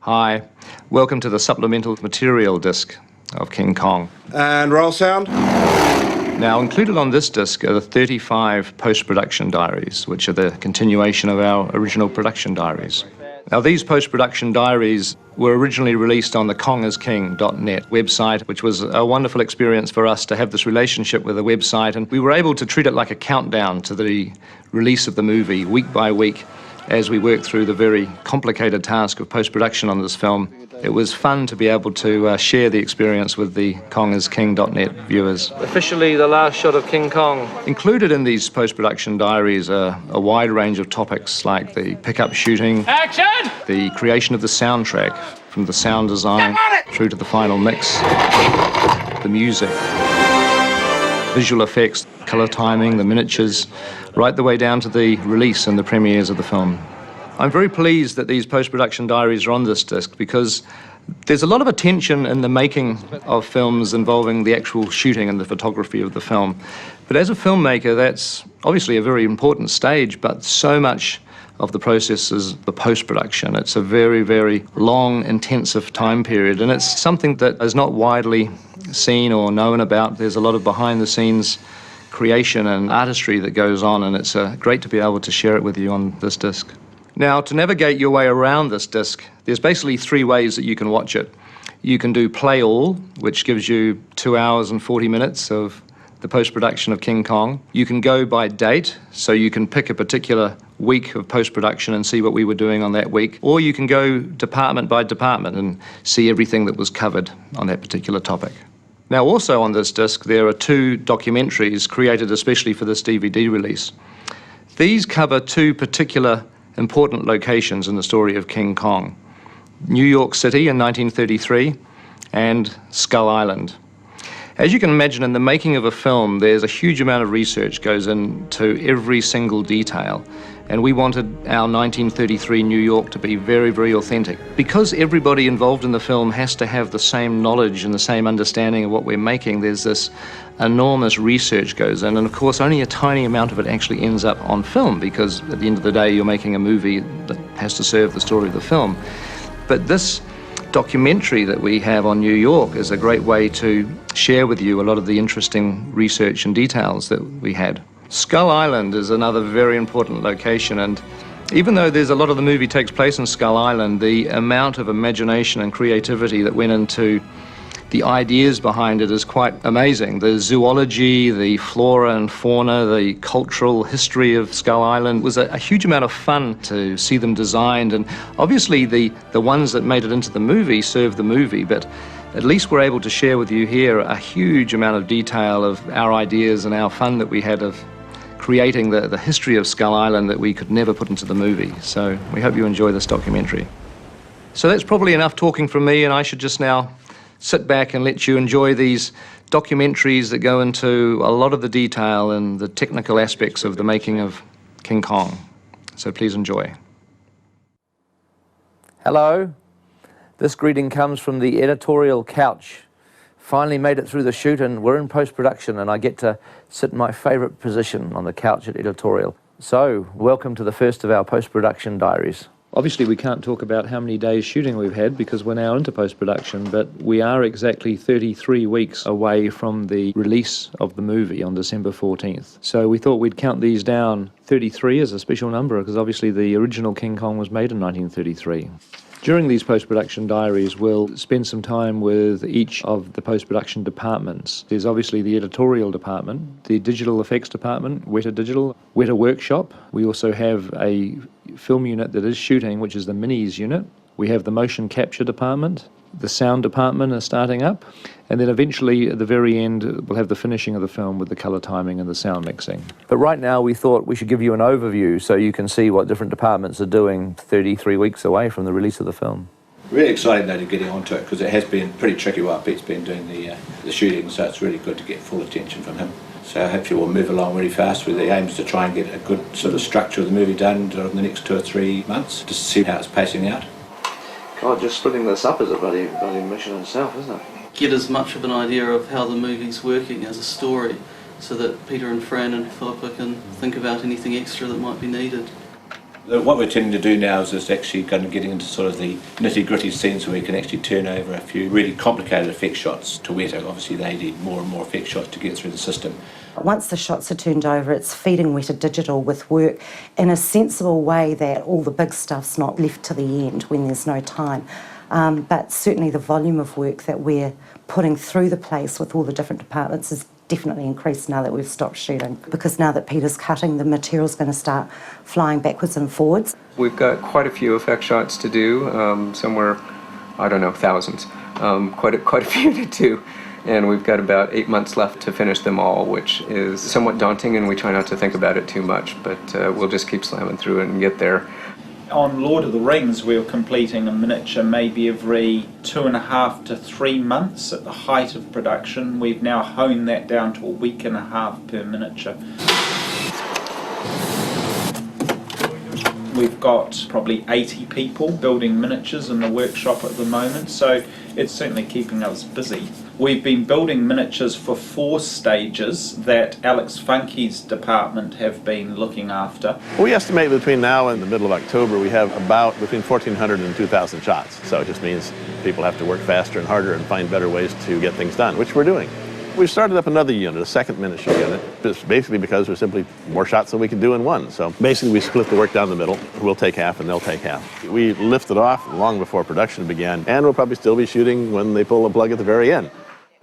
Hi, welcome to the supplemental material disc of King-Kong. And roll sound. Now, included on this disc are the 35 post-production diaries, which are the continuation of our original production diaries. Now, these post-production diaries were originally released on the kongisking.net website, which was a wonderful experience for us to have this relationship with the website, and we were able to treat it like a countdown to the release of the movie, week by week, as we worked through the very complicated task of post-production on this film. It was fun to be able to share the experience with the kongisking.net viewers. Officially the last shot of King Kong. Included in these post-production diaries are a wide range of topics like the pickup shooting, action! The creation of the soundtrack, from the sound design through to the final mix, the music, visual effects, colour timing, the miniatures, right the way down to the release and the premieres of the film. I'm very pleased that these post-production diaries are on this disc because there's a lot of attention in the making of films involving the actual shooting and the photography of the film. But as a filmmaker, that's obviously a very important stage, but so much of the process is the post-production. It's a very, very long, intensive time period, and it's something that is not widely seen or known about. There's a lot of behind-the-scenes creation and artistry that goes on, and it's great to be able to share it with you on this disc. Now, to navigate your way around this disc, there's basically 3 ways that you can watch it. You can do play all, which gives you 2 hours and 40 minutes of the post-production of King Kong. You can go by date, so you can pick a particular week of post-production and see what we were doing on that week. Or you can go department by department and see everything that was covered on that particular topic. Now, also on this disc, there are 2 documentaries created especially for this DVD release. These cover 2 particular important locations in the story of King Kong: New York City in 1933 and Skull Island. As you can imagine, in the making of a film, there's a huge amount of research goes into every single detail, and we wanted our 1933 New York to be very, very authentic. Because everybody involved in the film has to have the same knowledge and the same understanding of what we're making, there's this enormous research goes in, and of course only a tiny amount of it actually ends up on film, because at the end of the day you're making a movie that has to serve the story of the film. But this documentary that we have on New York is a great way to share with you a lot of the interesting research and details that we had. Skull Island is another very important location, and even though there's a lot of the movie takes place in Skull Island, the amount of imagination and creativity that went into the ideas behind it is quite amazing. The zoology, the flora and fauna, the cultural history of Skull Island was a huge amount of fun to see them designed, and obviously the ones that made it into the movie served the movie, but at least we're able to share with you here a huge amount of detail of our ideas and our fun that we had of creating the history of Skull Island that we could never put into the movie. So we hope you enjoy this documentary. So that's probably enough talking from me, and I should just now sit back and let you enjoy these documentaries that go into a lot of the detail and the technical aspects of the making of King Kong. So please enjoy. Hello. This greeting comes from the editorial couch. Finally made it through the shoot, and we're in post-production, and I get to sit in my favourite position on the couch at editorial. So, welcome to the first of our post-production diaries. Obviously we can't talk about how many days shooting we've had because we're now into post-production, but we are exactly 33 weeks away from the release of the movie on December 14th. So we thought we'd count these down. 33 is a special number because obviously the original King Kong was made in 1933. During these post-production diaries, we'll spend some time with each of the post-production departments. There's obviously the editorial department, the digital effects department, Weta Digital, Weta Workshop. We also have a film unit that is shooting, which is the Minis unit. We have the motion capture department. The sound department is starting up. And then eventually, at the very end, we'll have the finishing of the film with the colour timing and the sound mixing. But right now, we thought we should give you an overview so you can see what different departments are doing 33 weeks away from the release of the film. Really exciting though to getting onto it because it has been pretty tricky while Pete's been doing the shooting, so it's really good to get full attention from him. So hopefully we'll move along really fast with the aims to try and get a good sort of structure of the movie done in the next 2 or 3 months, just to see how it's pacing out. God, just splitting this up is a bloody mission in itself, isn't it? Get as much of an idea of how the movie's working as a story so that Peter and Fran and Philippa can think about anything extra that might be needed. What we're tending to do now is just actually going to get into sort of the nitty-gritty scenes where we can actually turn over a few really complicated effect shots to Weta. Obviously they need more and more effect shots to get through the system. Once the shots are turned over, it's feeding Weta Digital with work in a sensible way that all the big stuff's not left to the end when there's no time. But certainly the volume of work that we're putting through the place with all the different departments is definitely increased now that we've stopped shooting, because now that Peter's cutting, the material's going to start flying backwards and forwards. We've got quite a few effect shots to do, somewhere, I don't know, thousands, quite a few to do, and we've got about 8 months left to finish them all, which is somewhat daunting, and we try not to think about it too much, but we'll just keep slamming through it and get there. On Lord of the Rings, we were completing a miniature maybe every 2.5 to 3 months at the height of production. We've now honed that down to a week and a half per miniature. We've got probably 80 people building miniatures in the workshop at the moment, so it's certainly keeping us busy. We've been building miniatures for 4 stages that Alex Funke's department have been looking after. We estimate between now and the middle of October we have about between 1,400 and 2,000 shots. So it just means people have to work faster and harder and find better ways to get things done, which we're doing. We've started up another unit, a second miniature unit, just basically because there's simply more shots than we can do in one. So basically we split the work down the middle. We'll take half and they'll take half. We lifted off long before production began, and we'll probably still be shooting when they pull the plug at the very end.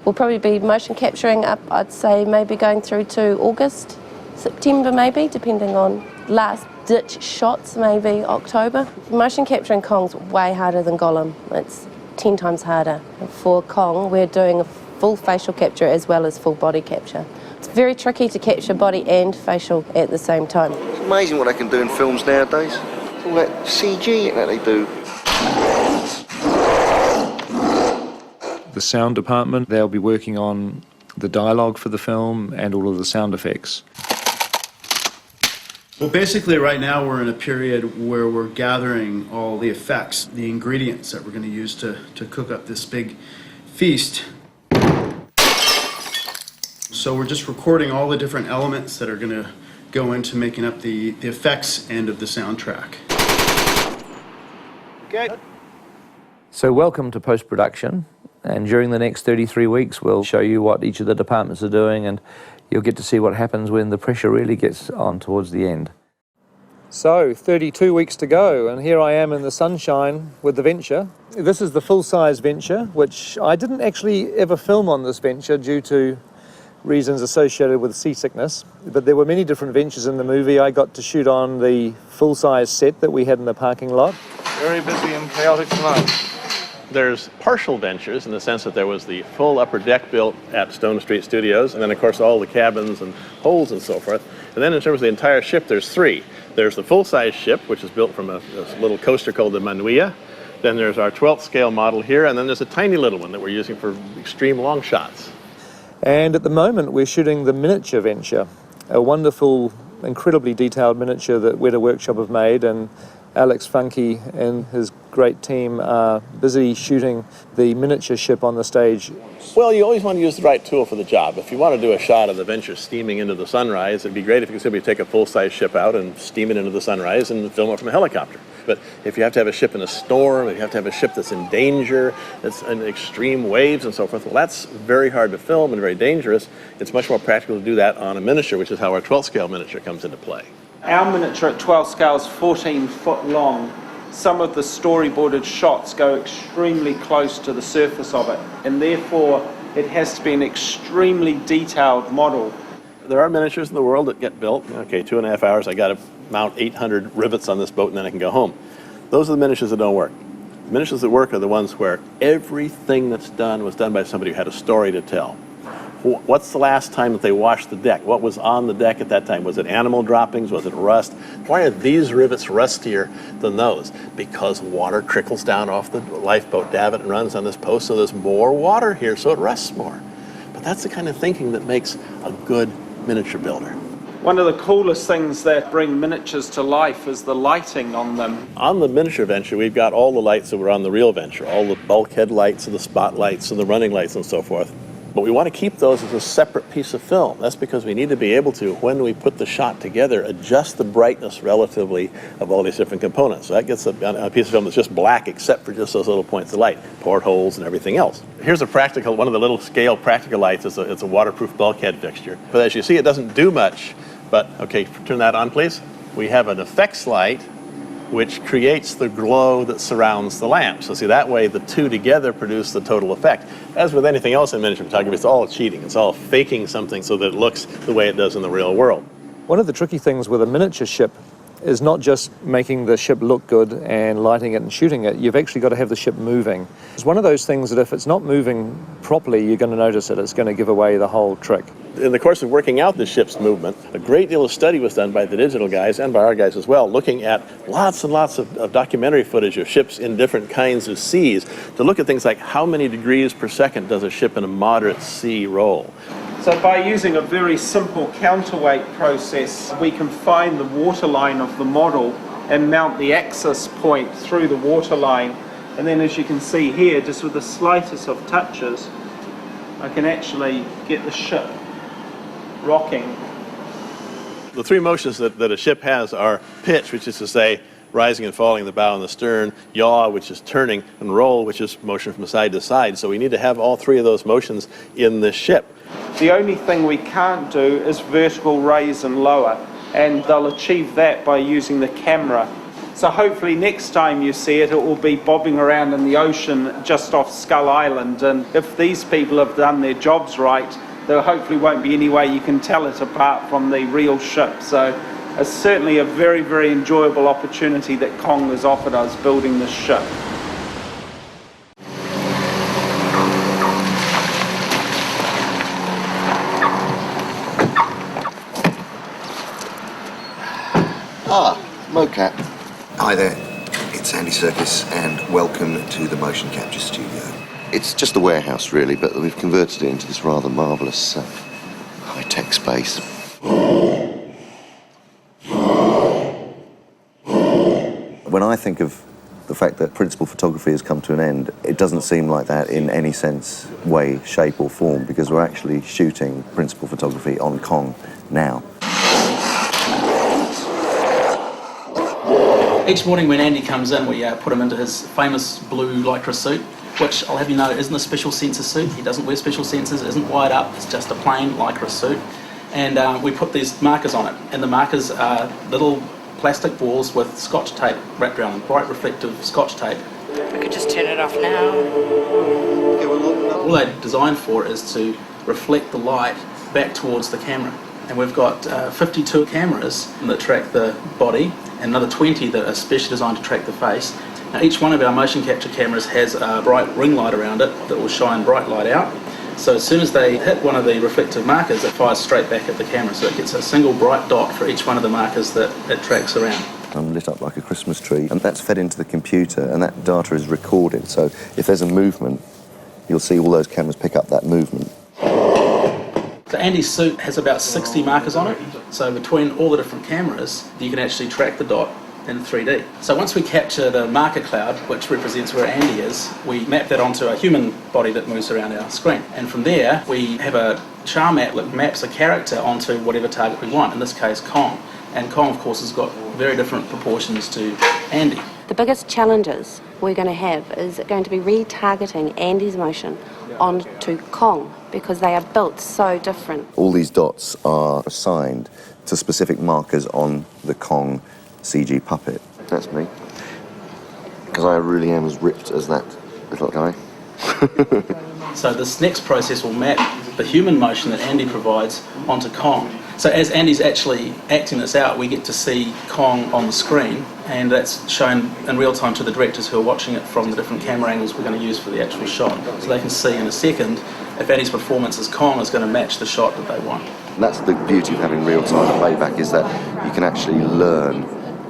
We'll probably be motion capturing up, I'd say, maybe going through to August, September maybe, depending on last ditch shots, maybe October. Motion capturing Kong's way harder than Gollum. It's 10 times harder. For Kong, we're doing a full facial capture as well as full body capture. It's very tricky to capture body and facial at the same time. It's amazing what they can do in films nowadays. All that CG that they do. The sound department, they'll be working on the dialogue for the film and all of the sound effects. Well, basically right now we're in a period where we're gathering all the effects, the ingredients that we're going to use to cook up this big feast. So we're just recording all the different elements that are going to go into making up the effects end of the soundtrack. Okay. So welcome to post-production, and during the next 33 weeks we'll show you what each of the departments are doing, and you'll get to see what happens when the pressure really gets on towards the end. So 32 weeks to go, and here I am in the sunshine with the Venture. This is the full-size Venture, which I didn't actually ever film on this Venture due to reasons associated with seasickness, but there were many different Ventures in the movie. I got to shoot on the full-size set that we had in the parking lot. Very busy and chaotic tonight. There's partial Ventures in the sense that there was the full upper deck built at Stone Street Studios, and then of course all the cabins and holds and so forth. And then in terms of the entire ship, there's 3. There's the full-size ship, which is built from a little coaster called the Manuia. Then there's our 12th scale model here, and then there's a tiny little one that we're using for extreme long shots. And at the moment we're shooting the miniature Venture, a wonderful, incredibly detailed miniature that Weta Workshop have made, and Alex Funke and his great team are busy shooting the miniature ship on the stage. Well, you always want to use the right tool for the job. If you want to do a shot of the Venture steaming into the sunrise, it'd be great if you could simply take a full-size ship out and steam it into the sunrise and film it from a helicopter. But if you have to have a ship in a storm, if you have to have a ship that's in danger, that's in extreme waves and so forth, well, that's very hard to film and very dangerous. It's much more practical to do that on a miniature, which is how our 12th scale miniature comes into play. Our miniature at 12 scale is 14 foot long. Some of the storyboarded shots go extremely close to the surface of it, and therefore it has to be an extremely detailed model. There are miniatures in the world that get built. Okay, 2.5 hours, I got to mount 800 rivets on this boat and then I can go home. Those are the miniatures that don't work. The miniatures that work are the ones where everything that's done was done by somebody who had a story to tell. What's the last time that they washed the deck? What was on the deck at that time? Was it animal droppings? Was it rust? Why are these rivets rustier than those? Because water trickles down off the lifeboat davit and runs on this post, so there's more water here, so it rusts more. But that's the kind of thinking that makes a good miniature builder. One of the coolest things that bring miniatures to life is the lighting on them. On the miniature Venture, we've got all the lights that were on the real Venture, all the bulkhead lights and the spotlights and the running lights and so forth. But we want to keep those as a separate piece of film. That's because we need to be able to, when we put the shot together, adjust the brightness relatively of all these different components. So that gets a piece of film that's just black except for just those little points of light, portholes and everything else. Here's a practical, one of the little scale practical lights. It's a waterproof bulkhead fixture. But as you see, it doesn't do much. But, okay, turn that on, please. We have an effects light which creates the glow that surrounds the lamp. So see, that way the two together produce the total effect. As with anything else in miniature photography, it's all cheating. It's all faking something so that it looks the way it does in the real world. One of the tricky things with a miniature ship is not just making the ship look good and lighting it and shooting it. You've actually got to have the ship moving. It's one of those things that if it's not moving properly, you're going to notice it. It's going to give away the whole trick. In the course of working out the ship's movement, a great deal of study was done by the digital guys and by our guys as well, looking at lots and lots of documentary footage of ships in different kinds of seas to look at things like how many degrees per second does a ship in a moderate sea roll. So by using a very simple counterweight process, we can find the waterline of the model and mount the axis point through the waterline. And then as you can see here, just with the slightest of touches, I can actually get the ship rocking. The three motions that a ship has are pitch, which is to say rising and falling the bow and the stern, yaw, which is turning, and roll, which is motion from side to side. So we need to have all three of those motions in this ship. The only thing we can't do is vertical raise and lower, and they'll achieve that by using the camera. So hopefully next time you see it, it will be bobbing around in the ocean just off Skull Island, and if these people have done their jobs right, there hopefully won't be any way you can tell it apart from the real ship. So it's certainly a very, very enjoyable opportunity that Kong has offered us building this ship. Mocap. Hi there, it's Andy Serkis and welcome to the motion capture studio. It's just a warehouse really, but we've converted it into this rather marvellous high-tech space. When I think of the fact that principal photography has come to an end, it doesn't seem like that in any sense, way, shape or form, because we're actually shooting principal photography on Kong now. Each morning when Andy comes in, we put him into his famous blue lycra suit, which I'll have you know isn't a special sensor suit. He doesn't wear special sensors, it isn't wired up, it's just a plain lycra suit. And we put these markers on it, and the markers are little plastic balls with scotch tape wrapped around them, bright reflective scotch tape. I could just turn it off now. All they're designed for is to reflect the light back towards the camera. And we've got 52 cameras that track the body, and another 20 that are specially designed to track the face. Now each one of our motion capture cameras has a bright ring light around it that will shine bright light out. So as soon as they hit one of the reflective markers, it fires straight back at the camera. So it gets a single bright dot for each one of the markers that it tracks around. I'm lit up like a Christmas tree, and that's fed into the computer, and that data is recorded. So if there's a movement, you'll see all those cameras pick up that movement. So Andy's suit has about 60 markers on it. So between all the different cameras, you can actually track the dot in 3D. So once we capture the marker cloud, which represents where Andy is, we map that onto a human body that moves around our screen. And from there, we have a char map that maps a character onto whatever target we want, in this case Kong. And Kong, of course, has got very different proportions to Andy. The biggest challenges we're going to have is going to be retargeting Andy's motion onto Kong, because they are built so different. All these dots are assigned to specific markers on the Kong CG puppet. That's me. Because I really am as ripped as that little guy. So this next process will map the human motion that Andy provides onto Kong. So as Andy's actually acting this out, we get to see Kong on the screen, and that's shown in real time to the directors who are watching it from the different camera angles we're going to use for the actual shot. So they can see in a second if Andy's performance as Kong is going to match the shot that they want. And that's the beauty of having real-time playback, is that you can actually learn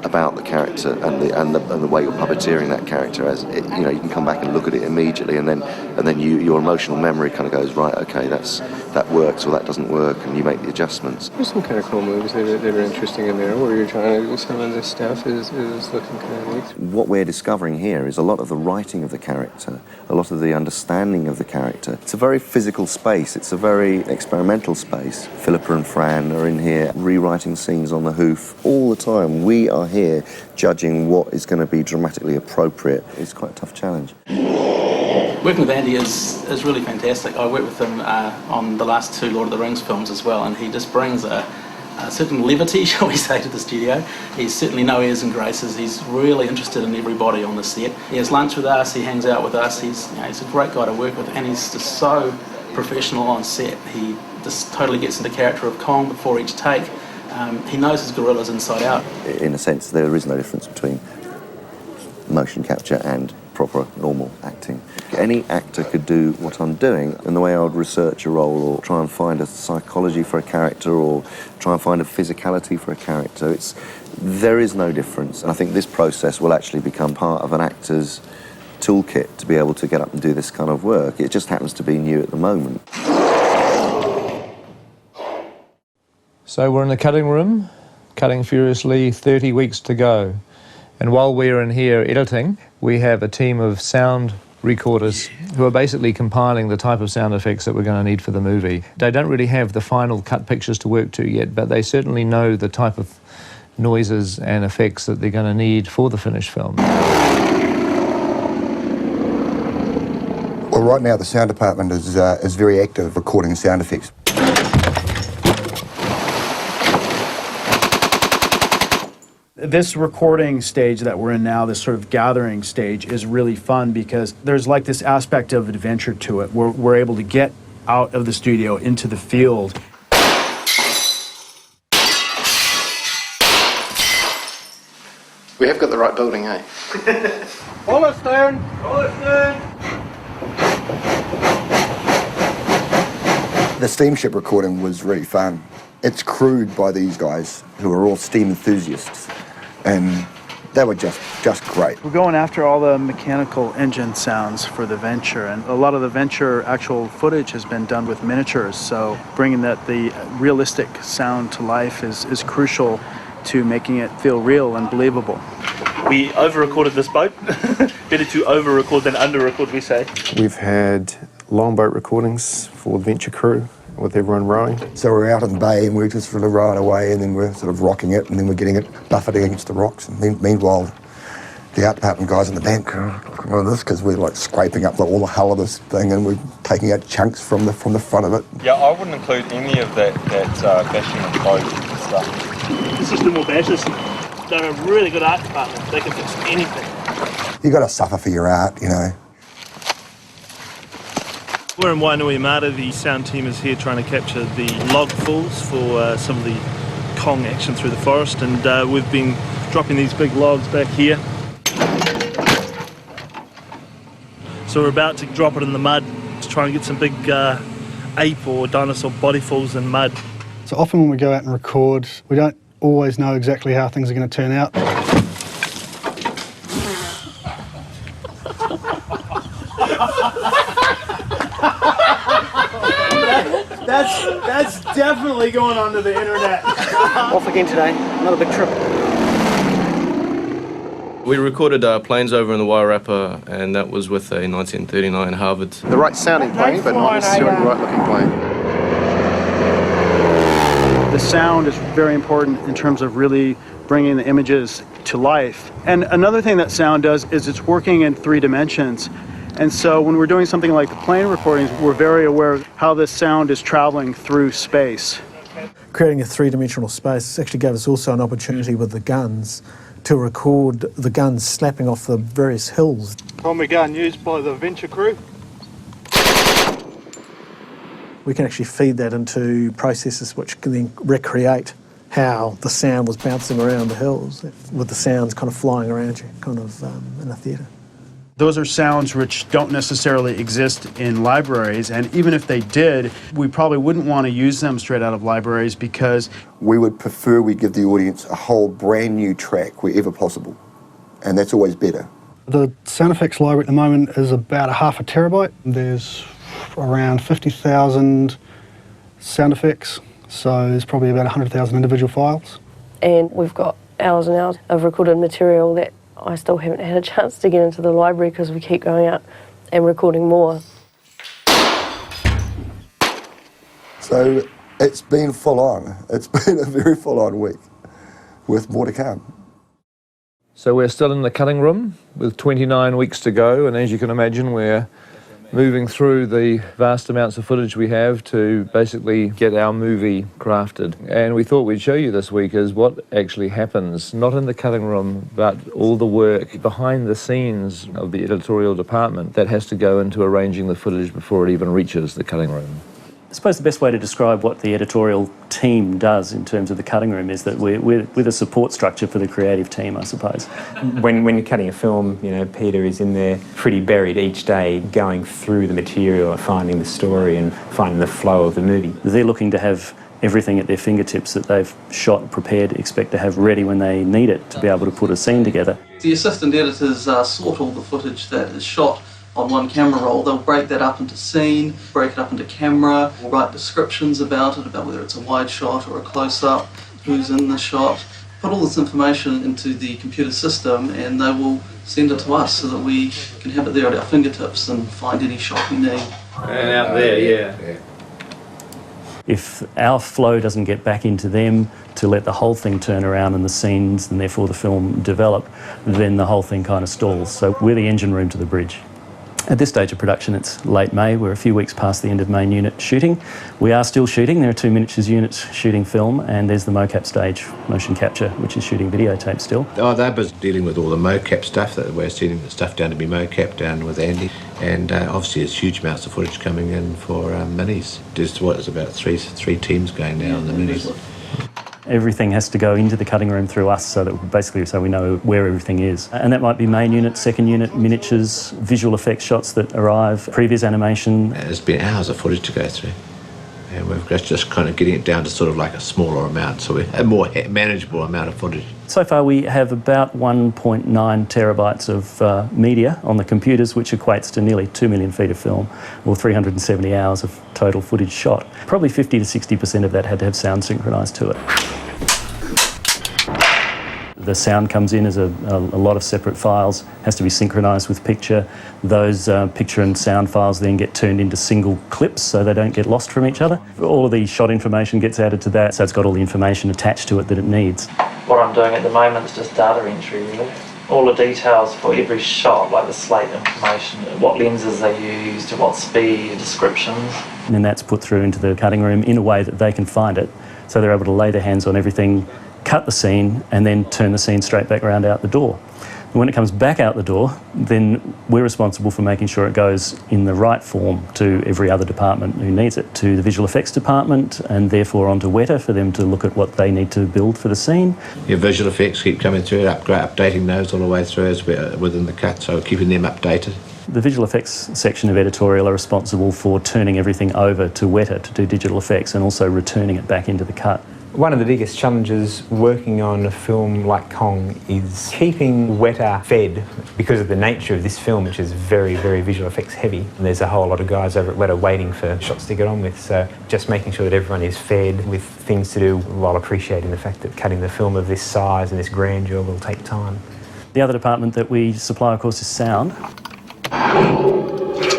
about the character and the way you're puppeteering that character. As it, you know, you can come back and look at it immediately, and then your emotional memory kind of goes, right, okay, that works or that doesn't work, and you make the adjustments. There's some kind of cool moves that are interesting in there, where you're trying to do some of this stuff is looking kind of neat. What we're discovering here is a lot of the writing of the character, a lot of the understanding of the character. It's a very physical space. It's a very experimental space. Philippa and Fran are in here rewriting scenes on the hoof all the time. We are here judging what is going to be dramatically appropriate. It's quite a tough challenge. Working with Andy is really fantastic. I worked with him on the last 2 Lord of the Rings films as well, and he just brings a certain levity, shall we say, to the studio. He's certainly no airs and graces. He's really interested in everybody on the set. He has lunch with us, he hangs out with us. He's a great guy to work with, and he's just so professional on set. He just totally gets into character of Kong before each take. He knows his gorillas inside out. In a sense, there is no difference between motion capture and proper, normal acting. Any actor could do what I'm doing, and the way I would research a role or try and find a psychology for a character or try and find a physicality for a character, there is no difference. And I think this process will actually become part of an actor's toolkit to be able to get up and do this kind of work. It just happens to be new at the moment. So we're in the cutting room, cutting furiously, 30 weeks to go. And while we're in here editing, we have a team of sound recorders who are basically compiling the type of sound effects that we're going to need for the movie. They don't really have the final cut pictures to work to yet, but they certainly know the type of noises and effects that they're going to need for the finished film. Well, right now the sound department is very active recording sound effects. This recording stage that we're in now, this sort of gathering stage, is really fun because there's like this aspect of adventure to it. We're able to get out of the studio into the field. We have got the right building, eh? All stern! All stern! The steamship recording was really fun. It's crewed by these guys who are all steam enthusiasts, and they were just great. We're going after all the mechanical engine sounds for the Venture, and a lot of the Venture actual footage has been done with miniatures, so bringing the realistic sound to life is crucial to making it feel real and believable. We over-recorded this boat. Better to over-record than under-record, we say. We've had longboat recordings for the Venture crew with everyone rowing. So we're out in the bay and we're just sort of rowing away, and then we're sort of rocking it, and then we're getting it buffeting against the rocks. And then, meanwhile, the art department guys in the bank are looking at this because we're like scraping up all the hull of this thing, and we're taking out chunks from the front of it. Yeah, I wouldn't include any of that bashing of boat stuff. The system will bash us. They're a really good art department. They can fix anything. You got to suffer for your art, you know. We're in Wainuiomata. The sound team is here trying to capture the log falls for some of the Kong action through the forest, and we've been dropping these big logs back here. So we're about to drop it in the mud to try and get some big ape or dinosaur body falls in mud. So often when we go out and record, we don't always know exactly how things are going to turn out. That's definitely going onto the internet. Off again today, another big trip. We recorded Planes Over in the Wairarapa, and that was with a 1939 Harvard. The right sounding plane, but not necessarily the right looking plane. The sound is very important in terms of really bringing the images to life. And another thing that sound does is it's working in 3 dimensions. And so when we're doing something like the plane recordings, we're very aware of how this sound is traveling through space. Creating a 3-dimensional space actually gave us also an opportunity with the guns to record the guns snapping off the various hills. Primary gun used by the Venture crew. We can actually feed that into processes which can then recreate how the sound was bouncing around the hills with the sounds kind of flying around you, kind of in a theatre. Those are sounds which don't necessarily exist in libraries, and even if they did, we probably wouldn't want to use them straight out of libraries because we would prefer we give the audience a whole brand new track wherever possible, and that's always better. The sound effects library at the moment is about a half a terabyte. There's around 50,000 sound effects, so there's probably about 100,000 individual files. And we've got hours and hours of recorded material that I still haven't had a chance to get into the library because we keep going out and recording more. So it's been full on. It's been a very full on week with more to come. So we're still in the cutting room with 29 weeks to go, and as you can imagine, we're moving through the vast amounts of footage we have to basically get our movie crafted. And we thought we'd show you this week is what actually happens, not in the cutting room, but all the work behind the scenes of the editorial department that has to go into arranging the footage before it even reaches the cutting room. I suppose the best way to describe what the editorial team does in terms of the cutting room is that we're the support structure for the creative team, I suppose. When you're cutting a film, you know, Peter is in there pretty buried each day, going through the material, finding the story and finding the flow of the movie. They're looking to have everything at their fingertips that they've shot, prepared, expect to have ready when they need it to be able to put a scene together. The assistant editors sort all the footage that is shot on one camera roll. They'll break that up into scene, break it up into camera, write descriptions about it, about whether it's a wide shot or a close-up, who's in the shot, put all this information into the computer system, and they will send it to us so that we can have it there at our fingertips and find any shot we need. And out there, yeah. If our flow doesn't get back into them to let the whole thing turn around and the scenes and therefore the film develop, then the whole thing kind of stalls. So we're the engine room to the bridge. At this stage of production, it's late May. We're a few weeks past the end of main unit shooting. We are still shooting. There are 2 miniatures units shooting film, and there's the mocap stage, motion capture, which is shooting videotape still. Oh, they're busy dealing with all the mocap stuff. That we're sending the stuff down to be mocap down with Andy. And obviously there's huge amounts of footage coming in for minis. There's about three teams going now on the minis. Everything has to go into the cutting room through us so we know where everything is. And that might be main unit, second unit, miniatures, visual effects shots that arrive, previous animation. There's been hours of footage to go through. And we're just kind of getting it down to sort of like a smaller amount, so we have a more manageable amount of footage. So far we have about 1.9 terabytes of media on the computers, which equates to nearly 2 million feet of film, or 370 hours of total footage shot. Probably 50 to 60% of that had to have sound synchronised to it. The sound comes in as a lot of separate files, has to be synchronised with picture. Those picture and sound files then get turned into single clips so they don't get lost from each other. All of the shot information gets added to that, so it's got all the information attached to it that it needs. What I'm doing at the moment is just data entry, really. All the details for every shot, like the slate information, what lenses they used, at what speed, descriptions. And then that's put through into the cutting room in a way that they can find it, so they're able to lay their hands on everything, cut the scene, and then turn the scene straight back around out the door. And when it comes back out the door, then we're responsible for making sure it goes in the right form to every other department who needs it, to the visual effects department, and therefore onto Weta for them to look at what they need to build for the scene. Your visual effects keep coming through, updating those all the way through as within the cut, so keeping them updated. The visual effects section of editorial are responsible for turning everything over to Weta to do digital effects and also returning it back into the cut. One of the biggest challenges working on a film like Kong is keeping Weta fed because of the nature of this film, which is very, very visual effects heavy. And there's a whole lot of guys over at Weta waiting for shots to get on with, so just making sure that everyone is fed with things to do while appreciating the fact that cutting the film of this size and this grandeur will take time. The other department that we supply, of course, is sound,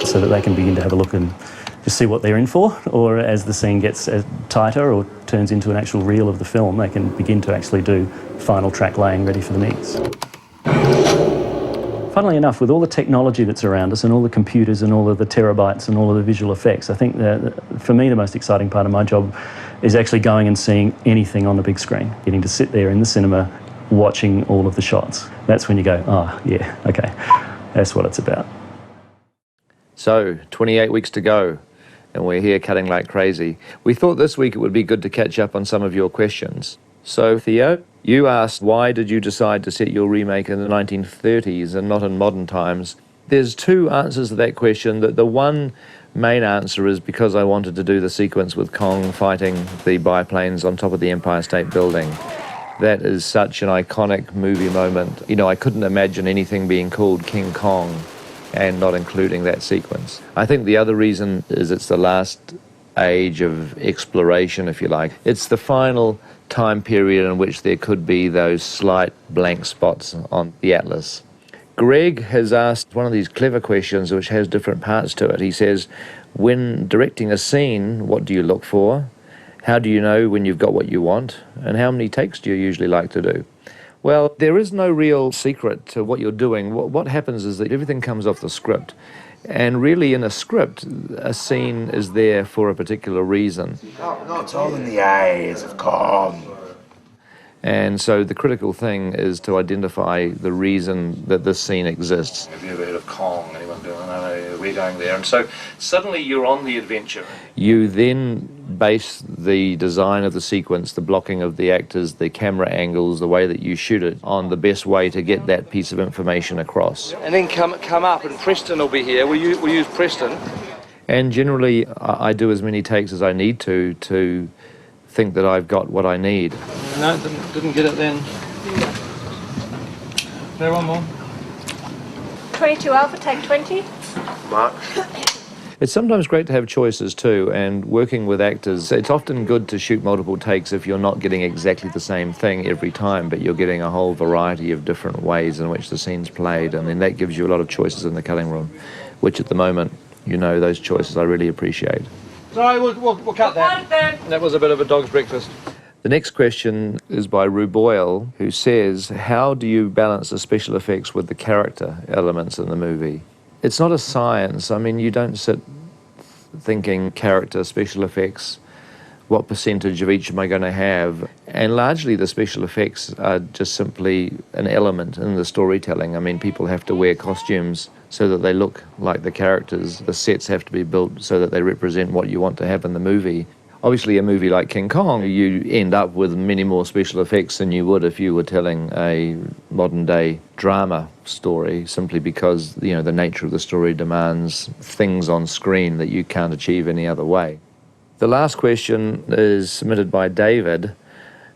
so that they can begin to have a look and just see what they're in for, or as the scene gets tighter or turns into an actual reel of the film, they can begin to actually do final track laying ready for the mix. Funnily enough, with all the technology that's around us and all the computers and all of the terabytes and all of the visual effects, I think that for me the most exciting part of my job is actually going and seeing anything on the big screen, getting to sit there in the cinema watching all of the shots. That's when you go, oh yeah, okay, that's what it's about. So, 28 weeks to go, and we're here cutting like crazy. We thought this week it would be good to catch up on some of your questions. So, Theo, you asked, why did you decide to set your remake in the 1930s and not in modern times? There's two answers to that question. The one main answer is because I wanted to do the sequence with Kong fighting the biplanes on top of the Empire State Building. That is such an iconic movie moment. You know, I couldn't imagine anything being called King-Kong and not including that sequence. I think the other reason is it's the last age of exploration, if you like. It's the final time period in which there could be those slight blank spots on the atlas. Greg has asked one of these clever questions which has different parts to it. He says, when directing a scene, what do you look for? How do you know when you've got what you want? And how many takes do you usually like to do? Well, there is no real secret to what you're doing. What happens is that everything comes off the script. And really in a script, a scene is there for a particular reason. It's all in the eyes of Kong. And so the critical thing is to identify the reason that this scene exists. Have you ever heard of Kong? Anyone doing that? We're going there. And so suddenly you're on the adventure. You then base the design of the sequence, the blocking of the actors, the camera angles, the way that you shoot it, on the best way to get that piece of information across. And then come up and Preston will be here. We'll use Preston. And generally I do as many takes as I need to think that I've got what I need. No, didn't get it then. There, one more. 22 Alpha, take 20. Mark. It's sometimes great to have choices too, and working with actors, it's often good to shoot multiple takes if you're not getting exactly the same thing every time, but you're getting a whole variety of different ways in which the scene's played, and then that gives you a lot of choices in the cutting room, which at the moment, you know, those choices I really appreciate. Sorry, we'll cut that. That was a bit of a dog's breakfast. The next question is by Rue Boyle, who says, how do you balance the special effects with the character elements in the movie? It's not a science. I mean, you don't sit thinking character, special effects, what percentage of each am I going to have? And largely the special effects are just simply an element in the storytelling. I mean, people have to wear costumes so that they look like the characters. The sets have to be built so that they represent what you want to have in the movie. Obviously, a movie like King-Kong, you end up with many more special effects than you would if you were telling a modern-day drama story, simply because, you know, the nature of the story demands things on screen that you can't achieve any other way. The last question is submitted by David,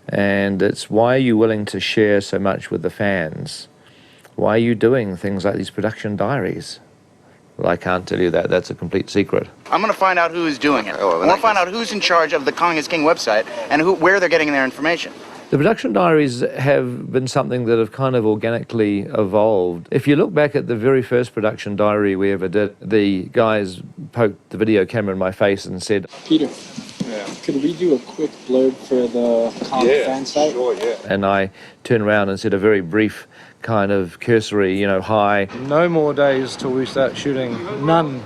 and it's, why are you willing to share so much with the fans? Why are you doing things like these production diaries? Well, I can't tell you that. That's a complete secret. I'm going to find out who is doing it. I want to find out who's in charge of the Kong is King website and where they're getting their information. The production diaries have been something that have kind of organically evolved. If you look back at the very first production diary we ever did, the guys poked the video camera in my face and said, Peter, could we do a quick blurb for the Kong fan site? Sure, yeah. And I turned around and said a very brief kind of cursory, you know, hi. No more days till we start shooting. None.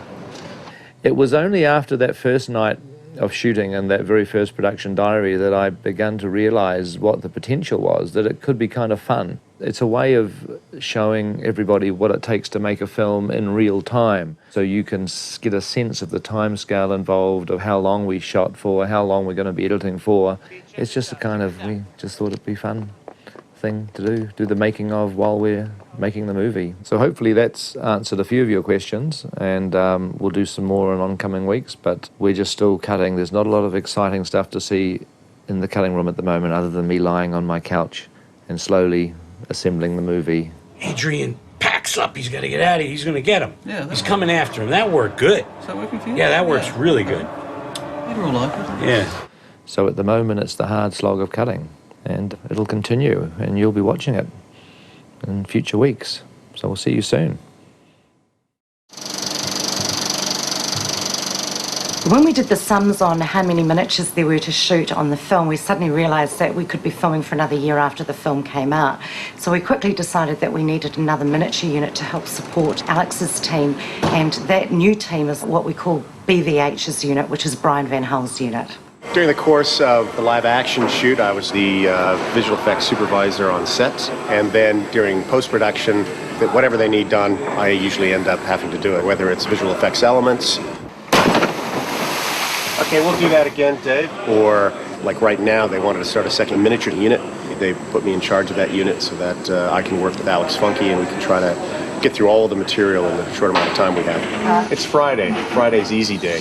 It was only after that first night of shooting and that very first production diary that I began to realize what the potential was, that it could be kind of fun. It's a way of showing everybody what it takes to make a film in real time, so you can get a sense of the time scale involved, of how long we shot for, how long we're going to be editing for. It's just a kind of, we just thought it'd be fun thing to do the making of while we're making the movie. So hopefully that's answered a few of your questions, and we'll do some more in oncoming weeks, but we're just still cutting. There's not a lot of exciting stuff to see in the cutting room at the moment other than me lying on my couch and slowly assembling the movie. Adrian packs up, he's got to get out of here, he's going to get him. Yeah, he's coming after him. That worked good. Is that working for you? Yeah, that works really good. Peter will like it. Yeah. So at the moment it's the hard slog of cutting, and it'll continue, and you'll be watching it in future weeks. So we'll see you soon. When we did the sums on how many miniatures there were to shoot on the film, we suddenly realised that we could be filming for another year after the film came out. So we quickly decided that we needed another miniature unit to help support Alex's team, and that new team is what we call BVH's unit, which is Brian Van Hul's unit. During the course of the live action shoot, I was the visual effects supervisor on set, and then during post-production, whatever they need done, I usually end up having to do it, whether it's visual effects elements. Okay, we'll do that again, Dave. Or, like right now, they wanted to start a second miniature unit. They put me in charge of that unit so that I can work with Alex Funky and we can try to get through all of the material in the short amount of time we have. It's Friday. Friday's easy day.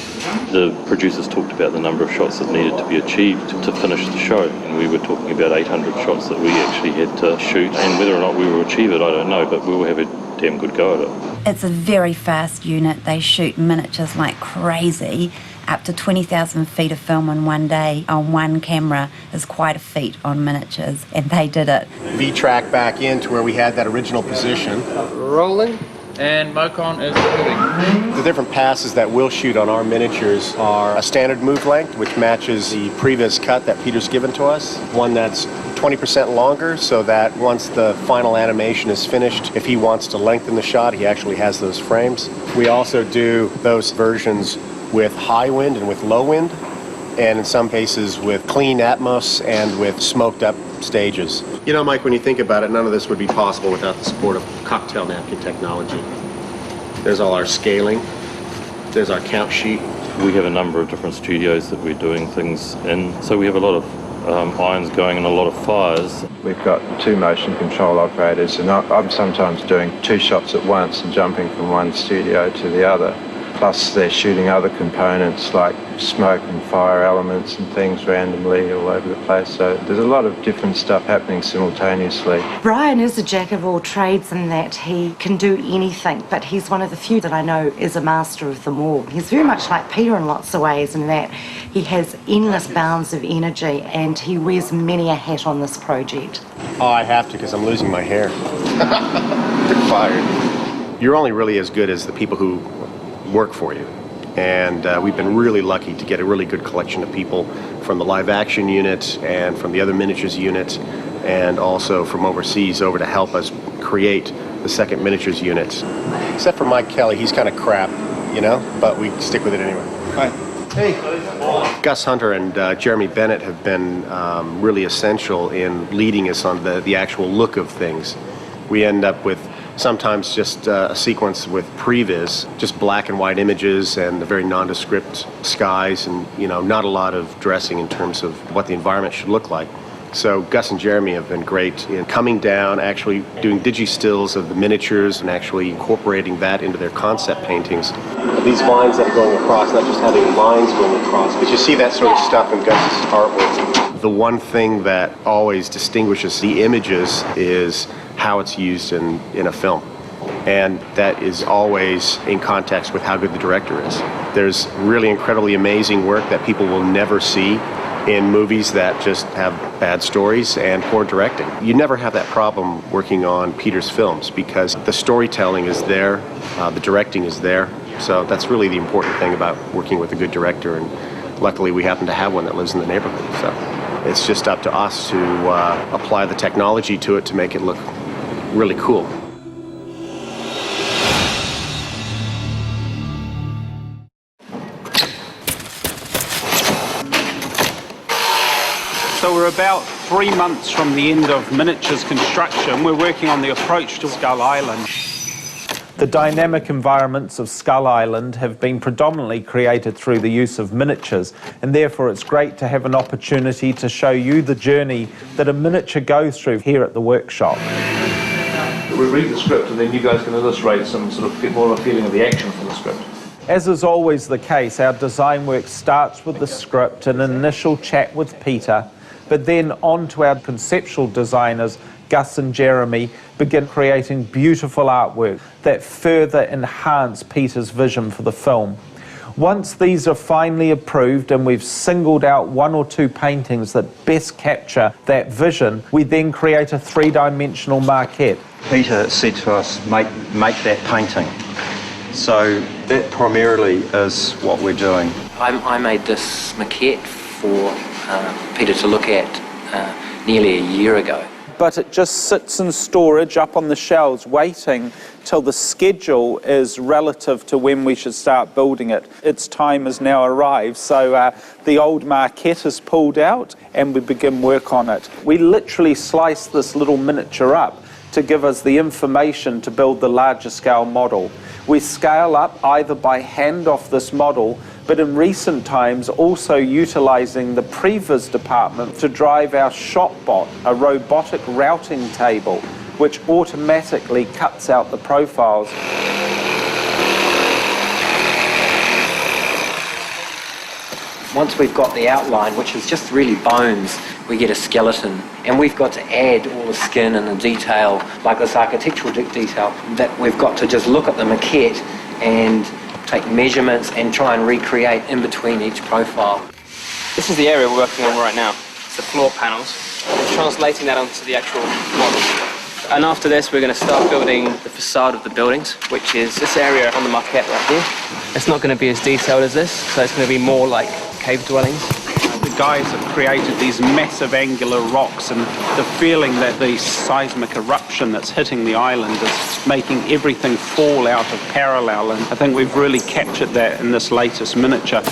The producers talked about the number of shots that needed to be achieved to finish the show, and we were talking about 800 shots that we actually had to shoot, and whether or not we will achieve it, I don't know, but we will have a damn good go at it. It's a very fast unit. They shoot miniatures like crazy. Up to 20,000 feet of film in one day on one camera is quite a feat on miniatures, and they did it. V-track back into where we had that original position. Rolling, and Mocon is moving. The different passes that we'll shoot on our miniatures are a standard move length, which matches the previous cut that Peter's given to us. One that's 20% longer, so that once the final animation is finished, if he wants to lengthen the shot, he actually has those frames. We also do those versions with high wind and with low wind, and in some cases with clean atmos and with smoked up stages. You know, Mike, when you think about it, none of this would be possible without the support of cocktail napkin technology. There's all our scaling, there's our count sheet. We have a number of different studios that we're doing things in, so we have a lot of irons going and a lot of fires. We've got 2 motion control operators, and I'm sometimes doing 2 shots at once and jumping from one studio to the other. Plus they're shooting other components like smoke and fire elements and things randomly all over the place. So there's a lot of different stuff happening simultaneously. Brian is a jack of all trades in that he can do anything, but he's one of the few that I know is a master of them all. He's very much like Peter in lots of ways in that he has endless bounds of energy and he wears many a hat on this project. Oh, I have to because I'm losing my hair. You're fired. You're only really as good as the people who work for you, and we've been really lucky to get a really good collection of people from the live action unit and from the other miniatures unit and also from overseas over to help us create the second miniatures unit. Except for Mike Kelly, he's kind of crap, you know, but we stick with it anyway. Hi. Hey. Gus Hunter and Jeremy Bennett have been really essential in leading us on the actual look of things. We end up with sometimes just a sequence with previs, just black and white images and very nondescript skies and, you know, not a lot of dressing in terms of what the environment should look like. So Gus and Jeremy have been great in coming down, actually doing digi-stills of the miniatures and actually incorporating that into their concept paintings. These lines that are going across, not just having lines going across, but you see that sort of stuff in Gus's artwork. The one thing that always distinguishes the images is how it's used in a film. And that is always in context with how good the director is. There's really incredibly amazing work that people will never see in movies that just have bad stories and poor directing. You never have that problem working on Peter's films because the storytelling is there, the directing is there. So that's really the important thing about working with a good director, and luckily we happen to have one that lives in the neighborhood. So it's just up to us to apply the technology to it to make it look really cool. So we're about 3 months from the end of miniatures construction. We're working on the approach to Skull Island. The dynamic environments of Skull Island have been predominantly created through the use of miniatures, and therefore it's great to have an opportunity to show you the journey that a miniature goes through here at the workshop. We read the script and then you guys can illustrate some sort of more of a feeling of the action from the script. As is always the case, our design work starts with the script, an initial chat with Peter, but then on to our conceptual designers, Gus and Jeremy, begin creating beautiful artwork that further enhance Peter's vision for the film. Once these are finally approved and we've singled out 1 or 2 paintings that best capture that vision, we then create a 3-dimensional maquette. Peter said to us, make that painting. So that primarily is what we're doing. I made this maquette for Peter to look at nearly a year ago. But it just sits in storage up on the shelves waiting till the schedule is relative to when we should start building it. Its time has now arrived, so the old maquette is pulled out and we begin work on it. We literally slice this little miniature up to give us the information to build the larger scale model. We scale up either by hand off this model, but in recent times also utilising the previs department to drive our ShotBot, a robotic routing table, which automatically cuts out the profiles. Once we've got the outline, which is just really bones, we get a skeleton, and we've got to add all the skin and the detail, like this architectural detail, that we've got to just look at the maquette and take measurements and try and recreate in between each profile. This is the area we're working on right now. It's the floor panels. We're translating that onto the actual model. And after this, we're going to start building the facade of the buildings, which is this area on the maquette right here. It's not going to be as detailed as this, so it's going to be more like cave dwellings. The guys have created these massive angular rocks, and the feeling that the seismic eruption that's hitting the island is making everything fall out of parallel, and I think we've really captured that in this latest miniature.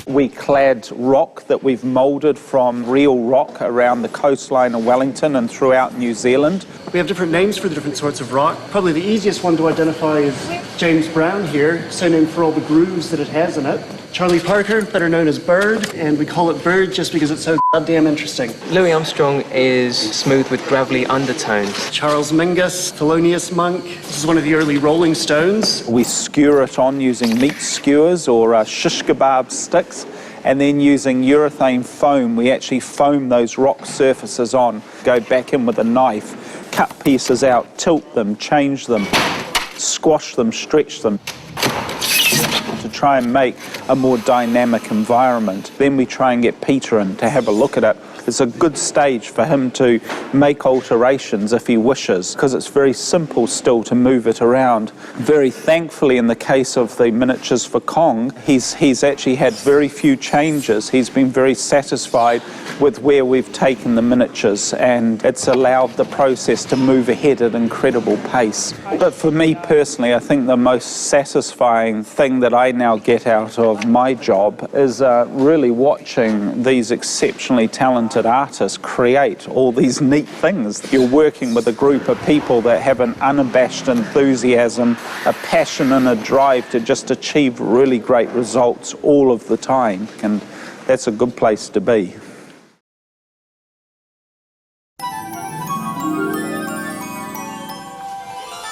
We clad rock that we've moulded from real rock around the coastline of Wellington and throughout New Zealand. We have different names for the different sorts of rock. Probably the easiest one to identify is James Brown here, so named for all the grooves that it has in it. Charlie Parker, better known as Bird, and we call it Bird just because it's so goddamn interesting. Louis Armstrong is smooth with gravelly undertones. Charles Mingus, Thelonious Monk. This is one of the early Rolling Stones. We skewer it on using meat skewers or shish kebab sticks, and then using urethane foam, we actually foam those rock surfaces on, go back in with a knife, cut pieces out, tilt them, change them, squash them, stretch them, to try and make a more dynamic environment. Then we try and get Peter in to have a look at it. It's a good stage for him to make alterations if he wishes, because it's very simple still to move it around. Very thankfully, in the case of the miniatures for Kong, he's actually had very few changes. He's been very satisfied with where we've taken the miniatures, and it's allowed the process to move ahead at incredible pace. But for me personally, I think the most satisfying thing that I now get out of my job is really watching these exceptionally talented artists create all these neat things. You're working with a group of people that have an unabashed enthusiasm, a passion and a drive to just achieve really great results all of the time, and that's a good place to be.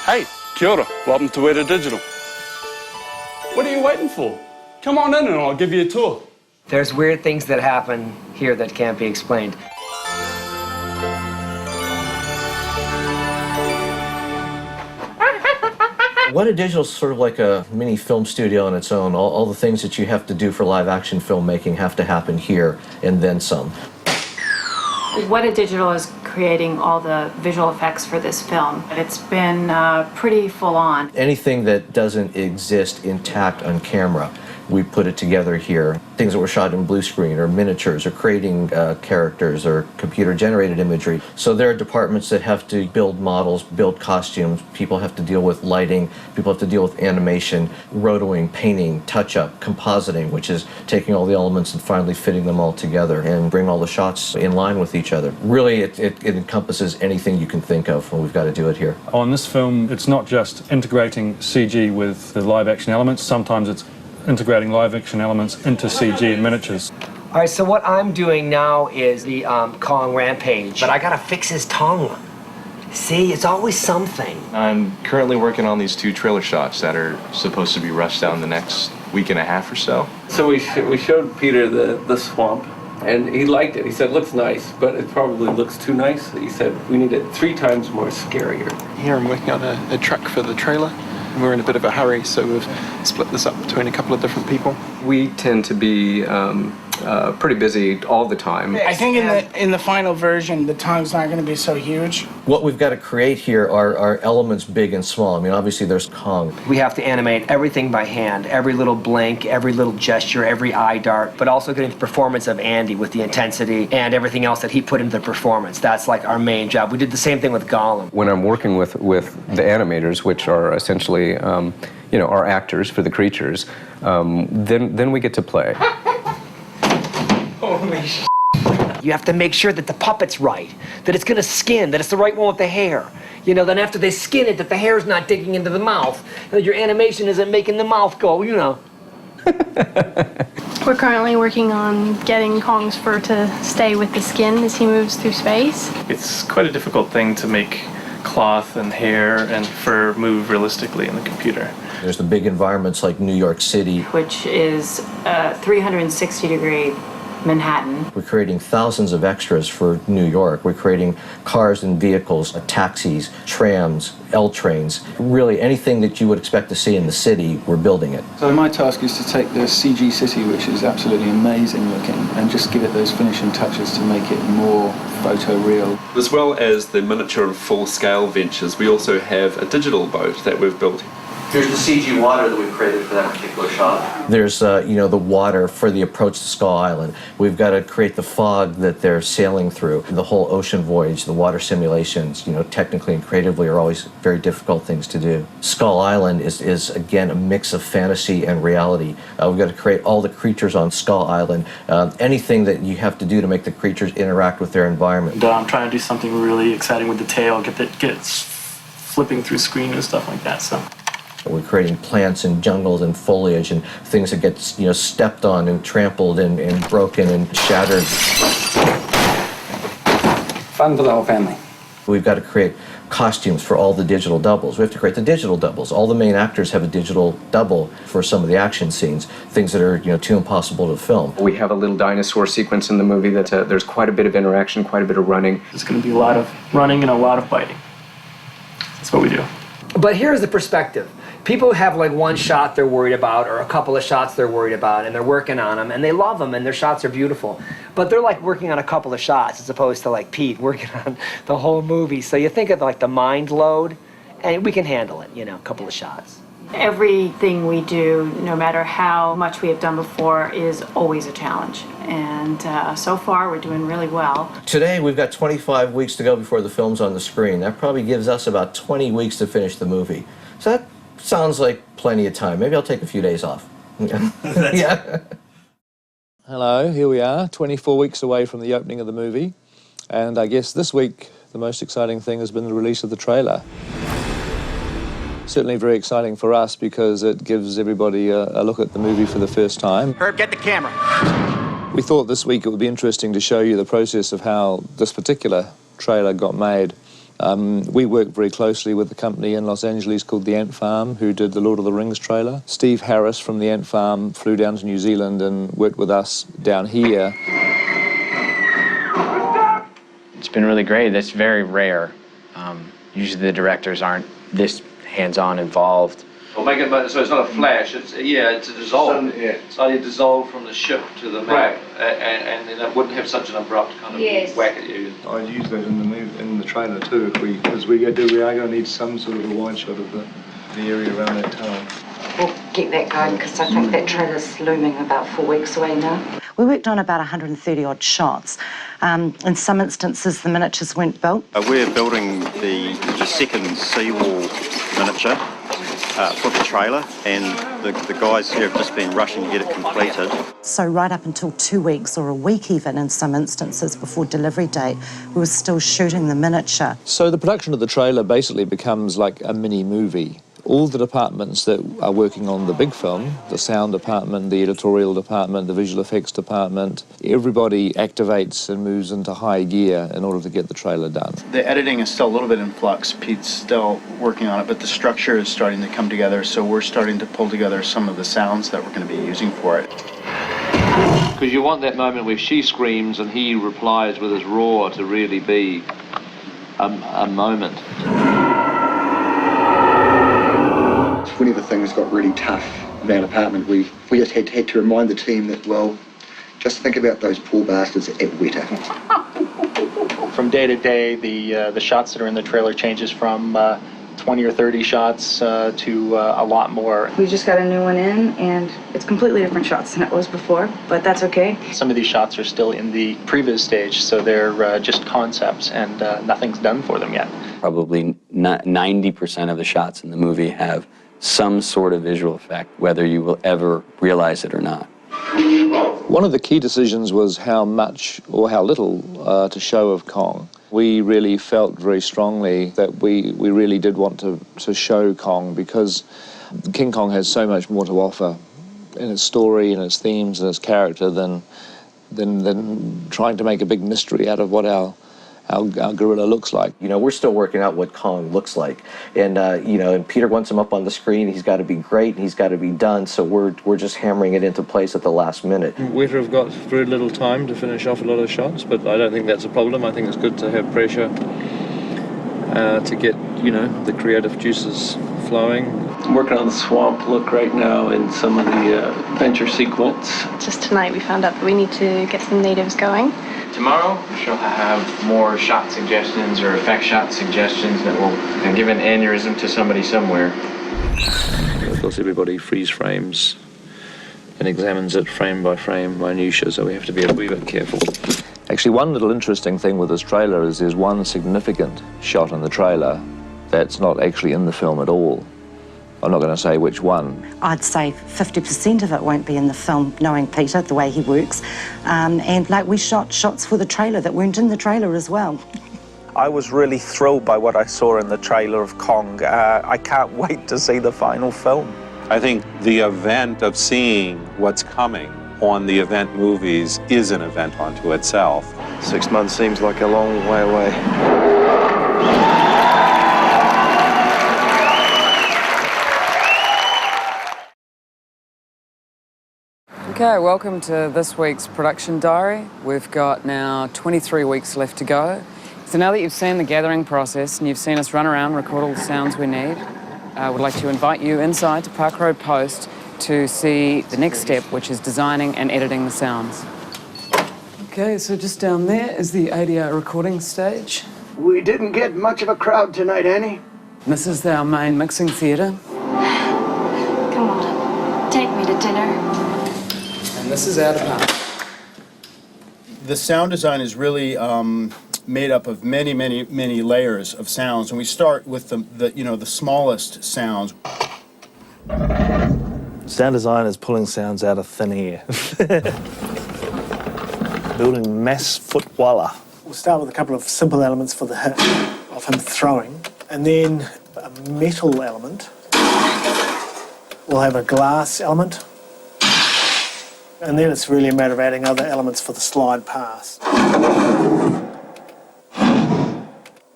Hey, kia ora. Welcome to Weta Digital. What are you waiting for? Come on in and I'll give you a tour. There's weird things that happen here that can't be explained. Weta Digital is sort of like a mini film studio on its own. All the things that you have to do for live action filmmaking have to happen here and then some. Weta Digital is creating all the visual effects for this film. It's been pretty full on. Anything that doesn't exist intact on camera, we put it together here. Things that were shot in blue screen or miniatures or creating characters or computer-generated imagery. So there are departments that have to build models, build costumes. People have to deal with lighting. People have to deal with animation, rotoing, painting, touch-up, compositing, which is taking all the elements and finally fitting them all together and bring all the shots in line with each other. Really, it encompasses anything you can think of when we've got to do it here. On this film, it's not just integrating CG with the live action elements. Sometimes it's integrating live action elements into CG and miniatures. All right, so what I'm doing now is the Kong Rampage, but I gotta fix his tongue. See, it's always something. I'm currently working on these 2 trailer shots that are supposed to be rushed out in the next week and a half or so. So we showed Peter the swamp, and he liked it. He said, looks nice, but it probably looks too nice. He said, we need it 3 times more scarier. Here I'm working on a truck for the trailer. We're in a bit of a hurry, so we've split this up between a couple of different people. We tend to be pretty busy all the time. I think in the final version, the tongue's not going to be so huge. What we've got to create here are elements big and small. I mean, obviously there's Kong. We have to animate everything by hand, every little blink, every little gesture, every eye dart, but also getting the performance of Andy with the intensity and everything else that he put into the performance. That's like our main job. We did the same thing with Gollum. When I'm working with the animators, which are essentially our actors for the creatures, then we get to play. Holy shit. You have to make sure that the puppet's right, that it's gonna skin, that it's the right one with the hair. You know, then after they skin it, that the hair's not digging into the mouth, that your animation isn't making the mouth go, We're currently working on getting Kong's fur to stay with the skin as he moves through space. It's quite a difficult thing to make cloth and hair and fur move realistically in the computer. There's the big environments like New York City, which is 360-degree Manhattan. We're creating thousands of extras for New York. We're creating cars and vehicles, taxis, trams, L trains. Really anything that you would expect to see in the city, we're building it. So my task is to take the CG city, which is absolutely amazing looking, and just give it those finishing touches to make it more photoreal. As well as the miniature and full-scale ventures, we also have a digital boat that we've built. Here's the CG water that we've created for that particular shot. There's, the water for the approach to Skull Island. We've got to create the fog that they're sailing through. The whole ocean voyage, the water simulations, technically and creatively are always very difficult things to do. Skull Island is again, a mix of fantasy and reality. We've got to create all the creatures on Skull Island, anything that you have to do to make the creatures interact with their environment. And, I'm trying to do something really exciting with the tail, get flipping through screen and stuff like that. So. We're creating plants and jungles and foliage and things that get stepped on and trampled and broken and shattered. Fun for the whole family. We've got to create costumes for all the digital doubles. We have to create the digital doubles. All the main actors have a digital double for some of the action scenes, things that are too impossible to film. We have a little dinosaur sequence in the movie that there's quite a bit of interaction, quite a bit of running. There's going to be a lot of running and a lot of biting. That's what we do. But here's the perspective. People have like one shot they're worried about or a couple of shots they're worried about and they're working on them and they love them and their shots are beautiful. But they're like working on a couple of shots as opposed to like Pete working on the whole movie. So you think of like the mind load and we can handle it, a couple of shots. Everything we do, no matter how much we have done before, is always a challenge. And so far, we're doing really well. Today, we've got 25 weeks to go before the film's on the screen. That probably gives us about 20 weeks to finish the movie. So that sounds like plenty of time. Maybe I'll take a few days off. Yeah. Hello, here we are, 24 weeks away from the opening of the movie. And I guess this week, the most exciting thing has been the release of the trailer. Certainly very exciting for us because it gives everybody a look at the movie for the first time. Herb, get the camera. We thought this week it would be interesting to show you the process of how this particular trailer got made. We worked very closely with a company in Los Angeles called The Ant Farm, who did the Lord of the Rings trailer. Steve Harris from The Ant Farm flew down to New Zealand and worked with us down here. It's been really great. That's very rare. Usually the directors aren't this hands-on involved. Or make it so it's not a flash. It's a dissolve. It's like you dissolve from the ship to the map, and then it wouldn't have such an abrupt kind of whack at you. I'd use that in the trailer too, because we are going to need some sort of a wide shot of the area around that tunnel. We'll get that going because I think that trailer's looming about 4 weeks away now. We worked on about 130 odd shots. In some instances, the miniatures weren't built. We're building the second seawall miniature for the trailer, and the guys here have just been rushing to get it completed. So right up until 2 weeks or a week even in some instances before delivery date, we were still shooting the miniature. So the production of the trailer basically becomes like a mini movie. All the departments that are working on the big film, the sound department, the editorial department, the visual effects department, everybody activates and moves into high gear in order to get the trailer done. The editing is still a little bit in flux. Pete's still working on it, but the structure is starting to come together, so we're starting to pull together some of the sounds that we're going to be using for it. Because you want that moment where she screams and he replies with his roar to really be a moment. Whenever things got really tough in our department, we just had to remind the team that, well, just think about those poor bastards at Weta. From day to day, the shots that are in the trailer changes from 20 or 30 shots to a lot more. We just got a new one in, and it's completely different shots than it was before, but that's okay. Some of these shots are still in the previs stage, so they're just concepts, and nothing's done for them yet. Probably 90% of the shots in the movie have some sort of visual effect, whether you will ever realize it or not. One of the key decisions was how much or how little to show of Kong. We really felt very strongly that we really did want to show Kong because King Kong has so much more to offer its story and its themes and its character than trying to make a big mystery out of what our gorilla looks like. You know, we're still working out what Kong looks like, and you know, and Peter wants him up on the screen. He's got to be great, and he's got to be done. So we're just hammering it into place at the last minute. We have got very little time to finish off a lot of shots, but I don't think that's a problem. I think it's good to have pressure to get, you know, the creative juices flowing. I'm working on the swamp look right now in some of the adventure sequence. Just tonight we found out that we need to get some natives going. Tomorrow, she'll have more shot suggestions or effect shot suggestions that will give an aneurysm to somebody somewhere. Of course, everybody freeze frames and examines it frame by frame, minutiae, so we have to be a wee bit careful. Actually, one little interesting thing with this trailer is there's one significant shot in the trailer that's not actually in the film at all. I'm not going to say which one. I'd say 50% of it won't be in the film, knowing Peter, the way he works. And like we shot shots for the trailer that weren't in the trailer as well. I was really thrilled by what I saw in the trailer of Kong. I can't wait to see the final film. I think the event of seeing what's coming on the event movies is an event unto itself. 6 months seems like a long way away. Okay, welcome to this week's production diary. We've got now 23 weeks left to go. So now that you've seen the gathering process and you've seen us run around, record all the sounds we need, I would like to invite you inside to Park Road Post to see the next step, which is designing and editing the sounds. Okay, so just down there is the ADR recording stage. We didn't get much of a crowd tonight, Annie. This is our main mixing theatre. Come on, take me to dinner. And this is our department. The sound design is really made up of many, many, many layers of sounds, and we start with the smallest sounds. Sound design is pulling sounds out of thin air. Building mass footwalla. We'll start with a couple of simple elements for the hit of him throwing, and then a metal element. We'll have a glass element. And then it's really a matter of adding other elements for the slide past.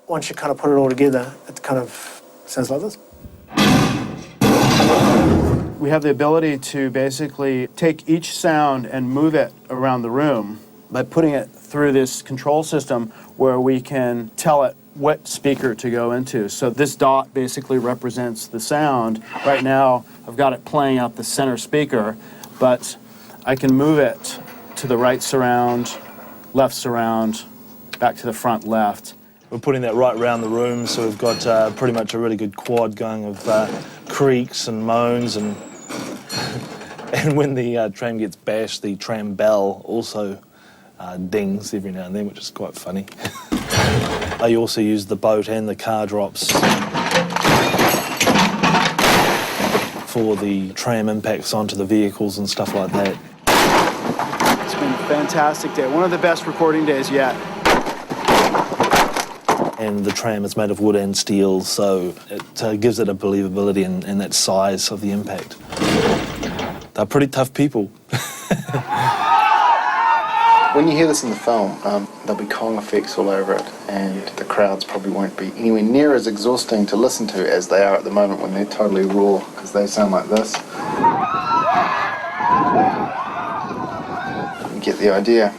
Once you kind of put it all together, it kind of sounds like this. We have the ability to basically take each sound and move it around the room by putting it through this control system where we can tell it what speaker to go into. So this dot basically represents the sound. Right now, I've got it playing out the center speaker, but I can move it to the right surround, left surround, back to the front left. We're putting that right around the room, so we've got pretty much a really good quad going of creaks and moans, and and when the tram gets bashed, the tram bell also dings every now and then, which is quite funny. I also use the boat and the car drops for the tram impacts onto the vehicles and stuff like that. It's been a fantastic day, one of the best recording days yet. And the tram is made of wood and steel, so it gives it a believability and that size of the impact. They're pretty tough people. When you hear this in the film, there'll be Kong effects all over it, and the crowds probably won't be anywhere near as exhausting to listen to as they are at the moment when they're totally raw, because they sound like this. You get the idea.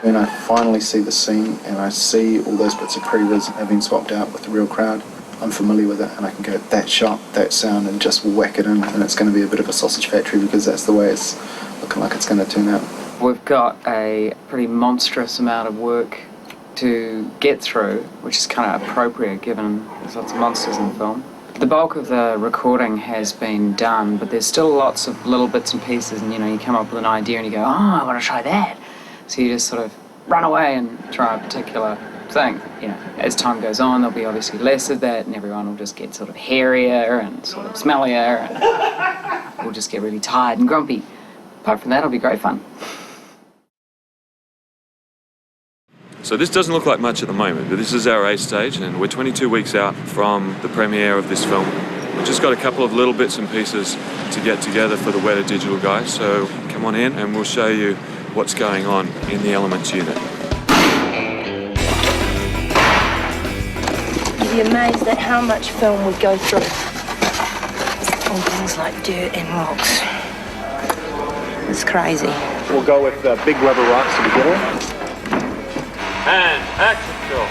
When I finally see the scene and I see all those bits of pre-res have been swapped out with the real crowd, I'm familiar with it, and I can go that shot, that sound, and just whack it in, and it's going to be a bit of a sausage factory because that's the way it's looking like it's going to turn out. We've got a pretty monstrous amount of work to get through, which is kind of appropriate given there's lots of monsters in the film. The bulk of the recording has been done, but there's still lots of little bits and pieces, and you come up with an idea and you go, oh, I want to try that. So you just sort of run away and try a particular thing. As time goes on, there'll be obviously less of that, and everyone will just get sort of hairier and sort of smellier, and we'll just get really tired and grumpy. Apart from that, it'll be great fun. So this doesn't look like much at the moment, but this is our A stage, and we're 22 weeks out from the premiere of this film. We've just got a couple of little bits and pieces to get together for the Weta Digital guys, so come on in and we'll show you what's going on in the Elements unit. You'd be amazed at how much film we go through. On things like dirt and rocks. It's crazy. We'll go with big rubber rocks to begin with. And action, Phil.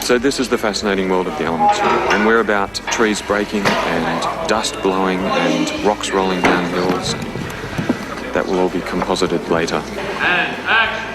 So this is the fascinating world of the Elements unit, and we're about trees breaking and dust blowing and rocks rolling down hills. That will all be composited later. And action.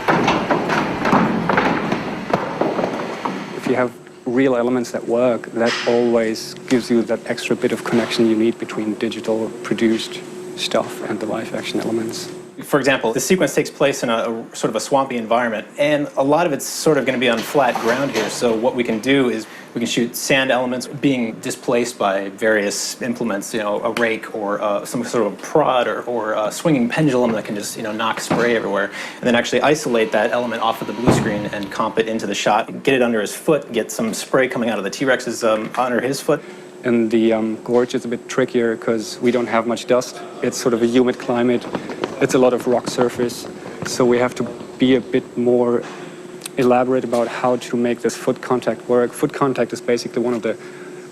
If you have real elements that work, that always gives you that extra bit of connection you need between digital produced stuff and the live action elements. For example, the sequence takes place in a sort of a swampy environment, and a lot of it's sort of going to be on flat ground here. So what we can do is we can shoot sand elements being displaced by various implements, you know, a rake or some sort of a prod or a swinging pendulum that can just, you know, knock spray everywhere, and then actually isolate that element off of the blue screen and comp it into the shot, get it under his foot, get some spray coming out of the T-Rex's under his foot. And the gorge is a bit trickier because we don't have much dust. It's sort of a humid climate. It's a lot of rock surface, so we have to be a bit more elaborate about how to make this foot contact work. Foot contact is basically one of the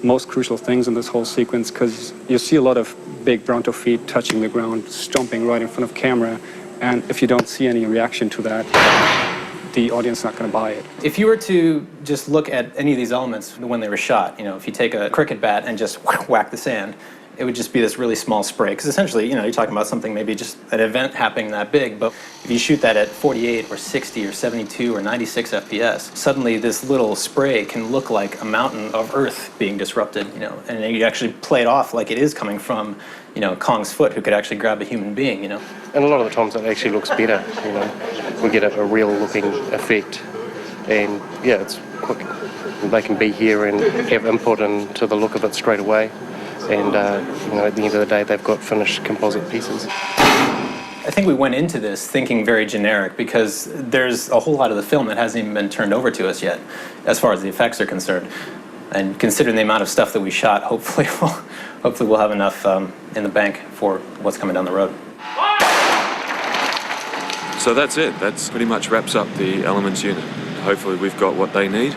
most crucial things in this whole sequence because you see a lot of big Bronto feet touching the ground, stomping right in front of camera, and if you don't see any reaction to that, the audience is not going to buy it. If you were to just look at any of these elements when they were shot, you know, if you take a cricket bat and just whack the sand, it would just be this really small spray. Because essentially, you know, you're talking about something maybe just an event happening that big, but if you shoot that at 48 or 60 or 72 or 96 FPS, suddenly this little spray can look like a mountain of earth being disrupted, you know, and you actually play it off like it is coming from, you know, Kong's foot, who could actually grab a human being, you know. And a lot of the times it actually looks better, you know. We get a real looking effect, and yeah, it's quick. They can be here and have input into the look of it straight away. And you know, at the end of the day, they've got finished composite pieces. I think we went into this thinking very generic because there's a whole lot of the film that hasn't even been turned over to us yet, as far as the effects are concerned. And considering the amount of stuff that we shot, hopefully we'll have enough in the bank for what's coming down the road. So that's it. That's pretty much wraps up the Elements unit. Hopefully we've got what they need,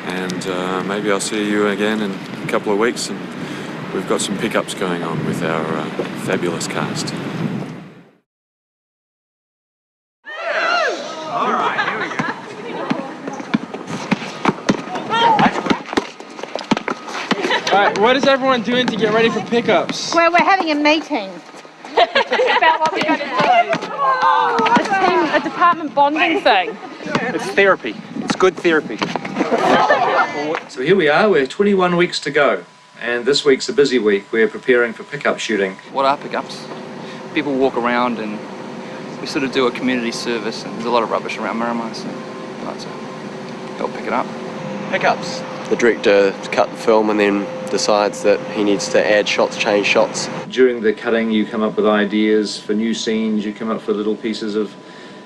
and maybe I'll see you again in a couple of weeks. And we've got some pickups going on with our fabulous cast. All right, here we go. All right, what is everyone doing to get ready for pickups? Well, we're having a meeting about what we're going to do. A department bonding thing. It's therapy. It's good therapy. So here we are, we're 21 weeks to go. And this week's a busy week. We're preparing for pickup shooting. What are pickups? People walk around and we sort of do a community service, and there's a lot of rubbish around Miramar, so I'd like to help pick it up. Pickups. The director cut the film and then decides that he needs to add shots, change shots. During the cutting, you come up with ideas for new scenes, you come up with little pieces of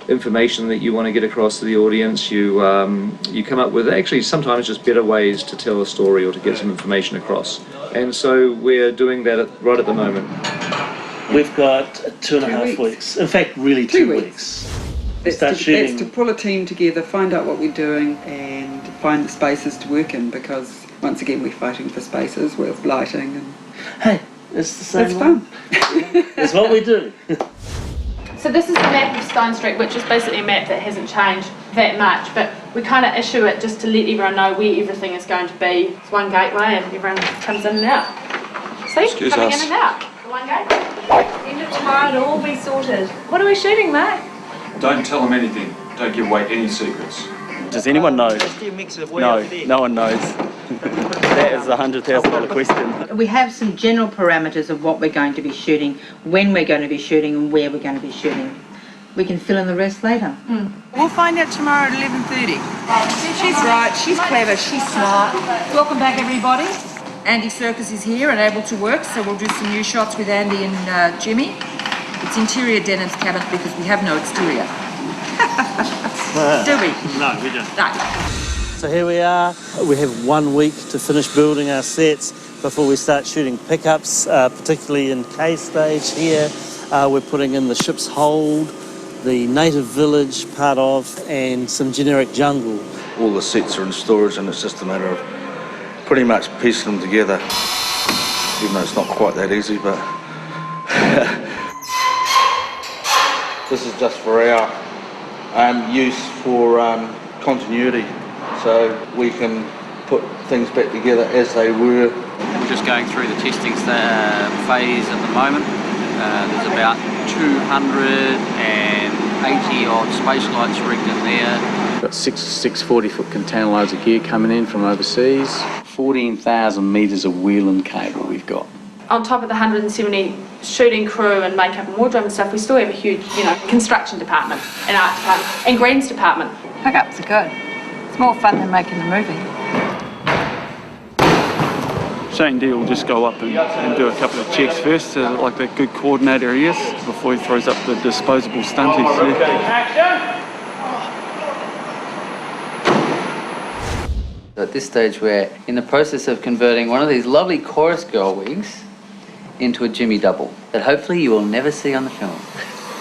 information that you want to get across to the audience. You come up with actually sometimes just better ways to tell a story or to get some information across. And so we're doing that right at the moment. We've got 2.5 weeks. In fact, really 2 weeks. That's to pull a team together, find out what we're doing, and find the spaces to work in, because once again we're fighting for spaces with lighting. And hey, it's the same. It's fun. It's what we do. So this is the map of Stone Street, which is basically a map that hasn't changed that much, but we kind of issue it just to let everyone know where everything is going to be. It's one gateway and everyone comes in and out. See? Excuse Coming us. in and out. The one gateway. End of tomorrow it'll all be sorted. What are we shooting, Mark? Don't tell them anything. Don't give away any secrets. Does anyone know? No, no one knows. That is a $100,000 question. We have some general parameters of what we're going to be shooting, when we're going to be shooting, and where we're going to be shooting. We can fill in the rest later. We'll find out tomorrow at 11:30. She's right, she's clever, she's smart. Welcome back, everybody. Andy Serkis is here and able to work, so we'll do some new shots with Andy and Jimmy. It's interior Denham's cabin because we have no exterior. Do we? No, we don't. No. So here we are. We have 1 week to finish building our sets before we start shooting pickups, particularly in K stage here. We're putting in the ship's hold, the native village part of, and some generic jungle. All the sets are in storage and it's just a matter of pretty much piecing them together. Even though it's not quite that easy, but this is just for our use for continuity, so we can put things back together as they were. We're just going through the testing phase at the moment. There's about 280 odd space lights rigged in there. Got 6 40-foot container loads of gear coming in from overseas. 14,000 metres of wheel and cable we've got. On top of the 170 shooting crew and makeup and wardrobe and stuff, we still have a huge, construction department and art department and greens department. Pickups are good. It's more fun than making the movie. Shane D will just go up and do a couple of checks first, like that good coordinator he is, before he throws up the disposable stunties. At this stage, we're in the process of converting one of these lovely chorus girl wigs into a Jimmy double that hopefully you will never see on the film.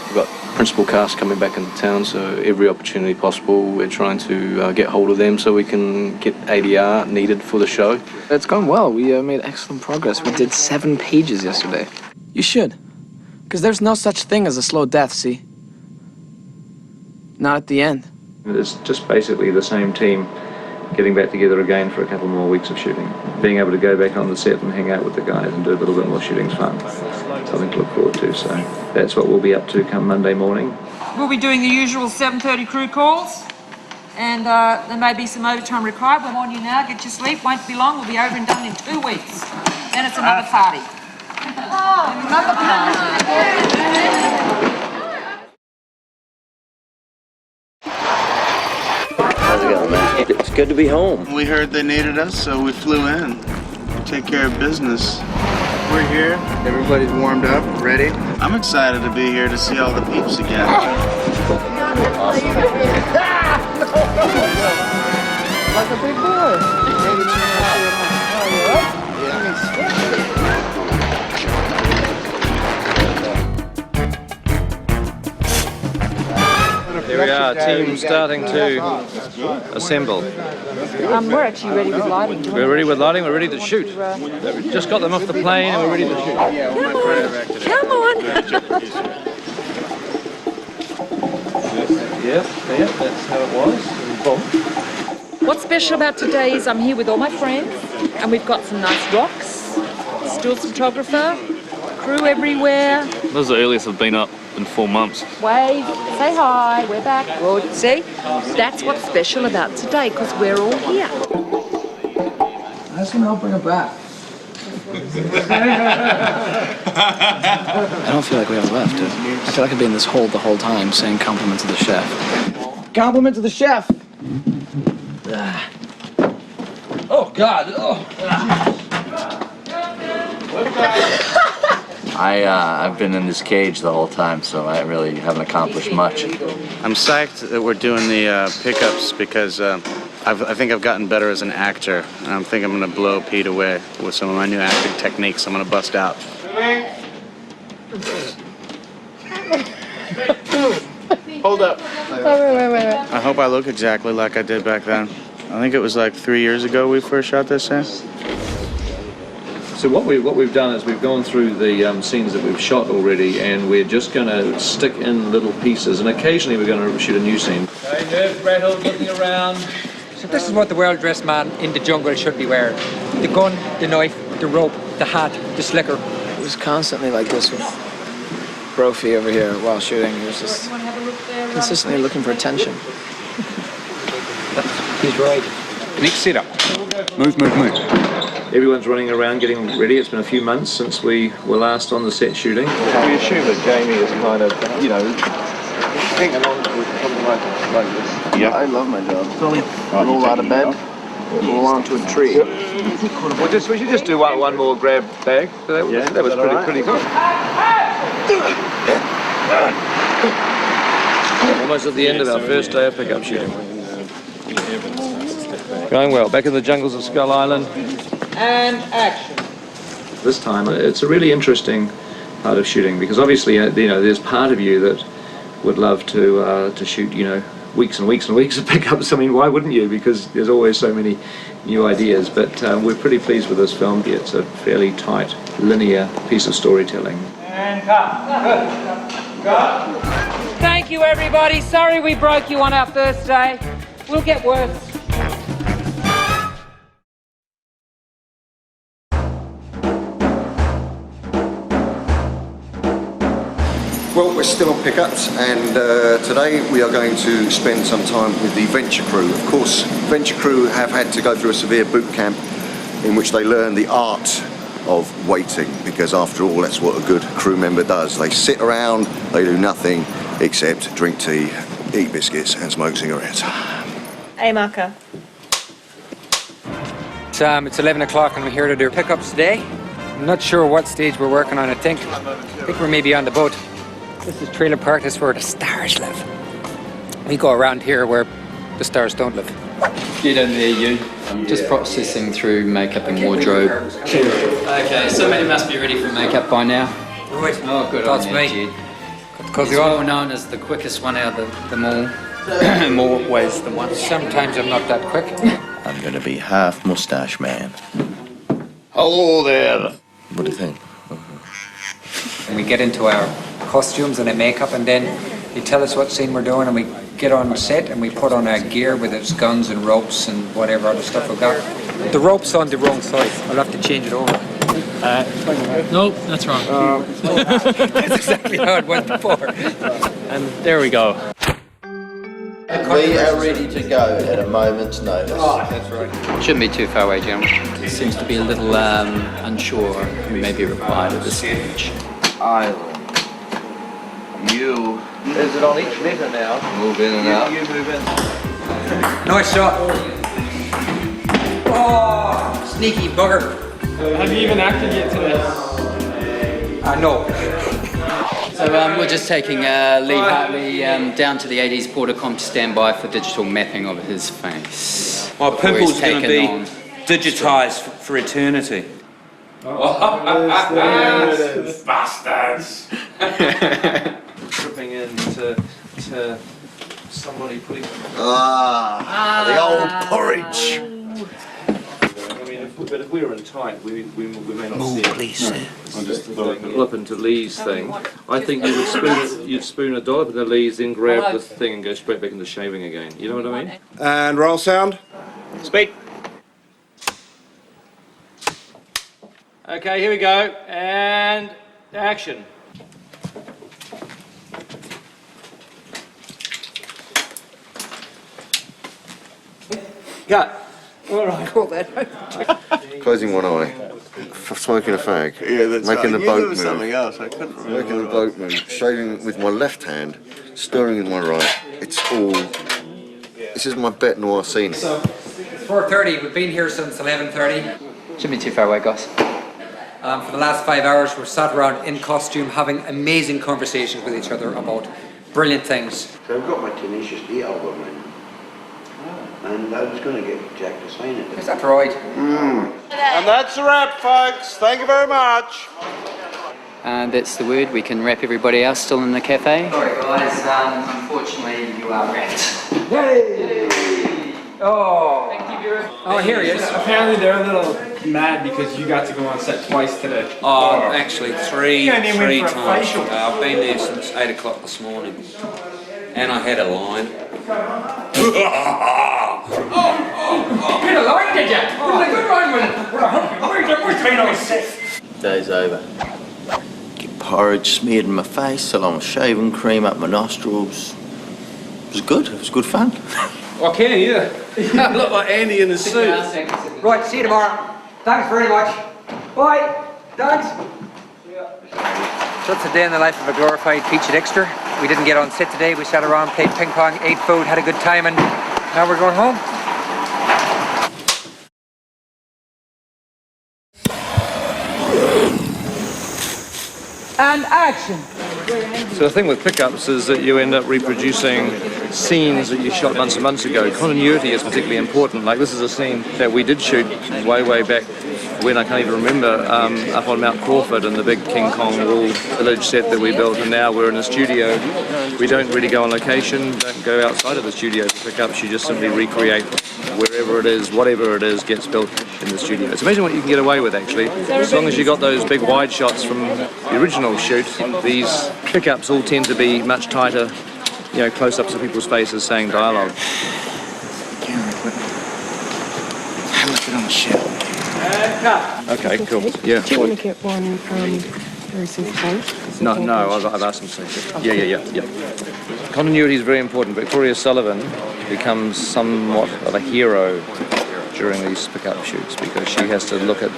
We've got principal cast coming back into town, so every opportunity possible we're trying to get hold of them so we can get ADR needed for the show. It's gone well. We made excellent progress. We did 7 pages yesterday. You should, because there's no such thing as a slow death, see? Not at the end. It's just basically the same team getting back together again for a couple more weeks of shooting. Being able to go back on the set and hang out with the guys and do a little bit more shooting's fun. Something to look forward to, so that's what we'll be up to come Monday morning. We'll be doing the usual 7:30 crew calls, and there may be some overtime required. We'll warn you now, get your sleep, won't be long, we'll be over and done in 2 weeks. Then it's another party. Another party. How's it going, man? It's good to be home. We heard they needed us, so we flew in to take care of business. We're here. Everybody's warmed up, ready. I'm excited to be here to see all the peeps again. Like a big boy. Here we are, team starting to assemble. We're actually ready with lighting. We're ready with lighting, we're ready to shoot. Just got them off the plane and we're ready to shoot. Come on! Yes, that's how it was. Boom. What's special about today is I'm here with all my friends, and we've got some nice rocks, still photographer, crew everywhere. This is the earliest I've been up in 4 months. Wave, say hi, we're back. Good. See, that's what's special about today, because we're all here. That's gonna bring it back. I don't feel like we have left. I feel like I've been in this hole the whole time saying compliment to the chef. Compliment to the chef. Oh, God. Oh. I've been in this cage the whole time, so I really haven't accomplished much. I'm psyched that we're doing the pickups because I think I've gotten better as an actor, and I think I'm going to blow Pete away with some of my new acting techniques I'm going to bust out. Hold up. Wait. I hope I look exactly like I did back then. I think it was like 3 years ago we first shot this scene. So what we've done is we've gone through the scenes that we've shot already, and we're just going to stick in little pieces, and occasionally we're going to shoot a new scene. Hey, nerve rattled, looking around. So this is what the well-dressed man in the jungle should be wearing. The gun, the knife, the rope, the hat, the slicker. It was constantly like this with Brophy over here while shooting. He was just consistently looking for attention. He's right. Next setup. Move. Everyone's running around getting ready. It's been a few months since we were last on the set shooting. We assume that Jamie is kind of, hanging on to something like this. Yeah. I love my job. Roll out of bed, roll onto a tree. We should just do one more grab bag. That was pretty good. Almost at the end of our first day of pickup shooting. Going well. Back in the jungles of Skull Island. And action. This time, it's a really interesting part of shooting because obviously, there's part of you that would love to shoot, weeks and weeks and weeks of pickups. I mean, why wouldn't you? Because there's always so many new ideas. But we're pretty pleased with this film. It's a fairly tight, linear piece of storytelling. And cut. Cut. Thank you, everybody. Sorry we broke you on our first day. We'll get worse. Well, we're still on pickups, and today we are going to spend some time with the Venture crew. Of course, Venture crew have had to go through a severe boot camp in which they learn the art of waiting, because after all, that's what a good crew member does. They sit around, they do nothing except drink tea, eat biscuits and smoke cigarettes. Hey, Marco. It's 11 o'clock and we're here to do pickups today. I'm not sure what stage we're working on. I think we're maybe on the boat. This is Trailer Park. This is where the stars live. We go around here where the stars don't live. Get in there, you. I'm just processing through makeup and wardrobe. Okay, somebody must be ready for makeup by now. Right. Oh, good That's on me. you, Jed. It's well known as the quickest one out of them all. More ways than one. Sometimes I'm not that quick. I'm going to be half mustache man. Hello there. What do you think? And we get into our costumes and our makeup, and then they tell us what scene we're doing, and we get on set and we put on our gear with its guns and ropes and whatever other stuff we've got. The rope's on the wrong side. I'll have to change it over. Nope, that's wrong. That's exactly how it went before. And there we go. We are ready to go at a moment's notice. Oh, that's right. Shouldn't be too far away, Jim. Seems to be a little unsure who may be required at this stage. Island. You. Is it on each letter now? Move in and out. You move in. Nice shot. Oh, sneaky bugger. Have you even acted yet today? No. So we're just taking Lee Hartley down to the 80s Portacom to stand by for digital mapping of his face. My pimple's going to be digitised for eternity. Bastards! Tripping into somebody putting... the old porridge. I mean, if we were in tight, we may not see it. Please. I'm just flip into Lee's thing. I think you'd spoon a dollop into Lee's, then grab the thing and go straight back into shaving again. You know what I mean? And roll sound. Speed. Okay, here we go. And action. Cut. All right, call that. Closing one eye. Smoking a fag. Yeah, that's making the boat move. Something else. I couldn't remember. Making the boat move. Shaving with my left hand. Stirring with my right. It's all... This is my bête noire scene. So, it's 4:30. We've been here since 11:30. Shouldn't be too far away, guys. For the last 5 hours, we're sat around in costume having amazing conversations with each other about brilliant things. So I've got my Tenacious D album and I was going to get Jack to sign it. Is that right? And that's a wrap, folks. Thank you very much. And that's the word. We can wrap everybody else still in the cafe. Sorry, guys. Unfortunately, you are wrapped. Yay! Oh. Oh, here he is. Apparently they're a little mad because you got to go on set twice today. Oh, actually three You only went for a times. facial. I've been there since 8 o'clock this morning. And I had a line. You had a line, did you? Oh, good line with we're trained on set. Day's over. Get porridge smeared in my face, along with shaving cream up my nostrils. It was good. It was good fun. Okay, yeah. I look like Andy in a suit. Right, see you tomorrow. Thanks very much. Bye. Thanks. So it's a day in the life of a glorified featured extra. We didn't get on set today. We sat around, played ping pong, ate food, had a good time, and now we're going home. And action. So the thing with pickups is that you end up reproducing scenes that you shot months and months ago. Continuity is particularly important. Like this is a scene that we did shoot way back when I can't even remember, up on Mount Crawford in the big King-Kong wall village set that we built, and now we're in a studio. We don't really go on location, don't go outside of the studio for pickups, you just simply recreate wherever it is, whatever it is gets built in the studio. It's amazing what you can get away with actually. As long as you got those big wide shots from the original shoot, these pickups all tend to be much tighter, you know, close-ups of people's faces saying dialogue. Camera equipment. I left it on the shelf. Okay, cool. Yeah. Do you want to get one very simple page? No, I've asked them to. Yeah. Continuity is very important. Victoria Sullivan becomes somewhat of a hero during these pickup shoots because she has to look at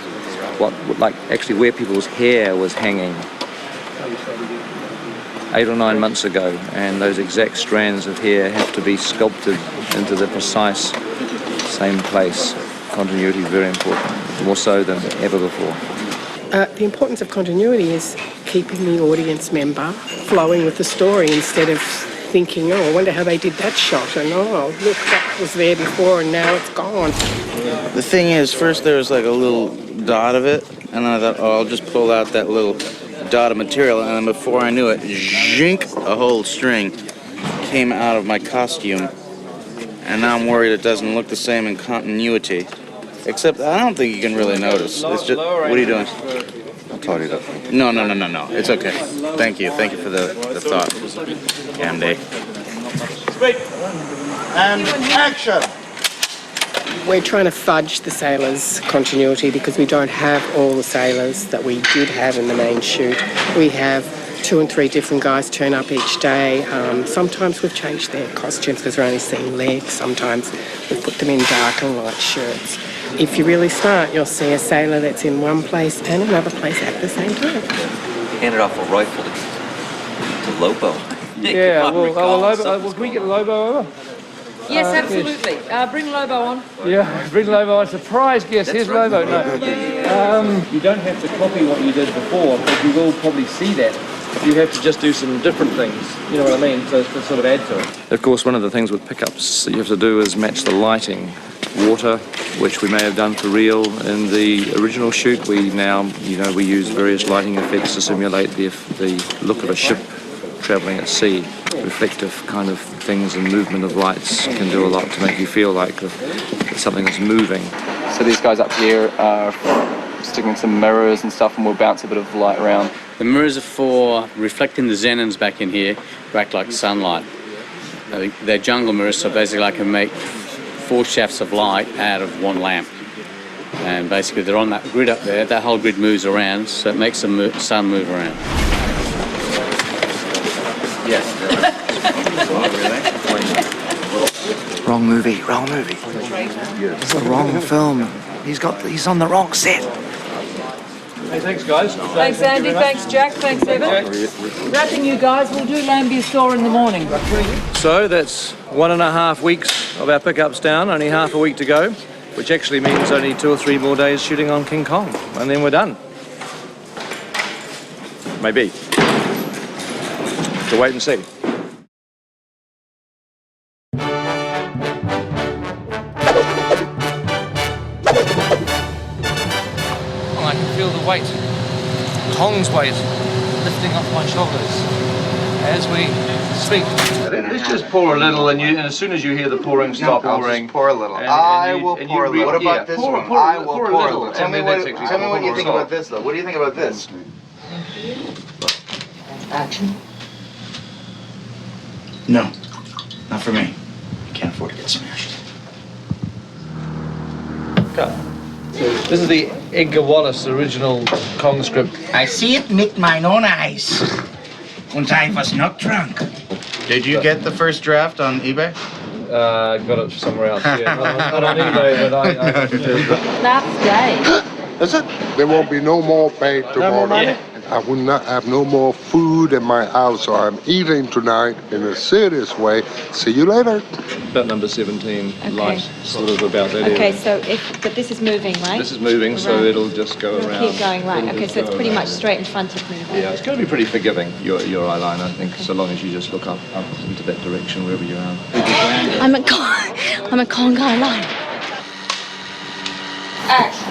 actually where people's hair was hanging 8 or 9 months ago, and those exact strands of hair have to be sculpted into the precise same place. Continuity is very important, more so than ever before. The importance of continuity is keeping the audience member flowing with the story instead of thinking, oh, I wonder how they did that shot, and oh, look, that was there before and now it's gone. The thing is, first there was like a little dot of it, and then I thought, oh, I'll just pull out that little dot of material, and then before I knew it, zhink, a whole string came out of my costume, and now I'm worried it doesn't look the same in continuity. Except I don't think you can really notice. It's just, what are you doing? I'll tidy it up. No. It's okay. Thank you for the thought. Andy. Sweet. And action. We're trying to fudge the sailors' continuity because we don't have all the sailors that we did have in the main shoot. We have 2 and 3 different guys turn up each day. Sometimes we've changed their costumes because we're only seeing legs. Sometimes we've put them in dark and light shirts. If you're really smart, you'll see a sailor that's in one place and another place at the same time. Handed off a rifle to Lobo. Yeah, well, can we get Lobo over? Yes, absolutely. Bring Lobo on. Yeah, bring Lobo on. Surprise guest, here's Lobo. No. You don't have to copy what you did before, but you will probably see that. You have to just do some different things, you know what I mean, to sort of add to it. Of course, one of the things with pickups that you have to do is match the lighting. Water, which we may have done for real in the original shoot, we now, we use various lighting effects to simulate the look of a ship travelling at sea. Reflective kind of things and movement of lights can do a lot to make you feel like something is moving. So these guys up here are sticking some mirrors and stuff, and we'll bounce a bit of light around. The mirrors are for reflecting the xenons back in here to act like sunlight. They're jungle mirrors, so basically I can make 4 shafts of light out of 1 lamp. And basically they're on that grid up there. That whole grid moves around, so it makes the sun move around. Yes. Wrong movie. It's the wrong film. He's on the wrong set. Hey, thanks guys. Thanks Andy, thanks Jack, thanks Evan. Wrapping you guys, we'll do Lambia Store in the morning. So that's 1.5 weeks of our pickups down, only half a week to go, which actually means only 2 or 3 more days shooting on King-Kong, and then we're done. Maybe. So wait and see. I can feel the weight, Kong's weight, lifting off my shoulders as we speak. Let's just pour a little, and as soon as you hear the pouring, stop pouring. Pour a little. I will pour a little. What about this one? I will pour a little. Tell me what you think about this, though. What do you think about this? Action. No, not for me. I can't afford to get smashed. Cut. This is the Edgar Wallace original Kong script. I see it with mine own eyes. And I was not drunk. Did you get the first draft on eBay? Got it somewhere else. Yeah. Not on eBay, but I Last day. Is it? There won't be no more paid tomorrow. No more money? I will not have no more food in my house, so I'm eating tonight in a serious way. See you later. About number 17, light, sort of about that area. Okay, so but this is moving, right? This is moving, so Around. it'll just go It'll around. keep going, right. It'll Okay, just so it's go pretty around. much straight in front of me. Yeah, it's going to be pretty forgiving, your eyeliner, I think, so long as you just look up into that direction wherever you are. I'm a Congai line. Action.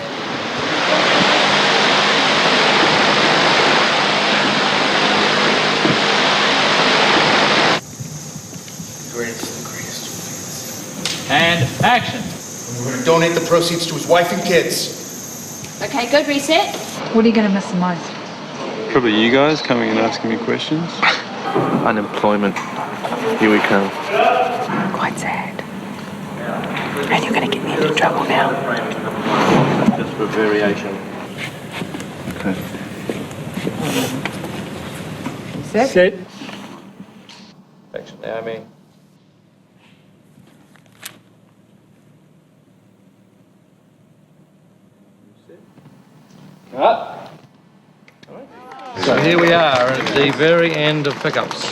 And action. We're going to donate the proceeds to his wife and kids. Okay, good, reset. What are you going to miss the most? Probably you guys coming and asking me questions. Unemployment. Here we come. Quite sad. And you're going to get me into trouble now. Just for variation. Okay. Set. Action, Naomi. Cut. So here we are at the very end of pickups.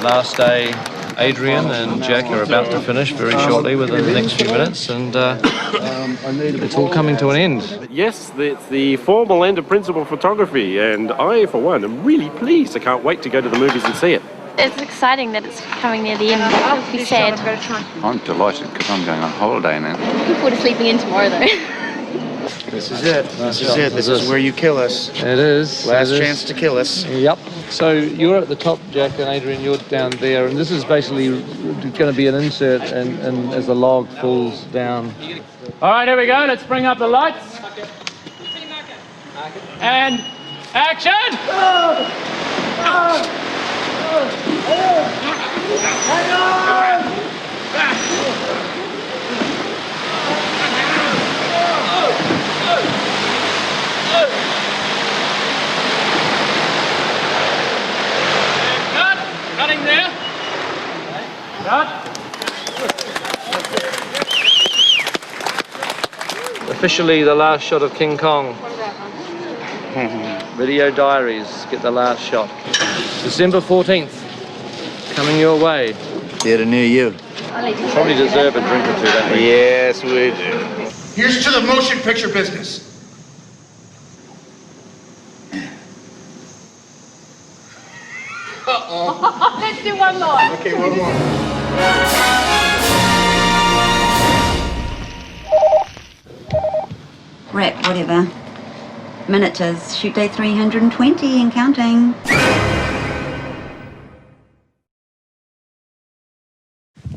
Last day, Adrian and Jack are about to finish very shortly within the next few minutes, and it's all coming to an end. Yes, it's the formal end of principal photography, and I, for one, am really pleased. I can't wait to go to the movies and see it. It's exciting that it's coming near the end. It'll be sad. I'm delighted because I'm going on holiday now. Looking forward to sleeping in tomorrow, though. This is it. This is it. This is where you kill us. It is. Last chance to kill us. Yep. So you're at the top, Jack, and Adrian, you're down there, and this is basically going to be an insert and as the log falls down. All right, here we go. Let's bring up the lights. And action! Hang on! Cut! Cutting there. Cut. Officially the last shot of King-Kong. Video diaries, get the last shot. December 14th, coming your way. Theatre near you. Probably deserve a drink or two, don't we? Yes, we do. Here's to the motion picture business. Uh-oh. Let's do one more. Okay, one more. Rep, whatever. Minute is shoot day 320 and counting.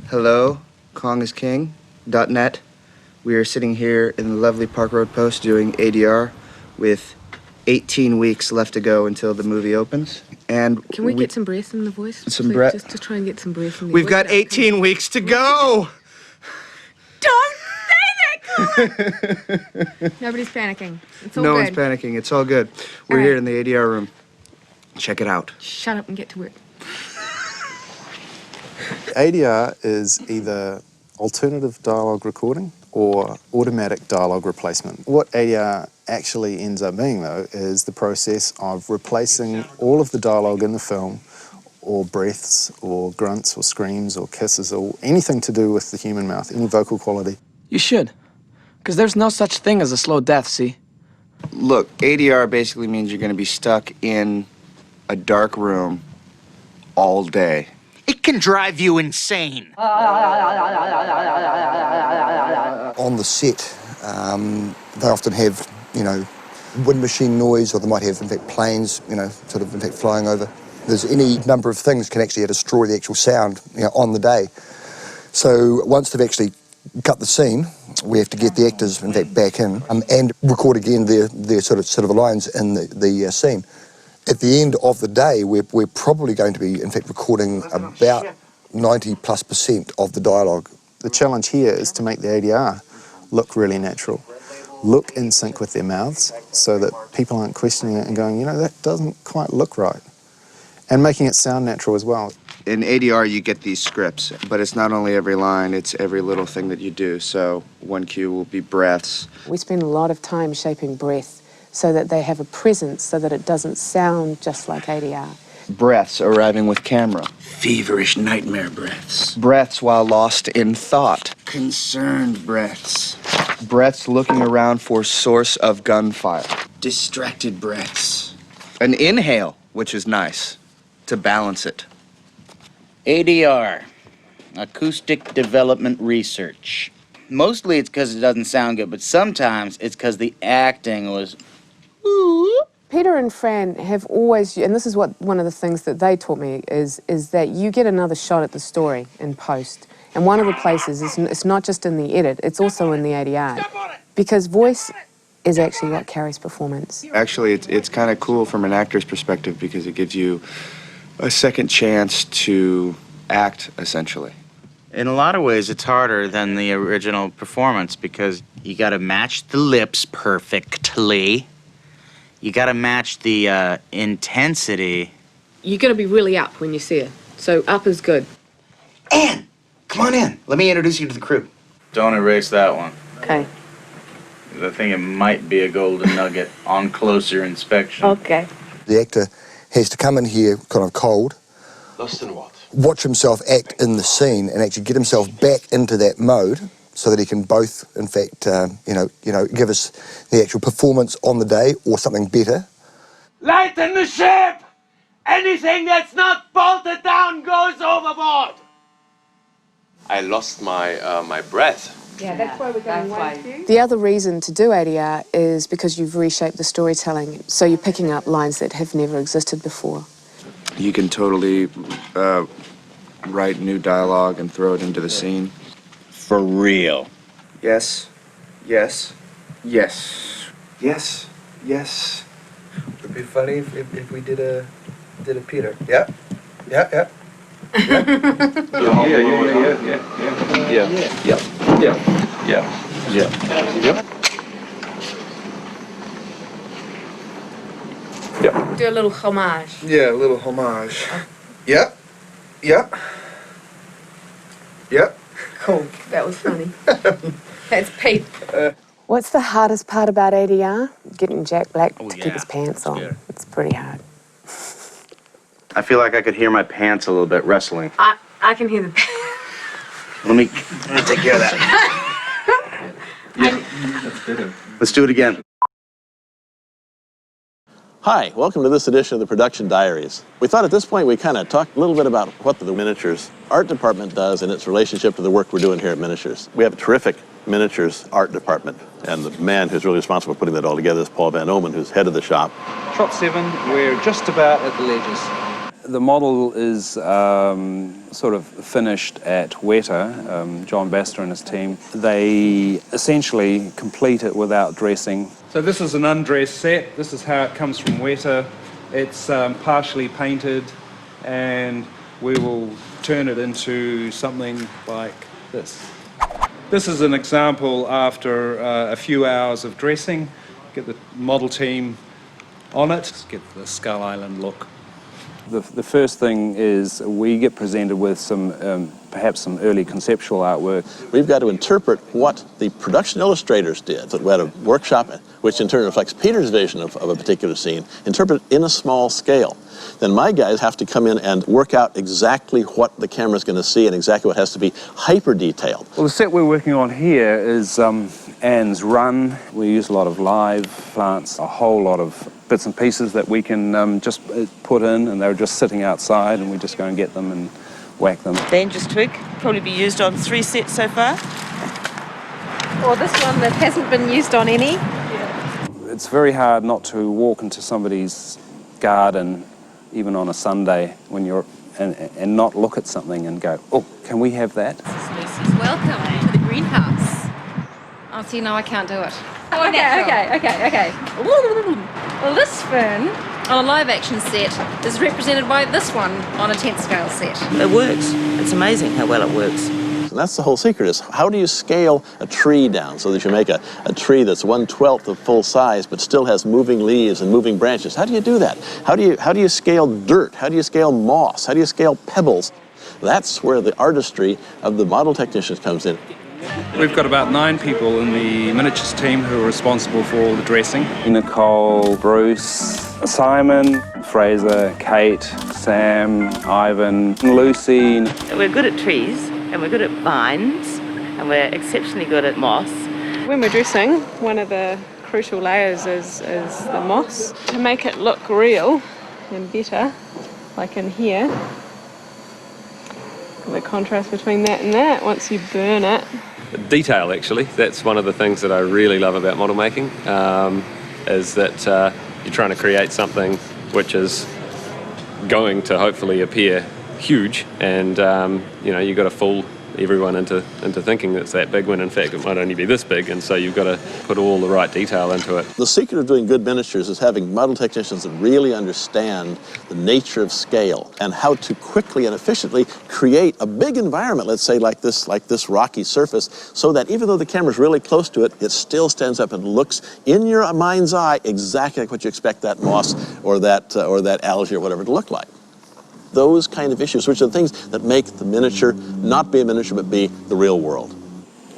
Hello, KongIsKing.net. We are sitting here in the lovely Park Road Post doing ADR with 18 weeks left to go until the movie opens. And Can we get some breath in the voice? Some breath? Just to try and get some breath in the We've voice. got 18 weeks to go! Don't say that, Colin! Nobody's panicking. It's all No good. one's panicking. It's all good. We're here in the ADR room. Check it out. Shut up and get to work. ADR is either alternative dialogue recording or automatic dialogue replacement. What ADR actually ends up being, though, is the process of replacing all of the dialogue in the film, or breaths, or grunts, or screams, or kisses, or anything to do with the human mouth, any vocal quality. You should. Because there's no such thing as a slow death, see? Look, ADR basically means you're going to be stuck in a dark room all day. It can drive you insane. On the set, they often have, wind machine noise, or they might have, in fact, planes, sort of, in fact, flying over. There's any number of things can actually destroy the actual sound, on the day. So once they've actually cut the scene, we have to get the actors, in fact, back in and record again their sort of lines in the scene. At the end of the day, we're probably going to be, in fact, recording about 90+% of the dialogue. The challenge here is to make the ADR look really natural, look in sync with their mouths, so that people aren't questioning it and going, that doesn't quite look right. And making it sound natural as well. In ADR, you get these scripts, but it's not only every line, it's every little thing that you do. So one cue will be breaths. We spend a lot of time shaping breath so that they have a presence, so that it doesn't sound just like ADR. Breaths arriving with camera. Feverish nightmare breaths. Breaths while lost in thought. Concerned breaths. Breaths looking around for source of gunfire. Distracted breaths. An inhale, which is nice, to balance it. ADR, acoustic development research. Mostly it's because it doesn't sound good, but sometimes it's because the acting was... Peter and Fran have always, and this is what one of the things that they taught me, is that you get another shot at the story in post. And one of the places is it's not just in the edit, it's also in the ADR. Because voice is actually what carries performance. Actually, it's kind of cool from an actor's perspective because it gives you a second chance to act, essentially. In a lot of ways, it's harder than the original performance because you got to match the lips perfectly. You got to match the intensity. You're going to be really up when you see it. So up is good. Anne, come on in. Let me introduce you to the crew. Don't erase that one. Okay. I think it might be a golden nugget on closer inspection. Okay. The actor has to come in here kind of cold. Lost in what? Watch himself act in the scene and actually get himself back into that mode so that he can both, in fact, give us the actual performance on the day or something better. Lighten the ship! Anything that's not bolted down goes overboard! I lost my breath. Yeah, that's why we're going one. The other reason to do ADR is because you've reshaped the storytelling, so you're picking up lines that have never existed before. You can totally write new dialogue and throw it into the scene. For real. Yes. Yes. Yes. Yes. Yes. It'd be funny if we did a Peter. Yeah. Yeah. Yeah. Do a little homage. Yeah, a little homage. Yep. Yep. Yep. Cool. That was funny. That's Pete. What's the hardest part about ADR? Getting Jack Black to keep his pants on. It's pretty hard. I feel like I could hear my pants a little bit wrestling. I can hear the pants. Let me take care of that. That's better. Let's do it again. Hi, welcome to this edition of the Production Diaries. We thought at this point we'd kind of talk a little bit about what the miniatures art department does and its relationship to the work we're doing here at Miniatures. We have a terrific miniatures art department, and the man who's really responsible for putting that all together is Paul Van Omen, who's head of the shop. Shot 7, we're just about at the ledges. The model is sort of finished at Weta, John Baster and his team. They essentially complete it without dressing. So this is an undressed set. This is how it comes from Weta. It's partially painted, and we will turn it into something like this. This is an example after a few hours of dressing. Get the model team on it, get the Skull Island look. The first thing is we get presented with some, perhaps some early conceptual artwork. We've got to interpret what the production illustrators did. So we had a workshop, which in turn reflects Peter's vision of a particular scene, interpret it in a small scale. Then my guys have to come in and work out exactly what the camera's going to see and exactly what has to be hyper-detailed. Well, the set we're working on here is Anne's Run. We use a lot of live plants, a whole lot of bits and pieces that we can just put in, and they're just sitting outside, and we just go and get them and whack them. Dangerous twig, probably be used on 3 sets so far. Or this one that hasn't been used on any. It's very hard not to walk into somebody's garden, even on a Sunday, when you're and not look at something and go, oh, can we have that? Lucy's welcome to the greenhouse. Oh, see, no, I can't do it. Okay. Well, this fern on a live action set is represented by this one on a 10th scale set. It works. It's amazing how well it works. And that's the whole secret, is how do you scale a tree down so that you make a tree that's 1/12 of full size but still has moving leaves and moving branches? How do you do that? How do you scale dirt? How do you scale moss? How do you scale pebbles? That's where the artistry of the model technicians comes in. We've got about 9 people in the miniatures team who are responsible for all the dressing. Nicole, Bruce, Simon, Fraser, Kate, Sam, Ivan, Lucy. We're good at trees, and we're good at vines, and we're exceptionally good at moss. When we're dressing, one of the crucial layers is the moss. To make it look real and better, like in here, the contrast between that and that, once you burn it. Detail, actually. That's one of the things that I really love about model making, is that you're trying to create something which is going to hopefully appear huge, and you've got to fool everyone into thinking it's that big, when in fact it might only be this big, and so you've got to put all the right detail into it. The secret of doing good miniatures is having model technicians that really understand the nature of scale and how to quickly and efficiently create a big environment, let's say like this rocky surface, so that even though the camera's really close to it, it still stands up and looks in your mind's eye exactly like what you expect that moss or that algae or whatever to look like. Those kind of issues, which are the things that make the miniature not be a miniature but be the real world.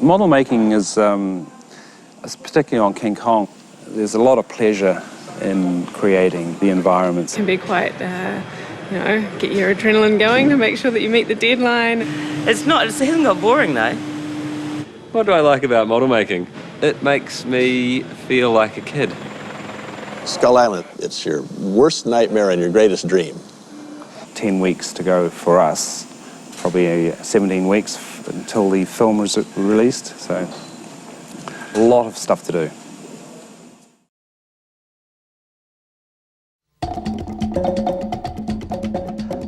Model making is, particularly on Kinг-Kong, there's a lot of pleasure in creating the environments. It can be quite, get your adrenaline going to make sure that you meet the deadline. It hasn't got boring though. What do I like about model making? It makes me feel like a kid. Skull Island, it's your worst nightmare and your greatest dream. 10 weeks to go for us, probably 17 weeks until the film was released, so a lot of stuff to do.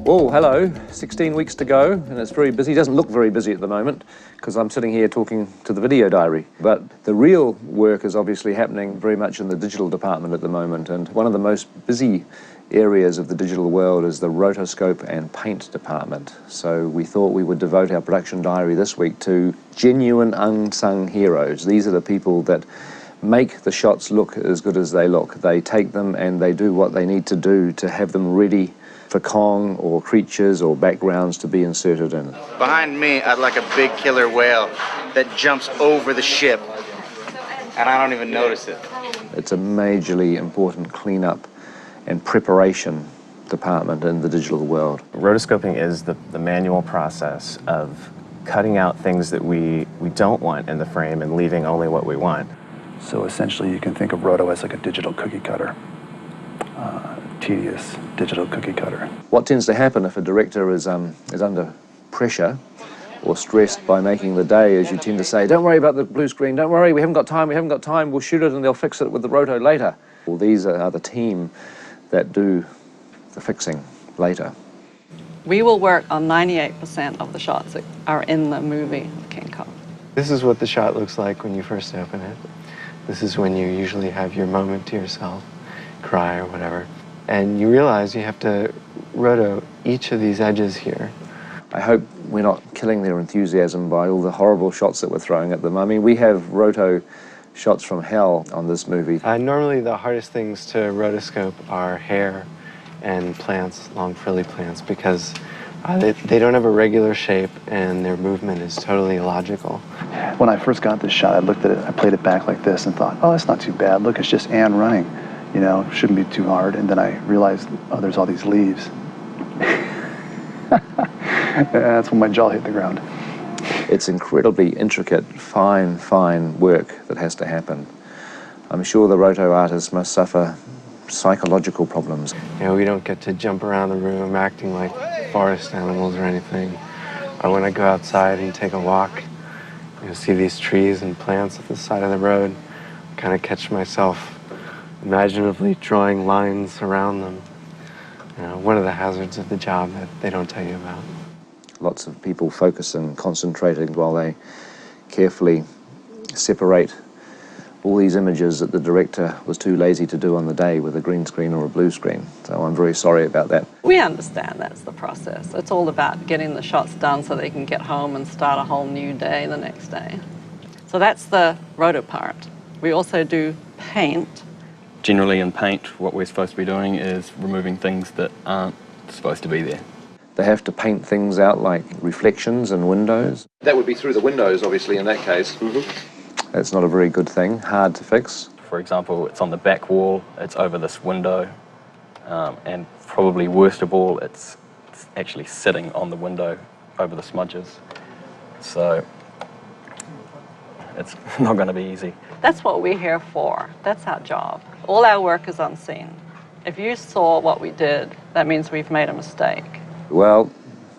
Oh, hello. 16 weeks to go, and it's very busy. It doesn't look very busy at the moment, because I'm sitting here talking to the video diary. But the real work is obviously happening very much in the digital department at the moment, and one of the most busy areas of the digital world is the rotoscope and paint department. So we thought we would devote our production diary this week to genuine unsung heroes. These are the people that make the shots look as good as they look. They take them and they do what they need to do to have them ready for Kong or creatures or backgrounds to be inserted in. Behind me, I'd like a big killer whale that jumps over the ship, and I don't even notice it. It's a majorly important cleanup and preparation department in the digital world. Rotoscoping is the manual process of cutting out things that we don't want in the frame and leaving only what we want. So essentially you can think of roto as like a digital cookie cutter, tedious digital cookie cutter. What tends to happen if a director is under pressure or stressed by making the day is you tend to say, don't worry about the blue screen, don't worry, we haven't got time, we'll shoot it and they'll fix it with the roto later. Well, these are the team that do the fixing later. We will work on 98% of the shots that are in the movie of Kinг-Kong. This is what the shot looks like when you first open it. This is when you usually have your moment to yourself, cry or whatever. And you realize you have to roto each of these edges here. I hope we're not killing their enthusiasm by all the horrible shots that we're throwing at them. I mean, we have roto shots from hell on this movie. Normally the hardest things to rotoscope are hair and plants, long frilly plants, because they don't have a regular shape and their movement is totally illogical. When I first got this shot, I looked at it, I played it back like this and thought, oh, that's not too bad. Look, it's just Anne running. You know, shouldn't be too hard. And then I realized, oh, there's all these leaves. That's when my jaw hit the ground. It's incredibly intricate, fine work that has to happen. I'm sure the roto artists must suffer psychological problems. You know, we don't get to jump around the room acting like forest animals or anything. Or when I go outside and take a walk, you see these trees and plants at the side of the road, kind of catch myself imaginatively drawing lines around them. You know, one of the hazards of the job that they don't tell you about. Lots of people focus and concentrating while they carefully separate all these images that the director was too lazy to do on the day with a green screen or a blue screen. So I'm very sorry about that. We understand that's the process. It's all about getting the shots done so they can get home and start a whole new day the next day. So that's the roto part. We also do paint. Generally in paint, what we're supposed to be doing is removing things that aren't supposed to be there. They have to paint things out like reflections and windows. That would be through the windows, obviously, in that case. That's not a very good thing, hard to fix. For example, it's on the back wall, it's over this window, and probably worst of all, it's actually sitting on the window over the smudges. So it's not going to be easy. That's what we're here for. That's our job. All our work is unseen. If you saw what we did, that means we've made a mistake. Well,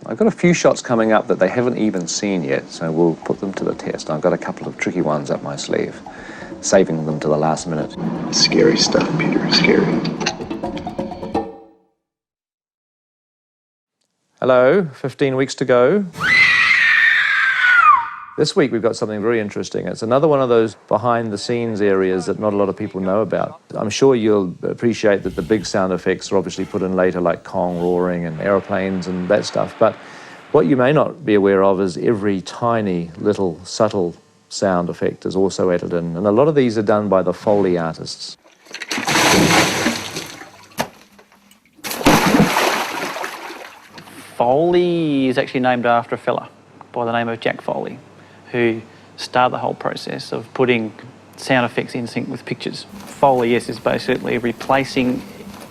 I've got a few shots coming up that they haven't even seen yet, so we'll put them to the test. I've got a couple of tricky ones up my sleeve, saving them to the last minute. Scary stuff, Peter, scary. Hello, 15 weeks to go. This week we've got something very interesting. It's another one of those behind-the-scenes areas that not a lot of people know about. I'm sure you'll appreciate that the big sound effects are obviously put in later, like Kong roaring and aeroplanes and that stuff. But what you may not be aware of is every tiny little subtle sound effect is also added in. And a lot of these are done by the Foley artists. Foley is actually named after a fella by the name of Jack Foley, who started the whole process of putting sound effects in sync with pictures. Foley, yes, is basically replacing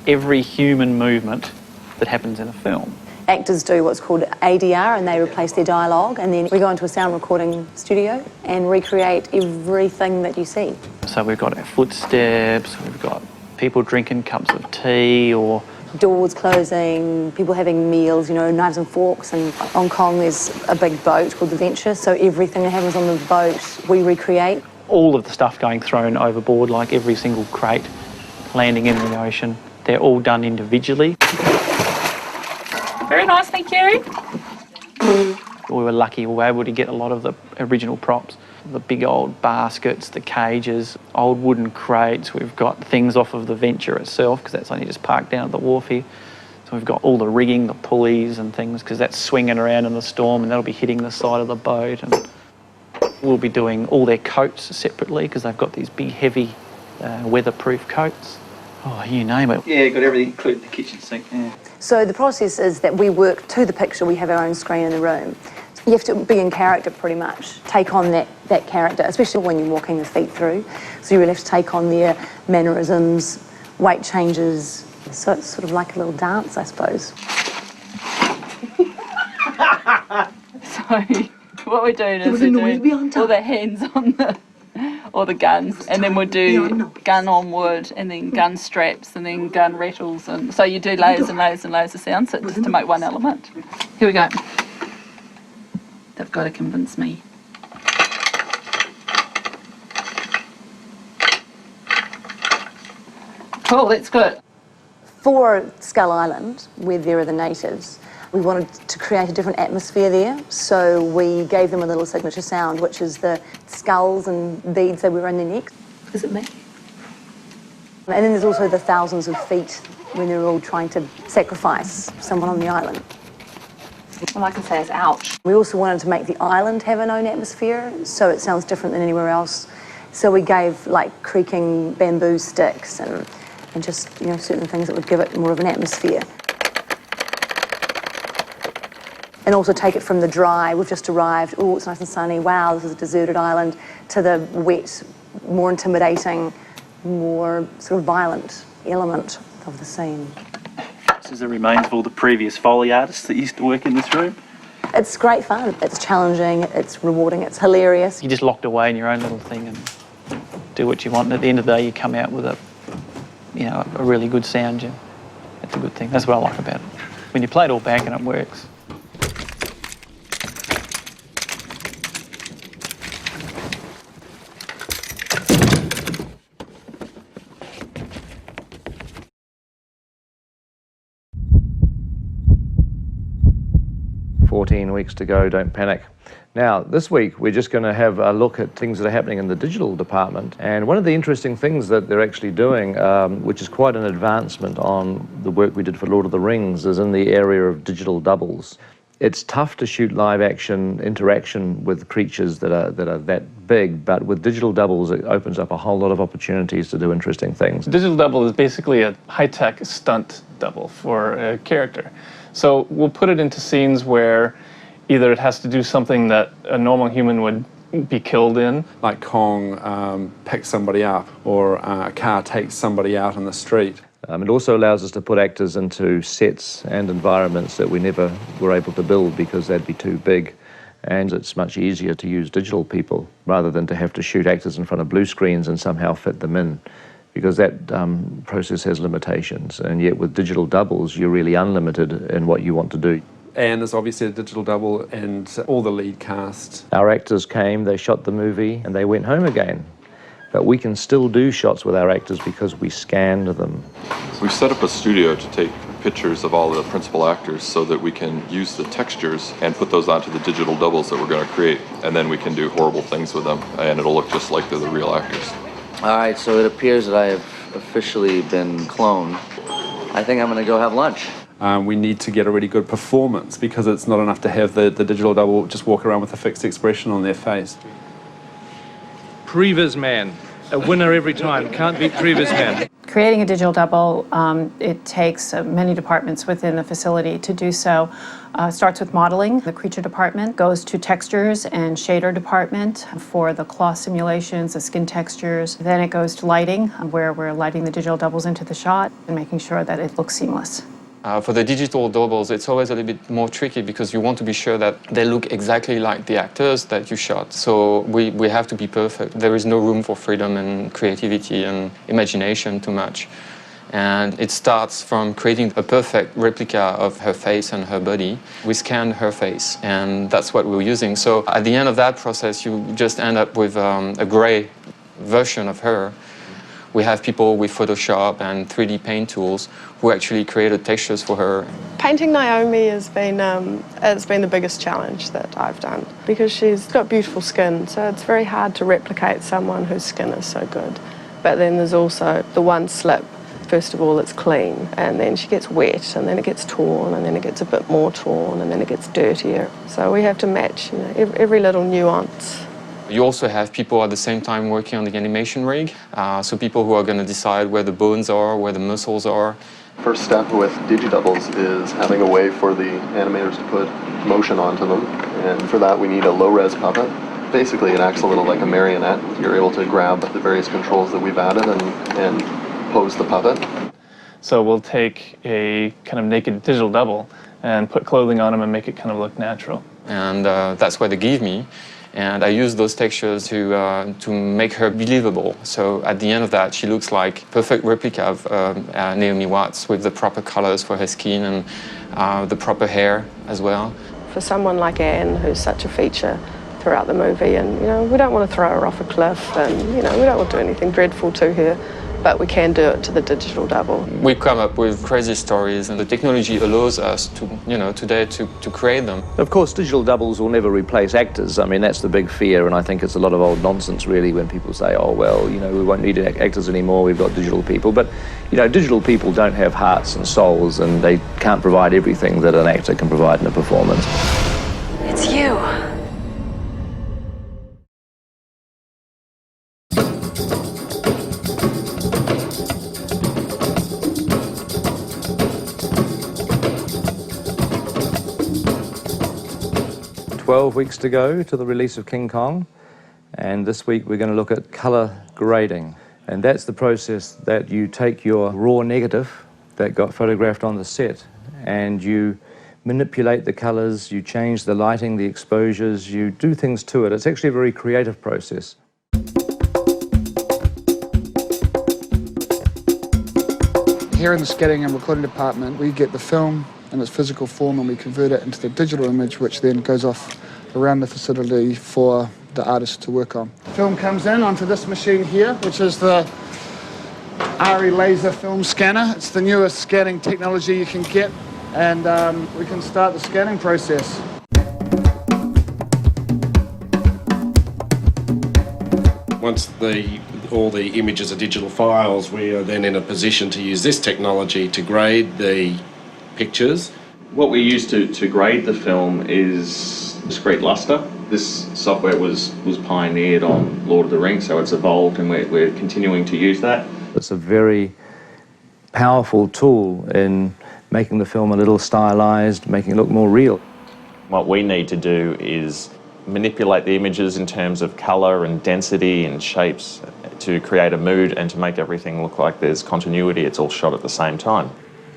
every human movement that happens in a film. Actors do what's called ADR, and they replace their dialogue, and then we go into a sound recording studio and recreate everything that you see. So we've got our footsteps, we've got people drinking cups of tea, or doors closing, people having meals, you know, knives and forks. And on Kong there's a big boat called the Venture, so everything that happens on the boat we recreate. all of the stuff going thrown overboard, like every single crate landing in the ocean, they're all done individually. Very nice, thank you. We were lucky, we were able to get a lot of the original props. The big old baskets, the cages, old wooden crates. We've got things off of the Venture itself, because that's only just parked down at the wharf here. So we've got all the rigging, the pulleys and things, because that's swinging around in the storm and that'll be hitting the side of the boat. And we'll be doing all their coats separately, because they've got these big, heavy, weatherproof coats. Oh, you name it. Yeah, got everything, including the kitchen sink, yeah. So the process is that we work to the picture. We have our own screen in the room. You have to be in character pretty much, take on that character, especially when you're walking the feet through. So you really have to take on their mannerisms, weight changes. So it's sort of like a little dance, I suppose. So what we're doing is we're doing all the hands on all the guns, and then we'll do gun on wood, and then gun straps, and then gun rattles, and so you do layers and layers and layers of sounds just to make one element. Here we go. They've got to convince me. Cool, that's good. For Skull Island, where there are the natives, we wanted to create a different atmosphere there, so we gave them a little signature sound, which is the skulls and beads they wear on their necks. Is it me? And then there's also the thousands of feet when they're all trying to sacrifice someone on the island. All I can say is ouch. We also wanted to make the island have an own atmosphere, so it sounds different than anywhere else. So we gave like creaking bamboo sticks and just, you know, certain things that would give it more of an atmosphere. And also take it from the dry, we've just arrived, oh, it's nice and sunny, wow, this is a deserted island, to the wet, more intimidating, more sort of violent element of the scene. This is the remains of all the previous Foley artists that used to work in this room. It's great fun, it's challenging, it's rewarding, it's hilarious. You're just locked away in your own little thing and do what you want, and at the end of the day you come out with a really good sound. It's a good thing. That's what I like about it. When you play it all back and it works. Weeks to go, don't panic. Now, this week we're just going to have a look at things that are happening in the digital department. And one of the interesting things that they're actually doing, which is quite an advancement on the work we did for Lord of the Rings, is in the area of digital doubles. It's tough to shoot live action interaction with creatures that are that big, but with digital doubles it opens up a whole lot of opportunities to do interesting things. Digital double is basically a high-tech stunt double for a character. So we'll put it into scenes where either it has to do something that a normal human would be killed in. Like Kong picks somebody up, or a car takes somebody out on the street. It also allows us to put actors into sets and environments that we never were able to build because they'd be too big. And it's much easier to use digital people rather than to have to shoot actors in front of blue screens and somehow fit them in, because that process has limitations. And yet with digital doubles, you're really unlimited in what you want to do. And there's obviously a digital double and all the lead cast. Our actors came, they shot the movie, and they went home again. But we can still do shots with our actors because we scanned them. So we set up a studio to take pictures of all the principal actors so that we can use the textures and put those onto the digital doubles that we're going to create. And then we can do horrible things with them, and it'll look just like they're the real actors. All right, so it appears that I have officially been cloned. I think I'm going to go have lunch. We need to get a really good performance because it's not enough to have the digital double just walk around with a fixed expression on their face. Previs man, a winner every time. Can't beat Previs man. Creating a digital double, it takes many departments within the facility to do so. Starts with modeling. The creature department goes to textures and shader department for the cloth simulations, the skin textures. Then it goes to lighting, where we're lighting the digital doubles into the shot and making sure that it looks seamless. For the digital doubles, it's always a little bit more tricky because you want to be sure that they look exactly like the actors that you shot. So we have to be perfect. There is no room for freedom and creativity and imagination too much. And it starts from creating a perfect replica of her face and her body. We scanned her face, and that's what we were using. So at the end of that process, you just end up with a gray version of her. We have people with Photoshop and 3D paint tools who actually created textures for her. Painting Naomi has been the biggest challenge that I've done because she's got beautiful skin, so it's very hard to replicate someone whose skin is so good. But then there's also the one slip. First of all, it's clean, and then she gets wet, and then it gets torn, and then it gets a bit more torn, and then it gets dirtier. So we have to match, every little nuance. You also have people at the same time working on the animation rig, so people who are going to decide where the bones are, where the muscles are. First step with digidoubles is having a way for the animators to put motion onto them, and for that we need a low-res puppet. Basically it acts a little like a marionette. You're able to grab the various controls that we've added and pose the puppet. So we'll take a kind of naked digital double and put clothing on them and make it kind of look natural. And that's what they give me. And I use those textures to make her believable. So at the end of that, she looks like a perfect replica of Naomi Watts with the proper colors for her skin and the proper hair as well. For someone like Anne, who's such a feature throughout the movie, and we don't want to throw her off a cliff, and we don't want to do anything dreadful to her, but we can do it to the digital double. We come up with crazy stories, and the technology allows us to, today to create them. Of course, digital doubles will never replace actors. I mean, that's the big fear, and I think it's a lot of old nonsense, really, when people say, oh, well, we won't need actors anymore, we've got digital people. But, digital people don't have hearts and souls, and they can't provide everything that an actor can provide in a performance. It's you. 12 weeks to go to the release of King-Kong, and this week we're going to look at colour grading. And that's the process that you take your raw negative that got photographed on the set and you manipulate the colours, you change the lighting, the exposures, you do things to it. It's actually a very creative process. Here in the scanning and recording department, we get the film in its physical form and we convert it into the digital image, which then goes off around the facility for the artist to work on. The film comes in onto this machine here, which is the RE laser film scanner. It's the newest scanning technology you can get, and we can start the scanning process. Once all the images are digital files, we are then in a position to use this technology to grade the pictures. What we use to grade the film is discrete luster. This software was pioneered on Lord of the Rings, so it's evolved and we're continuing to use that. It's a very powerful tool in making the film a little stylized, making it look more real. What we need to do is manipulate the images in terms of colour and density and shapes to create a mood and to make everything look like there's continuity. It's all shot at the same time.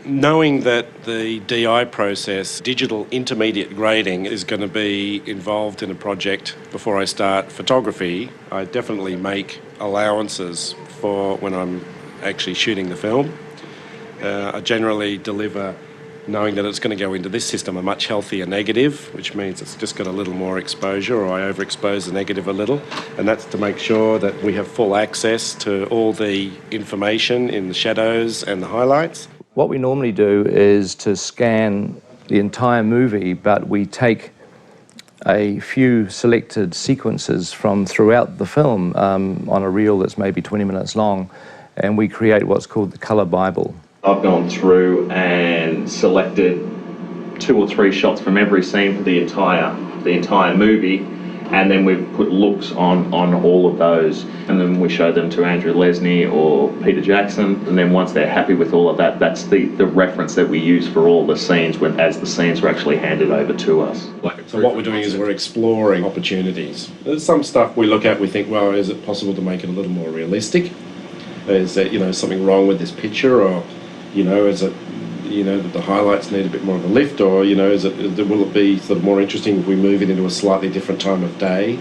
Knowing that the DI process, digital intermediate grading, is going to be involved in a project before I start photography, I definitely make allowances for when I'm actually shooting the film. I generally deliver knowing that it's going to go into this system a much healthier negative, which means it's just got a little more exposure, or I overexpose the negative a little, and that's to make sure that we have full access to all the information in the shadows and the highlights. What we normally do is to scan the entire movie, but we take a few selected sequences from throughout the film on a reel that's maybe 20 minutes long, and we create what's called the colour Bible. I've gone through and selected 2 or 3 shots from every scene for the entire movie, and then we've put looks on all of those, and then we show them to Andrew Lesney or Peter Jackson, and then once they're happy with all of that, that's the reference that we use for all the scenes as the scenes are actually handed over to us. So what we're doing is we're exploring opportunities. There's some stuff we look at, we think, well, is it possible to make it a little more realistic? Is there, something wrong with this picture, or, is it, that the highlights need a bit more of a lift, or, will it be sort of more interesting if we move it into a slightly different time of day?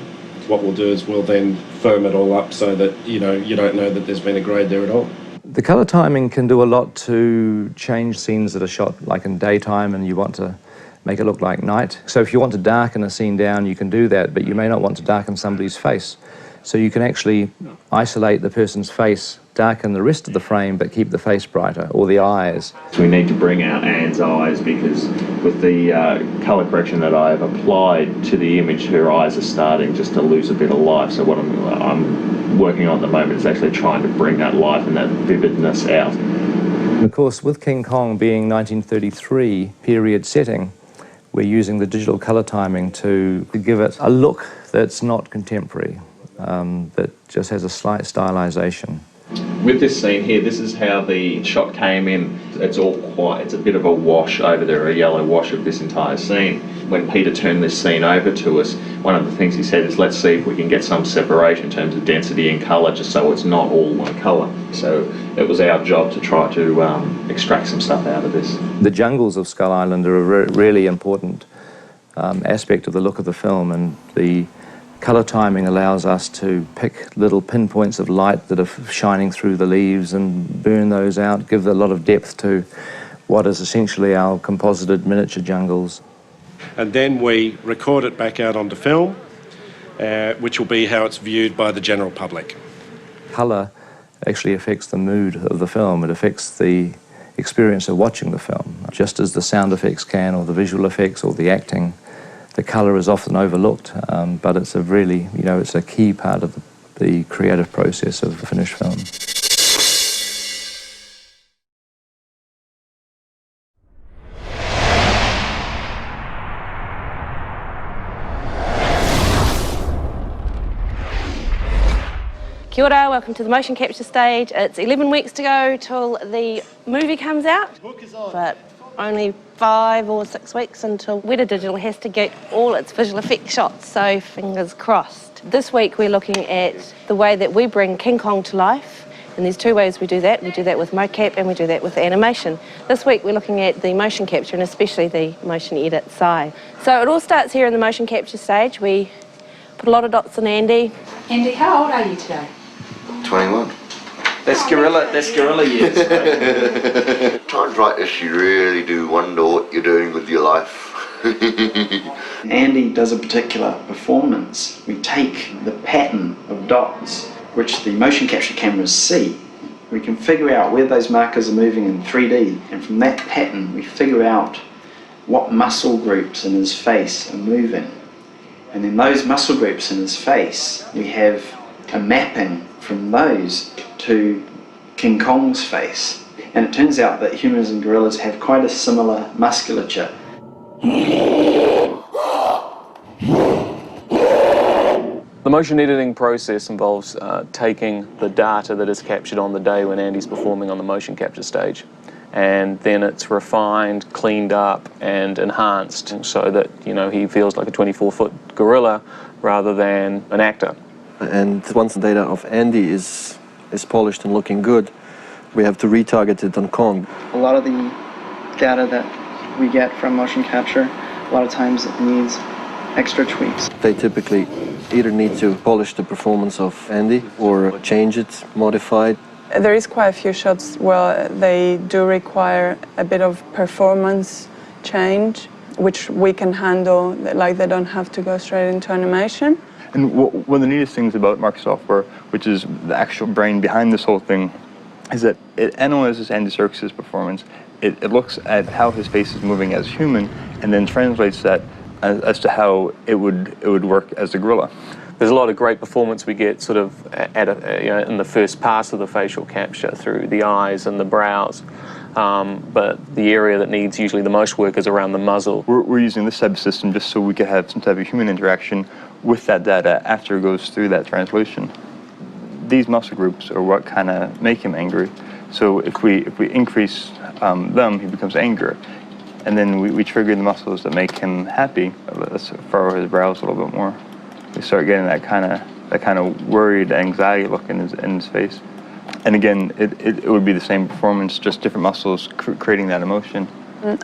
What we'll do is we'll then firm it all up so that, you don't know that there's been a grade there at all. The colour timing can do a lot to change scenes that are shot like in daytime and you want to make it look like night. So if you want to darken a scene down, you can do that, but you may not want to darken somebody's face. So you can actually isolate the person's face, darken the rest of the frame, but keep the face brighter, or the eyes. We need to bring out Anne's eyes because with the colour correction that I've applied to the image, her eyes are starting just to lose a bit of life. So what I'm working on at the moment is actually trying to bring that life and that vividness out. And of course, with King-Kong being 1933 period setting, we're using the digital colour timing to give it a look that's not contemporary, that just has a slight stylisation. With this scene here, this is how the shot came in. It's all quiet. It's a bit of a wash over there, a yellow wash of this entire scene. When Peter turned this scene over to us, one of the things he said is, let's see if we can get some separation in terms of density and colour, just so it's not all one colour. So it was our job to try to extract some stuff out of this. The jungles of Skull Island are a really important aspect of the look of the film, and the colour timing allows us to pick little pinpoints of light that are shining through the leaves and burn those out, give a lot of depth to what is essentially our composited miniature jungles. And then we record it back out onto film, which will be how it's viewed by the general public. Colour actually affects the mood of the film. It affects the experience of watching the film, just as the sound effects can, or the visual effects, or the acting. The colour is often overlooked, but it's a really, it's a key part of the creative process of a finished film. Kia ora, welcome to the motion capture stage. It's 11 weeks to go till the movie comes out, but only 5 or 6 weeks until Weta Digital has to get all its visual effects shots, so fingers crossed. This week we're looking at the way that we bring King-Kong to life, and there's 2 ways we do that. We do that with mocap and we do that with animation. This week we're looking at the motion capture and especially the motion edit side. So it all starts here in the motion capture stage. We put a lot of dots on Andy. Andy, how old are you today? 21. That's gorilla years. Times like this, you really do wonder what you're doing with your life. Andy does a particular performance. We take the pattern of dots, which the motion capture cameras see. We can figure out where those markers are moving in 3D, and from that pattern we figure out what muscle groups in his face are moving. And in those muscle groups in his face, we have a mapping from those to King-Kong's face. And it turns out that humans and gorillas have quite a similar musculature. The motion editing process involves taking the data that is captured on the day when Andy's performing on the motion capture stage and then it's refined, cleaned up, and enhanced so that, you know, he feels like a 24-foot gorilla rather than an actor. And once the data of Andy is polished and looking good, we have to retarget it on Kong. A lot of the data that we get from motion capture, a lot of times it needs extra tweaks. They typically either need to polish the performance of Andy or change it, modify it. There is quite a few shots where they do require a bit of performance change, which we can handle, like they don't have to go straight into animation. And one of the neatest things about Mark software, which is the actual brain behind this whole thing, is that it analyzes Andy Serkis's performance. It looks at how his face is moving as human, and then translates that as to how it would work as a gorilla. There's a lot of great performance we get sort of in the first pass of the facial capture through the eyes and the brows. But the area that needs usually the most work is around the muzzle. We're using this type of system just so we could have some type of human interaction with that data after it goes through that translation. These muscle groups are what kind of make him angry. So if we increase them, he becomes angrier. And then we trigger the muscles that make him happy. Let's furrow his brows a little bit more. We start getting that kind of worried anxiety look in his face. And again, it would be the same performance, just different muscles creating that emotion.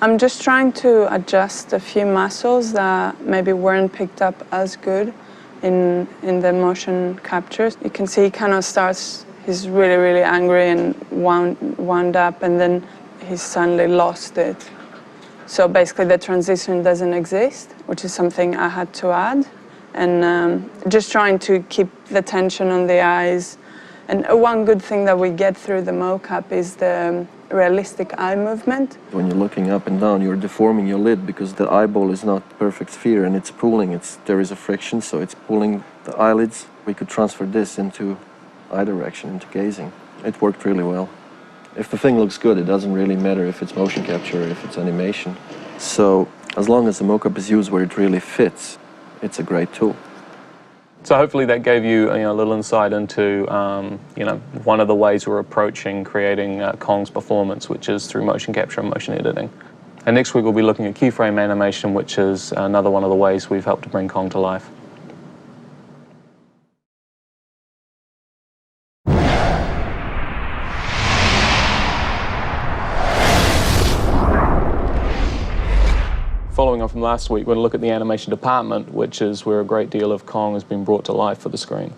I'm just trying to adjust a few muscles that maybe weren't picked up as good in the motion captures. You can see he kind of starts, he's really, really angry and wound up, and then he suddenly lost it. So basically the transition doesn't exist, which is something I had to add. And just trying to keep the tension on the eyes. And one good thing that we get through the mocap is the realistic eye movement. When you're looking up and down, you're deforming your lid because the eyeball is not a perfect sphere and it's pulling. There is a friction, so it's pulling the eyelids. We could transfer this into eye direction, into gazing. It worked really well. If the thing looks good, it doesn't really matter if it's motion capture or if it's animation. So as long as the mocap is used where it really fits, it's a great tool. So hopefully that gave you, a little insight into one of the ways we're approaching creating Kong's performance, which is through motion capture and motion editing. And next week we'll be looking at keyframe animation, which is another one of the ways we've helped to bring Kong to life. Following on from last week, we're going to look at the animation department, which is where a great deal of Kong has been brought to life for the screen.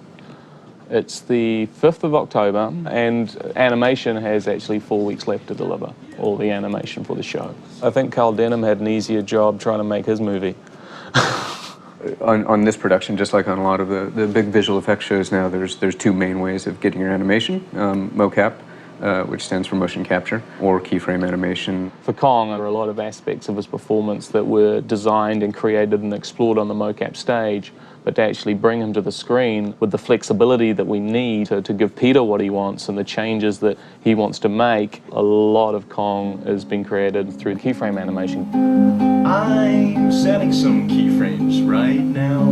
It's the 5th of October, and animation has actually 4 weeks left to deliver all the animation for the show. I think Carl Denham had an easier job trying to make his movie. On this production, just like on a lot of the big visual effects shows now, there's two main ways of getting your animation, mocap, which stands for motion capture, or keyframe animation. For Kong, there are a lot of aspects of his performance that were designed and created and explored on the mocap stage, but to actually bring him to the screen with the flexibility that we need to give Peter what he wants and the changes that he wants to make, a lot of Kong has been created through keyframe animation. I'm setting some keyframes right now.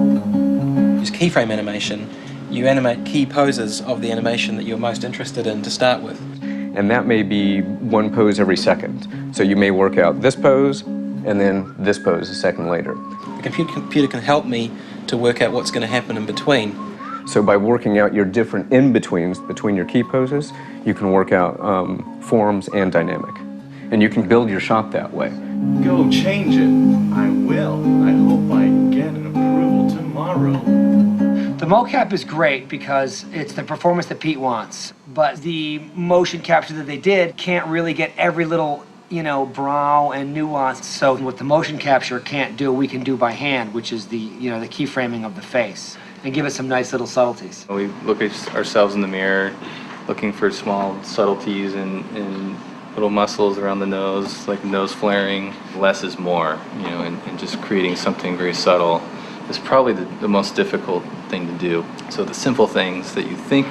Use keyframe animation. You animate key poses of the animation that you're most interested in to start with. And that may be one pose every second. So you may work out this pose, and then this pose a second later. The computer can help me to work out what's going to happen in between. So by working out your different in-betweens between your key poses, you can work out forms and dynamic. And you can build your shot that way. Go change it. I will. I hope I get an approval tomorrow. The mocap is great because it's the performance that Pete wants, but the motion capture that they did can't really get every little, brow and nuance. So what the motion capture can't do, we can do by hand, which is the keyframing of the face, and give it some nice little subtleties. We look at ourselves in the mirror, looking for small subtleties and little muscles around the nose, like nose flaring. Less is more, and just creating something very subtle is probably the most difficult thing to do. So the simple things that you think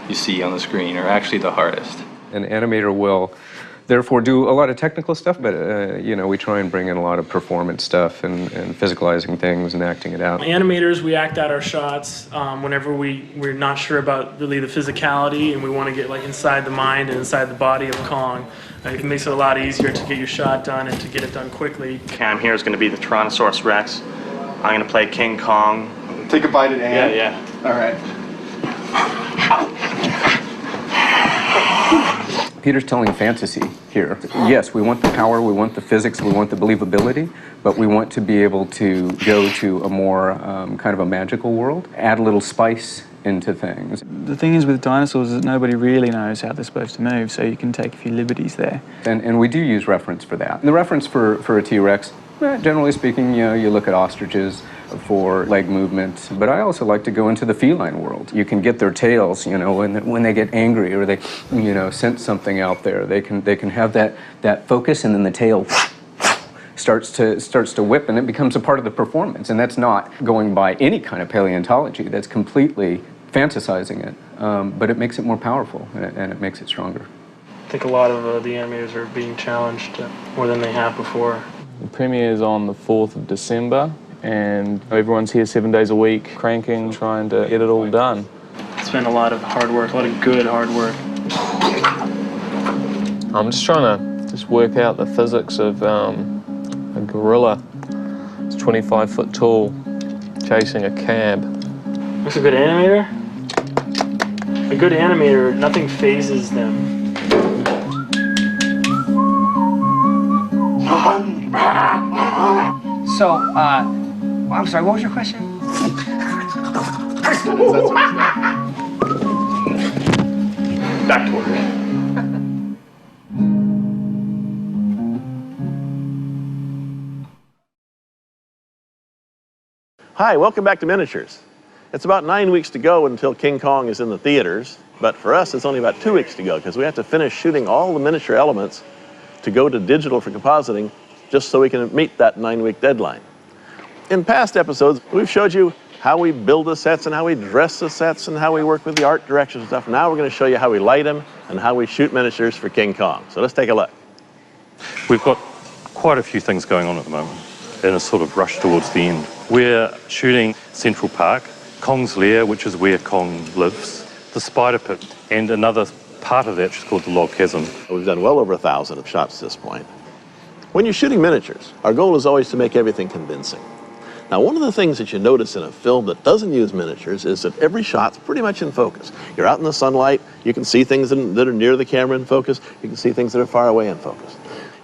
you see on the screen are actually the hardest. An animator will therefore do a lot of technical stuff, but you know, we try and bring in a lot of performance stuff and physicalizing things and acting it out. Animators, we act out our shots whenever we're not sure about really the physicality and we want to get like inside the mind and inside the body of Kong. It makes it a lot easier to get your shot done and to get it done quickly. Cam here is going to be the Tyrannosaurus Rex. I'm going to play King Kong. Take a bite at hand? Yeah. All right. Peter's telling fantasy here. Yes, we want the power, we want the physics, we want the believability, but we want to be able to go to a more kind of a magical world, add a little spice into things. The thing is with dinosaurs is that nobody really knows how they're supposed to move, so you can take a few liberties there. And we do use reference for that. And the reference for a T-Rex, generally speaking, you know, you look at ostriches for leg movement, but I also like to go into the feline world. You can get their tails, you know, when they get angry or they, you know, sense something out there, they can have that focus, and then the tail starts to whip, and it becomes a part of the performance. And that's not going by any kind of paleontology. That's completely fantasizing it, but it makes it more powerful and it makes it stronger. I think a lot of the animators are being challenged more than they have before. The premiere is on the 4th of December, and everyone's here 7 days a week, cranking, trying to get it all done. It's been a lot of hard work, a lot of good hard work. I'm just trying to work out the physics of a gorilla. It's 25 foot tall, chasing a cab. What's a good animator? A good animator, nothing phases them. So, I'm sorry, what was your question? Back to work. Hi, welcome back to Miniatures. It's about 9 weeks to go until King Kong is in the theaters, but for us it's only about 2 weeks to go because we have to finish shooting all the miniature elements to go to digital for compositing just so we can meet that 9-week deadline. In past episodes, we've showed you how we build the sets and how we dress the sets and how we work with the art direction and stuff. Now we're going to show you how we light them and how we shoot miniatures for King Kong. So let's take a look. We've got quite a few things going on at the moment in a sort of rush towards the end. We're shooting Central Park, Kong's lair, which is where Kong lives, the spider pit, and another part of that which is called the log chasm. We've done well over 1,000 of shots at this point. When you're shooting miniatures, our goal is always to make everything convincing. Now, one of the things that you notice in a film that doesn't use miniatures is that every shot's pretty much in focus. You're out in the sunlight, you can see things that are near the camera in focus, you can see things that are far away in focus.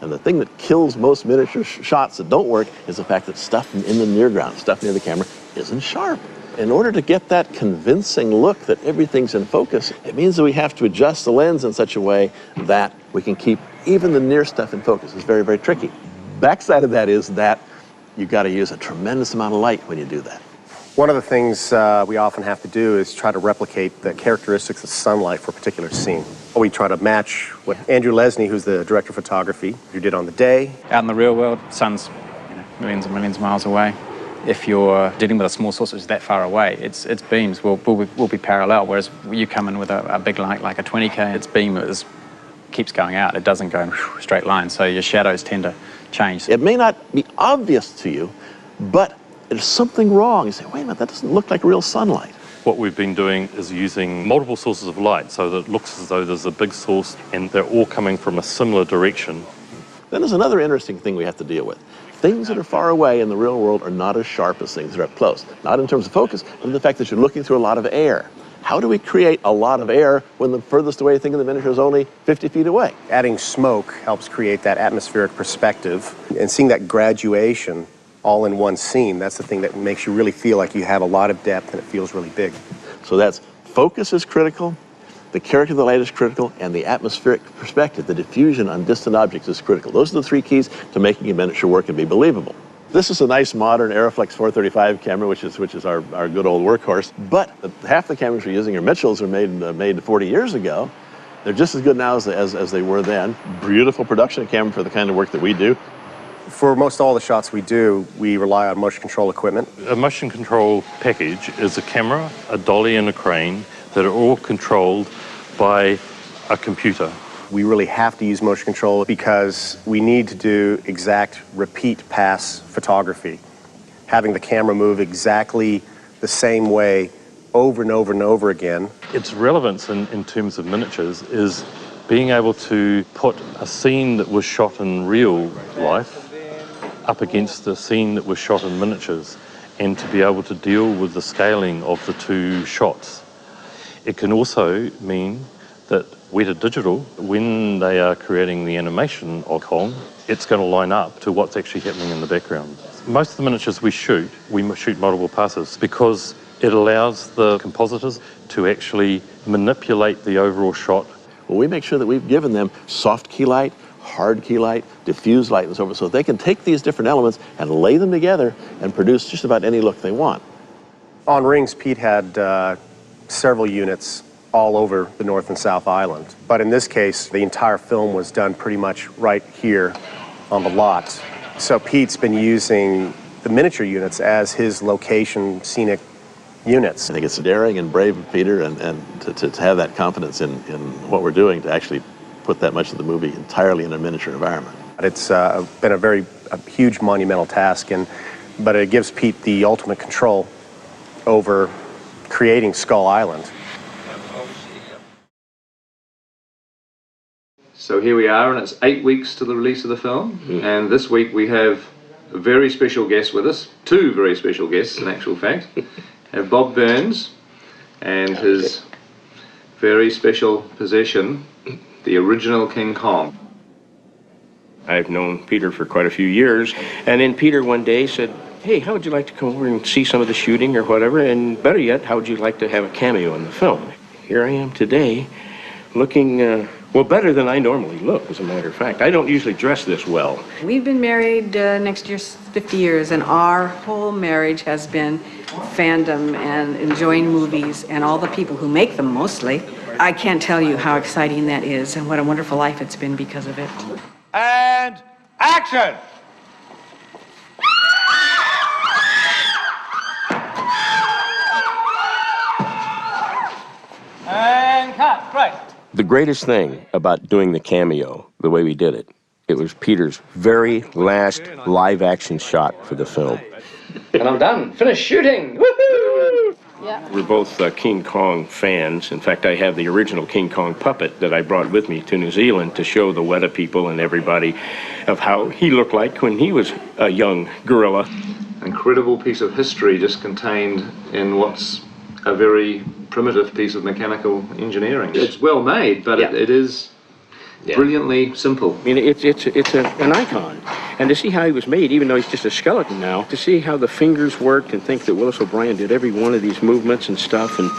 And the thing that kills most miniature shots that don't work is the fact that stuff in the near ground, stuff near the camera, isn't sharp. In order to get that convincing look that everything's in focus, it means that we have to adjust the lens in such a way that we can keep even the near stuff in focus. It's very, very tricky. Backside of that is that you've got to use a tremendous amount of light when you do that. One of the things we often have to do is try to replicate the characteristics of sunlight for a particular scene. We try to match what Andrew Lesney, who's the director of photography, you did on the day. Out in the real world, sun's millions and millions of miles away. If you're dealing with a small source that's that far away, its beams will be parallel, whereas you come in with a big light like a 20K, its beam keeps going out. It doesn't go in a straight line, so your shadows tend to change. It may not be obvious to you, but there's something wrong. You say, wait a minute, that doesn't look like real sunlight. What we've been doing is using multiple sources of light so that it looks as though there's a big source and they're all coming from a similar direction. Then there's another interesting thing we have to deal with. Things that are far away in the real world are not as sharp as things that are up close. Not in terms of focus, but in the fact that you're looking through a lot of air. How do we create a lot of air when the furthest away thing in the miniature is only 50 feet away? Adding smoke helps create that atmospheric perspective, and seeing that graduation all in one scene, that's the thing that makes you really feel like you have a lot of depth and it feels really big. So that's focus is critical, the character of the light is critical, and the atmospheric perspective, the diffusion on distant objects is critical. Those are the three keys to making a miniature work and be believable. This is a nice modern Aeroflex 435 camera, which is our good old workhorse. But half the cameras we're using are Mitchells, are made 40 years ago. They're just as good now as they were then. Beautiful production camera for the kind of work that we do. For most all the shots we do, we rely on motion control equipment. A motion control package is a camera, a dolly and a crane that are all controlled by a computer. We really have to use motion control because we need to do exact repeat pass photography. Having the camera move exactly the same way over and over and over again. Its relevance in terms of miniatures is being able to put a scene that was shot in real life up against a scene that was shot in miniatures, and to be able to deal with the scaling of the two shots. It can also mean that Weta Digital, when they are creating the animation of Kong, it's going to line up to what's actually happening in the background. Most of the miniatures we shoot multiple passes because it allows the compositors to actually manipulate the overall shot. Well, we make sure that we've given them soft key light, hard key light, diffuse light, and so forth, so they can take these different elements and lay them together and produce just about any look they want. On Rings, Pete had several units all over the North and South Island. But in this case, the entire film was done pretty much right here on the lot. So Pete's been using the miniature units as his location scenic units. I think it's daring and brave of Peter and to have that confidence in what we're doing to actually put that much of the movie entirely in a miniature environment. It's been a huge monumental task, but it gives Pete the ultimate control over creating Skull Island. So here we are, and it's 8 weeks to the release of the film, and this week we have a very special guest with us, two very special guests in actual fact. Have Bob Burns and his very special possession, the original King Kong. I've known Peter for quite a few years, and then Peter one day said, hey, how would you like to come over and see some of the shooting or whatever, and better yet, how would you like to have a cameo in the film? Here I am today, looking, well, better than I normally look, as a matter of fact. I don't usually dress this well. We've been married next year's 50 years, and our whole marriage has been fandom and enjoying movies and all the people who make them mostly. I can't tell you how exciting that is and what a wonderful life it's been because of it. And action! And cut, right. The greatest thing about doing the cameo, the way we did it, it was Peter's very last live-action shot for the film. And I'm done. Finished shooting. Woohoo! Yeah. We're both King Kong fans. In fact, I have the original King Kong puppet that I brought with me to New Zealand to show the Weta people and everybody of how he looked like when he was a young gorilla. Incredible piece of history just contained in what's a very primitive piece of mechanical engineering. It's well made, but it is brilliantly simple. I mean, it's an icon. And to see how he was made, even though he's just a skeleton now, to see how the fingers worked and think that Willis O'Brien did every one of these movements and stuff, and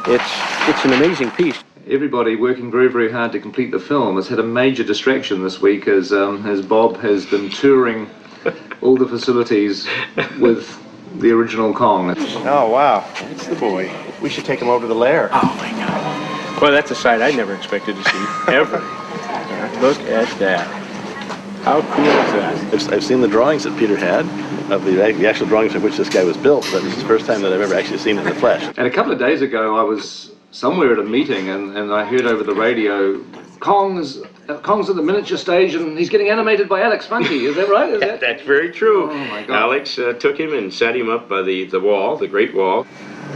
it's an amazing piece. Everybody working very, very hard to complete the film has had a major distraction this week as Bob has been touring all the facilities with the original Kong. Oh, wow. That's the boy. We should take him over to the lair. Oh, my God. Well, that's a sight I never expected to see, ever. Look at that. How cool is that? I've seen the drawings that Peter had, of the actual drawings of which this guy was built, but this is the first time that I've ever actually seen it in the flesh. And a couple of days ago, I was somewhere at a meeting, and I heard over the radio, Kong's at the miniature stage, and he's getting animated by Alex Funky. Is that right? That's very true. Oh, my God. Alex took him and set him up by the wall, the Great Wall.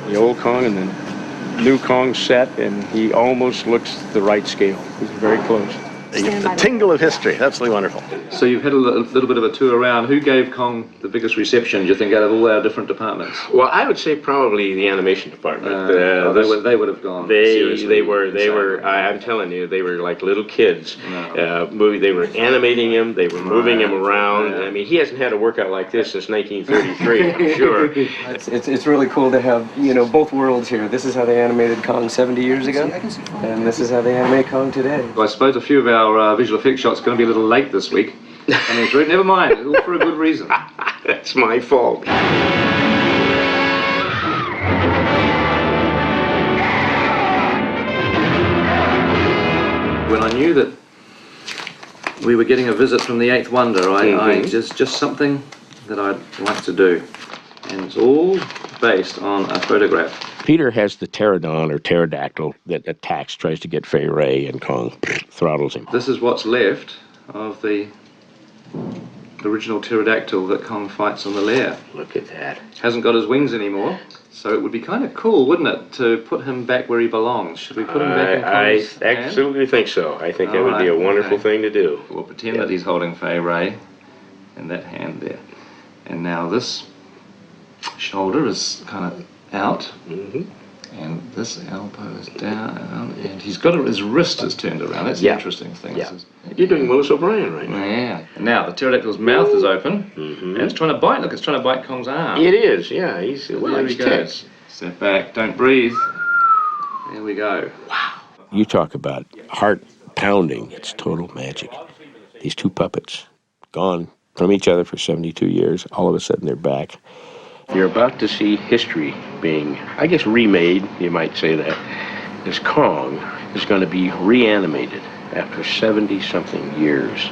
The old Kong and the new Kong set, and he almost looks the right scale. He's very close. The tingle of history. Absolutely wonderful. So you've had a little bit of a tour around. Who gave Kong the biggest reception, do you think, out of all our different departments? Well, I would say probably the animation department. They would have gone. They were. I'm telling you, they were like little kids. They were animating him. They were moving him around. I mean, he hasn't had a workout like this since 1933. I'm sure. It's really cool to have both worlds here. This is how they animated Kong 70 years ago, and this is how they animate Kong today. Well, I suppose a few of our visual effects shots are going to be a little late this week. I mean, never mind, it's all for a good reason. That's my fault. When I knew that we were getting a visit from the Eighth Wonder, I just something that I'd like to do. And it's all based on a photograph. Peter has the pterodon or pterodactyl that attacks, tries to get Fay Ray, and Kong throttles him. This is what's left of the original pterodactyl that Kong fights on the lair. Look at that. Hasn't got his wings anymore, so it would be kind of cool, wouldn't it, to put him back where he belongs? Should we put him back in Kong's I hand? absolutely think so. I think that would be a wonderful thing to do. We'll pretend that he's holding Fay Ray in that hand there. And now this shoulder is kind of out, and this elbow is down, and he's got his wrist is turned around. That's the interesting thing. Yeah. You're doing Willis O'Brien right now. Yeah. And now the pterodactyl's mouth is open, and it's trying to bite. Look, it's trying to bite Kong's arm. It is, yeah. He's There he goes. Step back, don't breathe. There we go. Wow. You talk about heart pounding. It's total magic. These two puppets, gone from each other for 72 years, all of a sudden they're back. You're about to see history being, I guess, remade, you might say that. This Kong is going to be reanimated after 70-something years,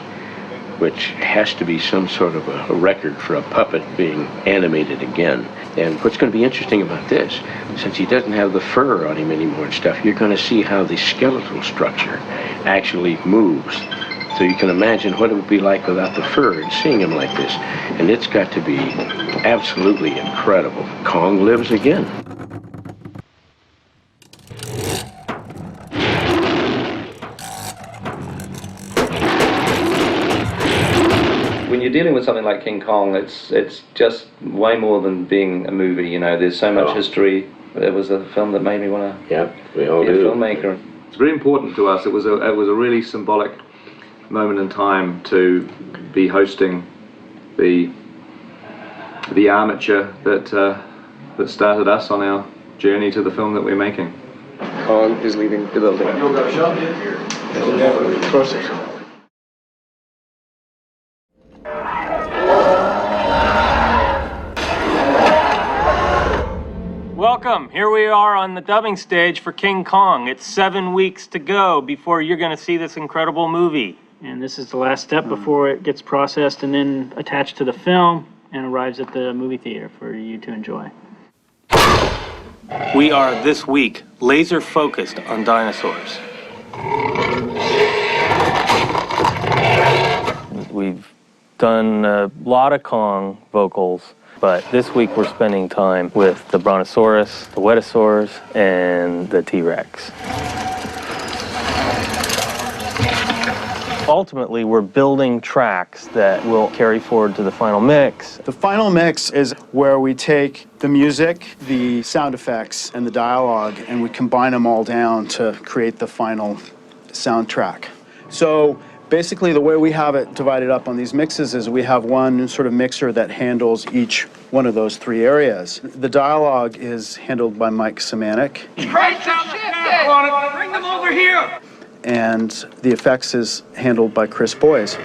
which has to be some sort of a record for a puppet being animated again. And what's going to be interesting about this, since he doesn't have the fur on him anymore and stuff, you're going to see how the skeletal structure actually moves. So you can imagine what it would be like without the fur and seeing him like this. And it's got to be absolutely incredible. Kong lives again. When you're dealing with something like King Kong, it's just way more than being a movie. You know, there's so much history. It was a film that made me want to we all be a do. filmmaker. It's very important to us. It was a really symbolic moment in time to be hosting the armature that started us on our journey to the film that we're making. Kong is leaving the building. Welcome. Here we are on the dubbing stage for King Kong. It's 7 weeks to go before you're going to see this incredible movie. And this is the last step before it gets processed and then attached to the film and arrives at the movie theater for you to enjoy. We are, this week, laser focused on dinosaurs. We've done a lot of Kong vocals, but this week we're spending time with the Brontosaurus, the Wetosaurs, and the T-Rex. Ultimately, we're building tracks that will carry forward to the final mix. The final mix is where we take the music, the sound effects, and the dialogue, and we combine them all down to create the final soundtrack. So basically, the way we have it divided up on these mixes is we have one sort of mixer that handles each one of those three areas. The dialogue is handled by Mike Semanek. Bring them over here! And the effects is handled by Chris Boyes.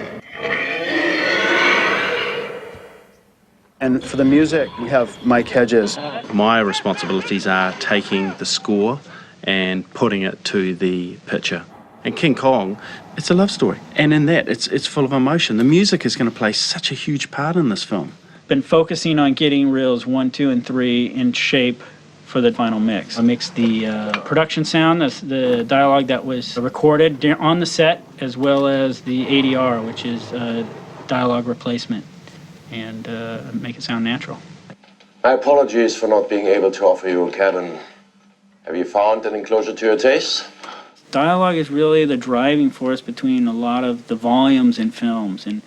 And for the music, we have Mike Hedges. My responsibilities are taking the score and putting it to the picture. And King Kong, it's a love story. And in that, it's full of emotion. The music is going to play such a huge part in this film. Been focusing on getting reels 1, 2, and 3 in shape for the final mix. I mixed the production sound, the dialogue that was recorded on the set, as well as the ADR, which is dialogue replacement, and make it sound natural. My apologies for not being able to offer you a cabin. Have you found an enclosure to your taste? Dialogue is really the driving force between a lot of the volumes in films, and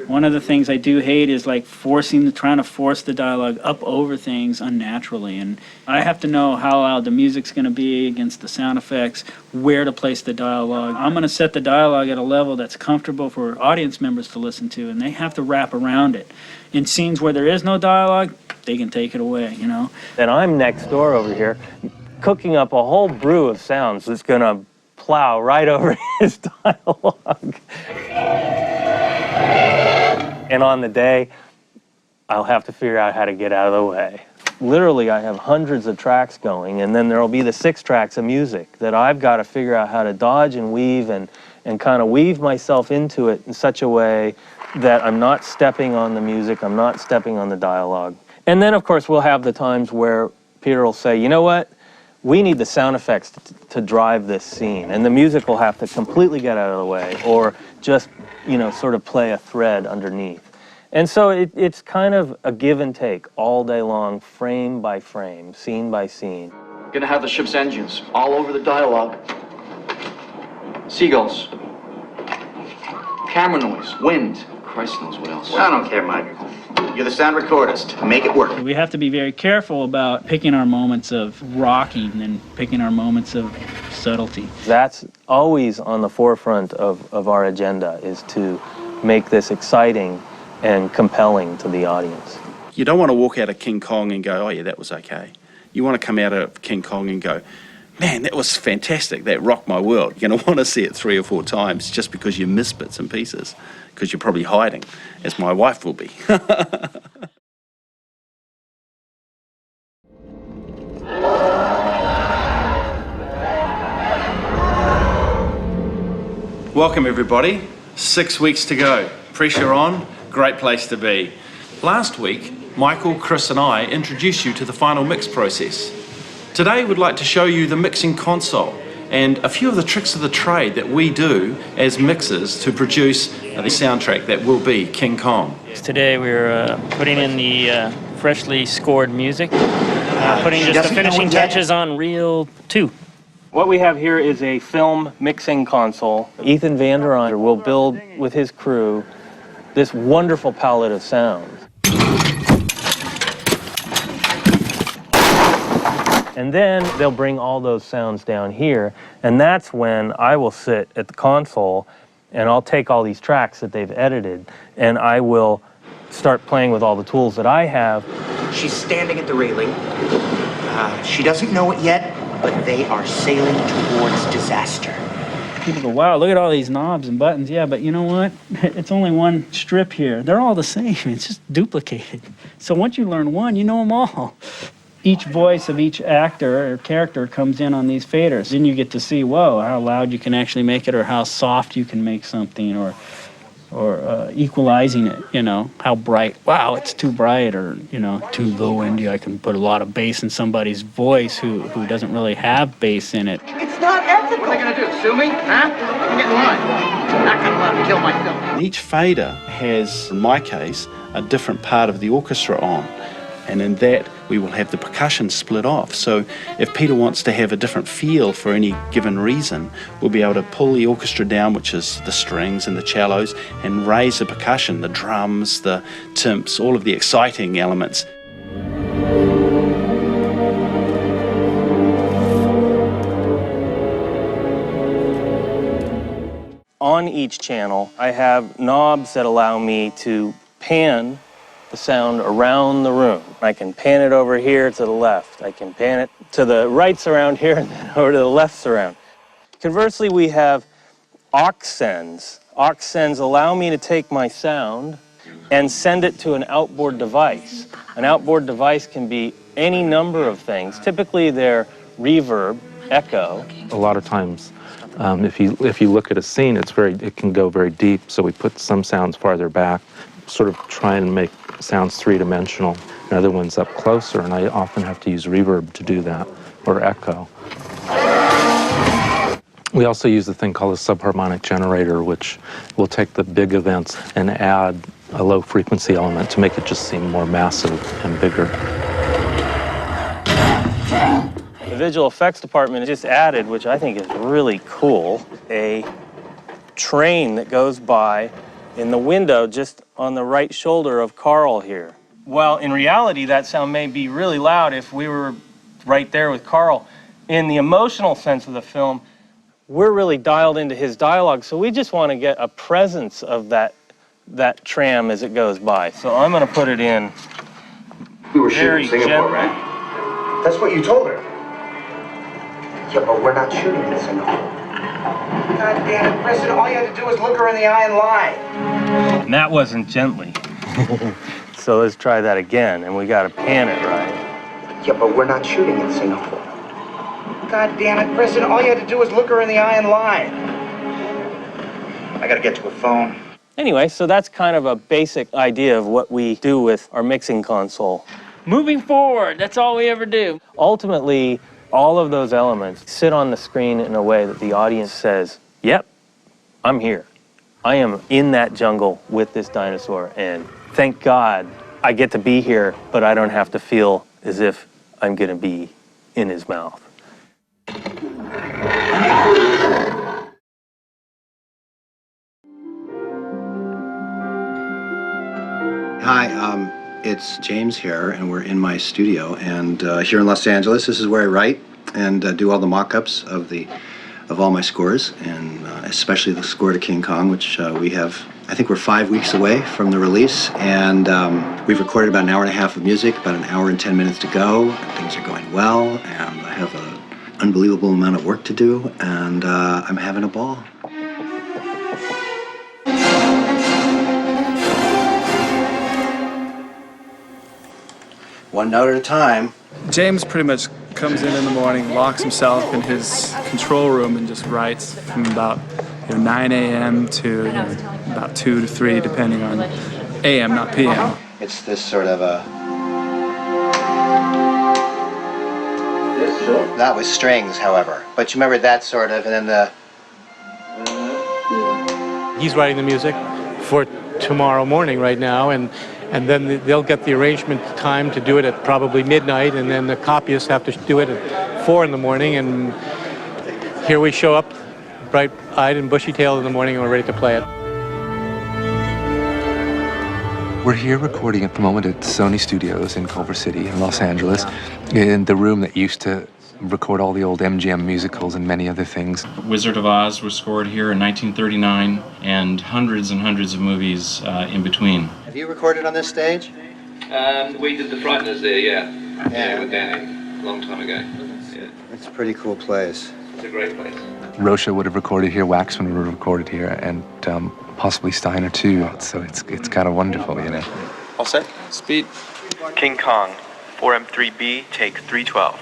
one of the things I do hate is like trying to force the dialogue up over things unnaturally, and I have to know how loud the music's going to be against the sound effects, where to place the dialogue. I'm going to set the dialogue at a level that's comfortable for audience members to listen to, and they have to wrap around it. In scenes where there is no dialogue, they can take it away, you know. Then I'm next door over here cooking up a whole brew of sounds that's going to plow right over his dialogue. And on the day, I'll have to figure out how to get out of the way. Literally, I have hundreds of tracks going, and then there'll be the 6 tracks of music that I've got to figure out how to dodge and weave and kind of weave myself into it in such a way that I'm not stepping on the music, I'm not stepping on the dialogue. And then, of course, we'll have the times where Peter will say, you know what? We need the sound effects to drive this scene. And the music will have to completely get out of the way or just, you know, sort of play a thread underneath. And so it's kind of a give and take all day long, frame by frame, scene by scene. Gonna have the ship's engines all over the dialogue. Seagulls. Camera noise, wind. Christ knows what else. I don't care, Mike. You're the sound recordist. Make it work. We have to be very careful about picking our moments of rocking and picking our moments of subtlety. That's always on the forefront of our agenda, is to make this exciting and compelling to the audience. You don't want to walk out of King Kong and go, oh yeah, that was okay. You want to come out of King Kong and go, man, that was fantastic, that rocked my world. You're going to want to see it 3 or 4 times just because you miss bits and pieces, because you're probably hiding, as my wife will be. Welcome everybody. 6 weeks to go. Pressure on, great place to be. Last week, Michael, Chris and I introduced you to the final mix process. Today we'd like to show you the mixing console and a few of the tricks of the trade that we do as mixers to produce the soundtrack that will be King Kong. Today we're putting in the freshly scored music, putting just the finishing touches on reel 2. What we have here is a film mixing console. Ethan Van der Onder will build with his crew this wonderful palette of sounds. And then they'll bring all those sounds down here, and that's when I will sit at the console and I'll take all these tracks that they've edited and I will start playing with all the tools that I have. She's standing at the railing. She doesn't know it yet, but they are sailing towards disaster. People go, wow, look at all these knobs and buttons. Yeah, but you know what? It's only one strip here. They're all the same. It's just duplicated. So once you learn one, you know them all. Each voice of each actor or character comes in on these faders. Then you get to see, whoa, how loud you can actually make it, or how soft you can make something, or equalizing it, you know, how bright, wow, it's too bright, or, you know, too low-endy, I can put a lot of bass in somebody's voice who doesn't really have bass in it. It's not ethical. What are they going to do, sue me? Huh? Get in line. I'm not going to let them kill my film. Each fader has, in my case, a different part of the orchestra on. And in that, we will have the percussion split off. So if Peter wants to have a different feel for any given reason, we'll be able to pull the orchestra down, which is the strings and the cellos, and raise the percussion, the drums, the timps, all of the exciting elements. On each channel, I have knobs that allow me to pan the sound around the room. I can pan it over here to the left. I can pan it to the right surround here and then over to the left surround. Conversely, we have aux sends. Aux sends allow me to take my sound and send it to an outboard device. An outboard device can be any number of things. Typically, they're reverb, echo. A lot of times, if you look at a scene, it can go very deep. So we put some sounds farther back, sort of try and make sounds three-dimensional, and other ones up closer, and I often have to use reverb to do that, or echo. We also use a thing called a subharmonic generator, which will take the big events and add a low-frequency element to make it just seem more massive and bigger. The visual effects department just added, which I think is really cool, a train that goes by in the window just on the right shoulder of Carl here. Well, in reality, that sound may be really loud if we were right there with Carl. In the emotional sense of the film, we're really dialed into his dialogue, so we just want to get a presence of that tram as it goes by. So I'm going to put it in. We were very shooting Singapore, right? That's what you told her. Yeah, but we're not shooting in Singapore. God damn it, Preston, all you had to do was look her in the eye and lie. And that wasn't gently. So let's try that again, and we got to pan it right. Yeah, but we're not shooting in Singapore. God damn it, Preston, all you had to do was look her in the eye and lie. I gotta get to a phone. Anyway, so that's kind of a basic idea of what we do with our mixing console. moving forward. That's all we ever do. Ultimately, all of those elements sit on the screen in a way that the audience says, yep, I'm here. I am in that jungle with this dinosaur, and thank God I get to be here, but I don't have to feel as if I'm gonna be in his mouth. Hi, it's James here, and we're in my studio. And here in Los Angeles, this is where I write and do all the mock-ups of all my scores, and especially the score to King Kong, which we have. I think we're 5 weeks away from the release, and we've recorded about an hour and a half of music, about an hour and 10 minutes to go, and things are going well, and I have an unbelievable amount of work to do, and I'm having a ball. One note at a time. James pretty much comes in the morning, locks himself in his control room, and just writes from about 9 a.m. to about 2 to 3, depending on a.m., not p.m. It's this sort of a... Not with strings, however. But you remember that sort of, and then the... He's writing the music for tomorrow morning right now, and then they'll get the arrangement time to do it at probably midnight, and then the copyists have to do it at 4 in the morning, and here we show up bright-eyed and bushy-tailed in the morning, and we're ready to play it. We're here recording at the moment at Sony Studios in Culver City in Los Angeles, in the room that used to record all the old MGM musicals and many other things. Wizard of Oz was scored here in 1939, and hundreds of movies in between. Have you recorded on this stage? We did The Frighteners there, yeah, with Danny, a long time ago. Yeah. It's a pretty cool place. It's a great place. Rosha would have recorded here, Waxman would have recorded here, and possibly Steiner too. So it's kind of wonderful, you know. All set? Speed. King Kong, 4M3B, take 312.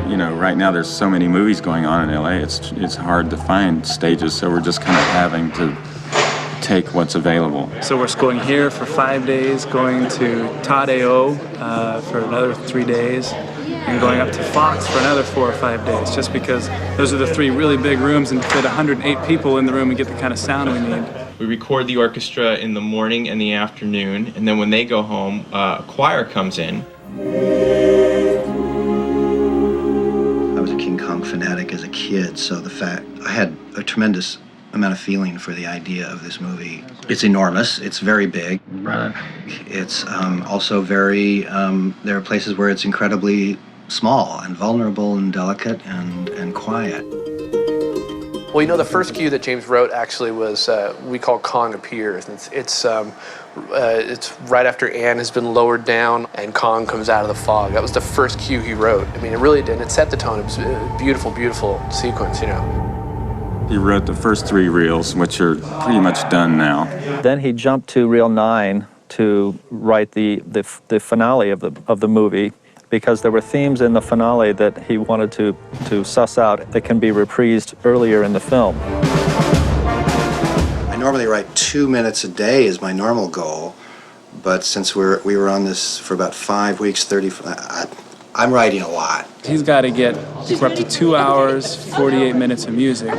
You know, right now there's so many movies going on in LA, it's hard to find stages, so we're just kind of having to take what's available. So we're going here for 5 days, going to Tadeo for another 3 days, and going up to Fox for another 4 or 5 days, just because those are the 3 really big rooms, and fit 108 people in the room and get the kind of sound we need. We record the orchestra in the morning and the afternoon, and then when they go home, a choir comes in. I was a King Kong fanatic as a kid, so I had a tremendous amount of feeling for the idea of this movie. It's enormous, it's very big. Right. It's also very, there are places where it's incredibly small and vulnerable and delicate and quiet. Well, you know, the first cue that James wrote actually was we call Kong appears. It's right after Anne has been lowered down and Kong comes out of the fog. That was the first cue he wrote. I mean, it really did. It set the tone. It was a beautiful, beautiful sequence, you know. He wrote the first 3 reels, which are pretty much done now. Then he jumped to reel 9 to write the finale of the movie, because there were themes in the finale that he wanted to suss out that can be reprised earlier in the film. I normally write 2 minutes a day is my normal goal, but since we were on this for about 5 weeks, I'm writing a lot. He's got to get up to 2 hours, 48 minutes of music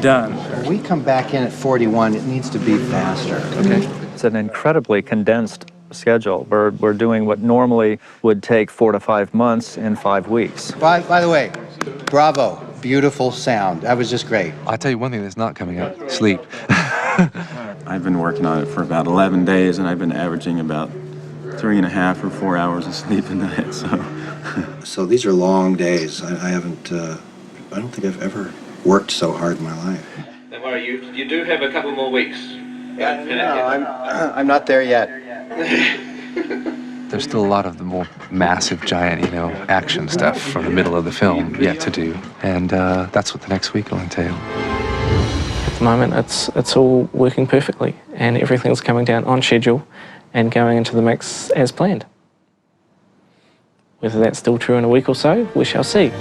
done. When we come back in at 41, it needs to be faster. Okay. It's an incredibly condensed schedule. We're doing what normally would take 4 to 5 months in 5 weeks. By the way, bravo. Beautiful sound. That was just great. I'll tell you one thing that's not coming up, sleep. I've been working on it for about 11 days, and I've been averaging about 3.5 or 4 hours of sleep a night, So these are long days. I don't think I've ever worked so hard in my life. Don't worry, you do have a couple more weeks. I'm not there yet. There's still a lot of the more massive, giant, action stuff from the middle of the film yet to do, and that's what the next week will entail. At the moment, it's all working perfectly, and everything's coming down on schedule and going into the mix as planned. Whether that's still true in a week or so, we shall see.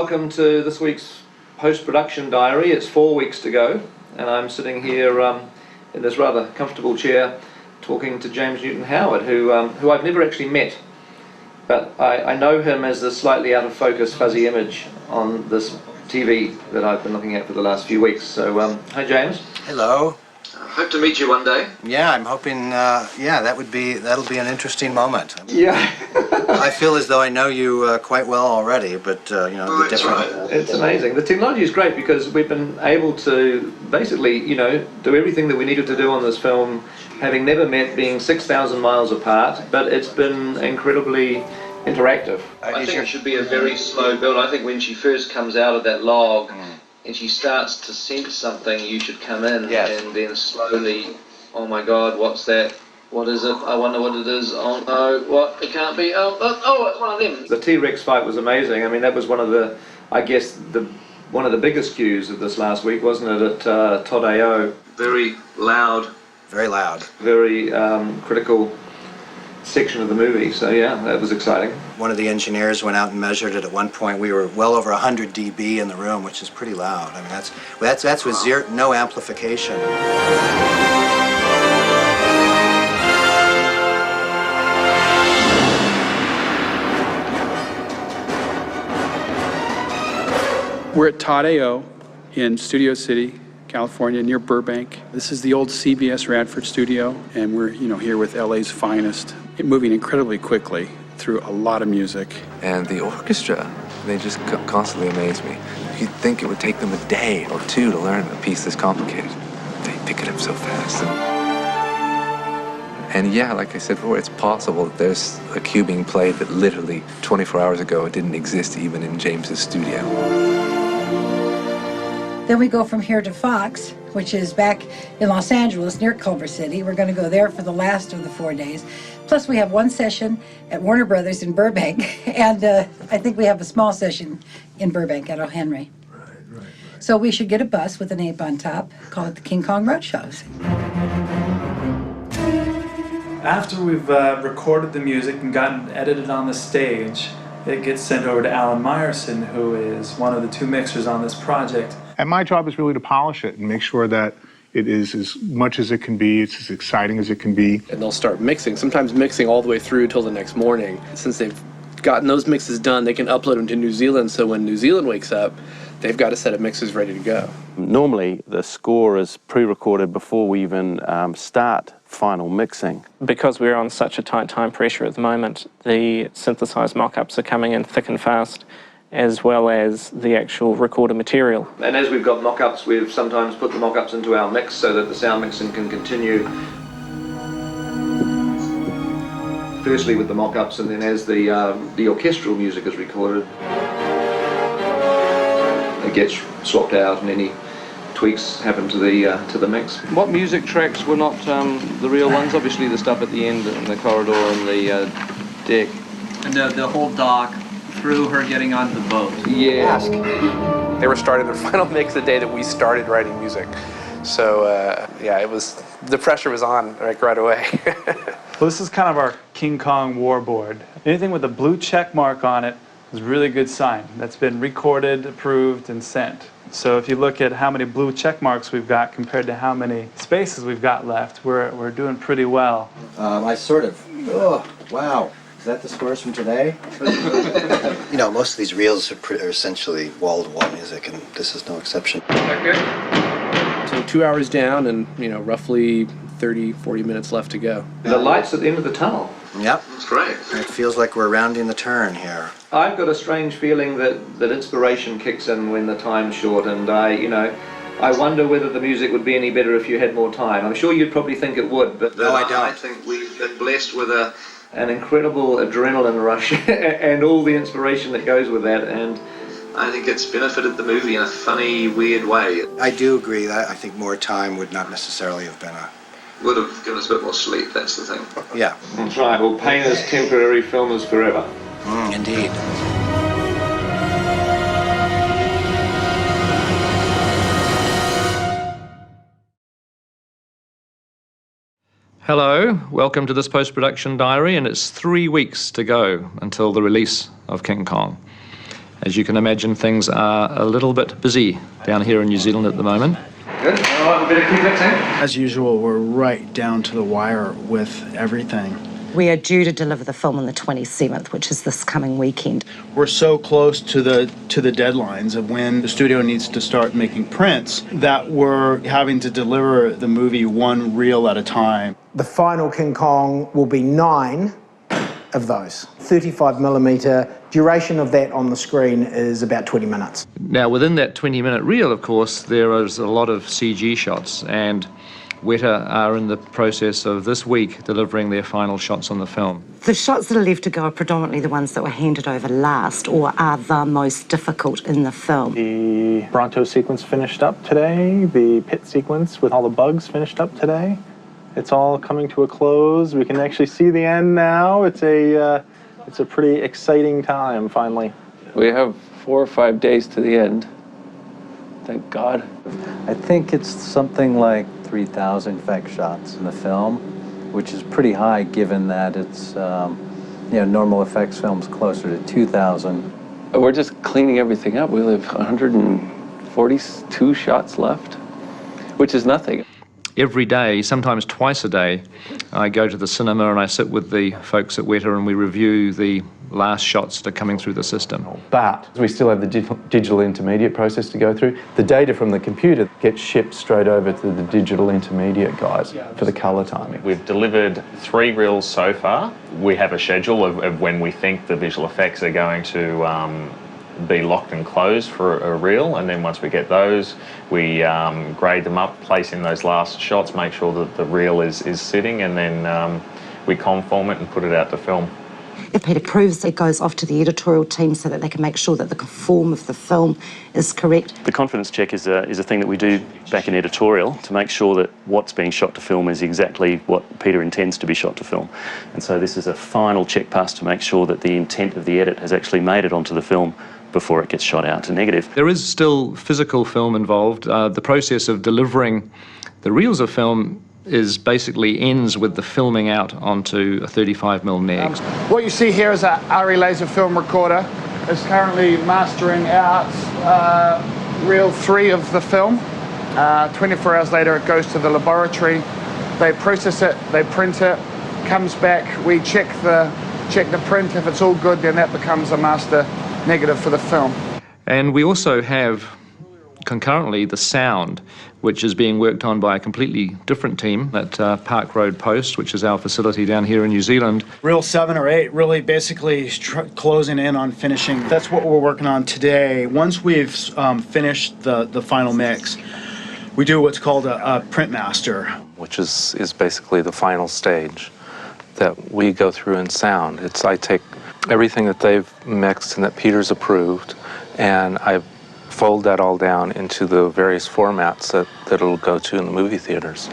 welcome to this week's post-production diary. It's 4 weeks to go, and I'm sitting here in this rather comfortable chair talking to James Newton Howard, who I've never actually met, but I know him as the slightly out of focus fuzzy image on this TV that I've been looking at for the last few weeks. So, hi James. Hello. Hope to meet you one day. Yeah, I'm hoping, that'll be an interesting moment. Yeah. I feel as though I know you quite well already, but, the different... Right. It's amazing. The technology is great because we've been able to basically, do everything that we needed to do on this film, having never met, being 6,000 miles apart, but it's been incredibly interactive. I think it should be a very slow build. I think when she first comes out of that log, and she starts to sense something, you should come in, and then slowly, oh my God, what's that? What is it? I wonder what it is. Oh no, what? It can't be. Oh, it's one of them. The T-Rex fight was amazing. I mean, that was one of the, one of the biggest cues of this last week, wasn't it, at Todd Very loud. Very loud. Very critical section of the movie, so yeah, that was exciting. One of the engineers went out and measured it at one point. We were well over 100 dB in the room, which is pretty loud. I mean, that's with no amplification. We're at Todd in Studio City, California, near Burbank. This is the old CBS Radford studio, and we're here with LA's finest, moving incredibly quickly through a lot of music. And the orchestra, they just constantly amaze me. You'd think it would take them a day or two to learn a piece this complicated. They pick it up so fast. And yeah, like I said before, it's possible that there's a cue being played that literally 24 hours ago it didn't exist even in James's studio. Then we go from here to Fox, which is back in Los Angeles near Culver City. We're going to go there for the last of the 4 days. Plus we have one session at Warner Brothers in Burbank, and I think we have a small session in Burbank at O'Henry. Right. So we should get a bus with an ape on top, call it the King Kong Roadshows. After we've recorded the music and gotten edited on the stage, it gets sent over to Alan Meyerson, who is one of the two mixers on this project. And my job is really to polish it and make sure that it is as much as it can be, it's as exciting as it can be. And they'll start mixing, sometimes mixing all the way through till the next morning. Since they've gotten those mixes done, they can upload them to New Zealand, so when New Zealand wakes up, they've got a set of mixes ready to go. Normally, the score is pre-recorded before we even start final mixing. Because we're on such a tight time pressure at the moment, the synthesized mock-ups are coming in thick and fast, as well as the actual recorded material. And as we've got mock-ups, we've sometimes put the mock-ups into our mix so that the sound mixing can continue. Firstly with the mock-ups, and then as the orchestral music is recorded, it gets swapped out and any tweaks happen to the mix. What music tracks were not the real ones? Obviously the stuff at the end and the corridor and the deck. And the whole dock through her getting onto the boat. Yeah. They were starting their final mix the day that we started writing music. So the pressure was on right away. Well, this is kind of our King Kong war board. Anything with a blue check mark on it is a really good sign. That's been recorded, approved, and sent. So if you look at how many blue check marks we've got compared to how many spaces we've got left, we're doing pretty well. Wow. Is that the scores from today? Most of these reels are essentially wall-to-wall music, and this is no exception. So 2 hours down and, roughly 30, 40 minutes left to go. The lights at the end of the tunnel. Yep. That's great. It feels like we're rounding the turn here. I've got a strange feeling that inspiration kicks in when the time's short, and I wonder whether the music would be any better if you had more time. I'm sure you'd probably think it would, but no, I don't. I think we've been blessed with an incredible adrenaline rush and all the inspiration that goes with that, and I think it's benefited the movie in a funny, weird way. I do agree that I think more time would not necessarily have been would have given us a bit more sleep, that's the thing. Yeah. That's right. Well, pain is temporary, film is forever. Indeed. Hello, welcome to this post-production diary, and it's 3 weeks to go until the release of King Kong. As you can imagine, things are a little bit busy down here in New Zealand at the moment. Good. All right, we better keep that thing. As usual, we're right down to the wire with everything. We are due to deliver the film on the 27th, which is this coming weekend. We're so close to the deadlines of when the studio needs to start making prints that we're having to deliver the movie one reel at a time. The final King Kong will be 9 of those. 35mm, duration of that on the screen is about 20 minutes. Now, within that 20-minute reel, of course, there is a lot of CG shots, and Weta are in the process of this week delivering their final shots on the film. The shots that are left to go are predominantly the ones that were handed over last or are the most difficult in the film. The Bronto sequence finished up today. The pit sequence with all the bugs finished up today. It's all coming to a close. We can actually see the end now. It's a pretty exciting time, finally. We have 4 or 5 days to the end. Thank God. I think it's something like 3,000 effect shots in the film, which is pretty high given that it's, normal effects films closer to 2,000. We're just cleaning everything up. We have 142 shots left, which is nothing. Every day, sometimes twice a day, I go to the cinema and I sit with the folks at Weta and we review the last shots that are coming through the system. But we still have the digital intermediate process to go through. The data from the computer gets shipped straight over to the digital intermediate guys for the colour timing. We've delivered 3 reels so far. We have a schedule of when we think the visual effects are going to be locked and closed for a reel, and then once we get those, we grade them up, place in those last shots, make sure that the reel is sitting, and then we conform it and put it out to film. If Peter approves, it goes off to the editorial team so that they can make sure that the form of the film is correct. The confidence check is a thing that we do back in editorial to make sure that what's being shot to film is exactly what Peter intends to be shot to film. And so this is a final check pass to make sure that the intent of the edit has actually made it onto the film before it gets shot out to negative. There is still physical film involved. The process of delivering the reels of film basically ends with the filming out onto a 35mm neg. What you see here is a RE laser film recorder. It's currently mastering out reel 3 of the film. 24 hours later, it goes to the laboratory. They process it, they print it, comes back. We check the print. If it's all good, then that becomes a master negative for the film. And we also have concurrently the sound, which is being worked on by a completely different team at Park Road Post, which is our facility down here in New Zealand. Reel 7 or 8 really basically closing in on finishing. That's what we're working on today. Once we've finished the final mix, we do what's called a print master. Which is basically the final stage that we go through in sound. I take everything that they've mixed and that Peter's approved, and I fold that all down into the various formats that it'll go to in the movie theaters.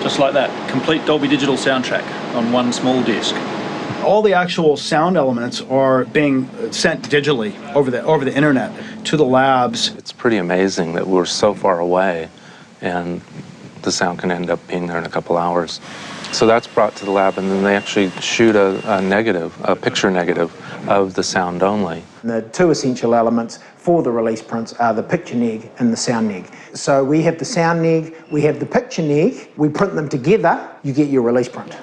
Just like that, complete Dolby Digital soundtrack on one small disc. All the actual sound elements are being sent digitally over the internet to the labs. It's pretty amazing that we're so far away and the sound can end up being there in a couple hours. So that's brought to the lab, and then they actually shoot a picture negative of the sound only. The 2 essential elements for the release prints are the picture neg and the sound neg. So we have the sound neg, we have the picture neg, we print them together, you get your release print.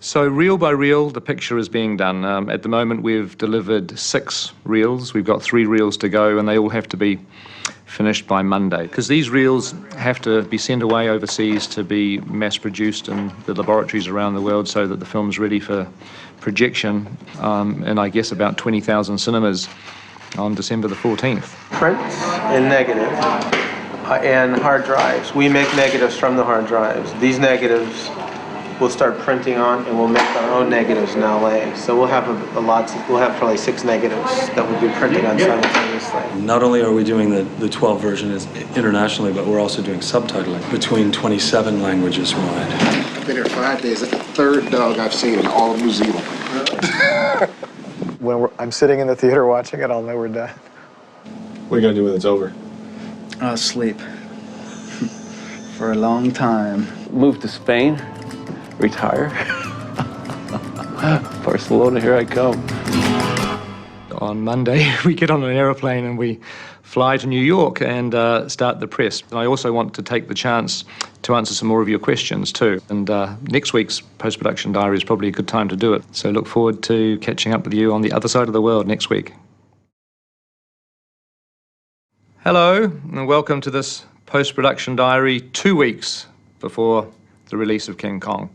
So reel by reel, the picture is being done. At the moment, we've delivered 6 reels. We've got 3 reels to go, and they all have to be finished by Monday, because these reels have to be sent away overseas to be mass produced in the laboratories around the world so that the film's ready for projection in, I guess, about 20,000 cinemas on December the 14th. Prints and negative and hard drives. We make negatives from the hard drives. These negatives we'll start printing on, and we'll make our own negatives in LA. So we'll have we'll have probably 6 negatives that we'll be printing on simultaneously. Not only are we doing the 12 version internationally, but we're also doing subtitling between 27 languages wide. I've been here 5 days. That's the 3rd dog I've seen in all of New Zealand. When I'm sitting in the theater watching it, I'll know we're done. What are you gonna do when it's over? Sleep. For a long time. Move to Spain. Retire. Barcelona, here I come. on Monday we get on an aeroplane and we fly to New York and start the press. And I also want to take the chance to answer some more of your questions too. And next week's post-production diary is probably a good time to do it. So look forward to catching up with you on the other side of the world next week. Hello, and welcome to this post-production diary 2 weeks before the release of King-Kong.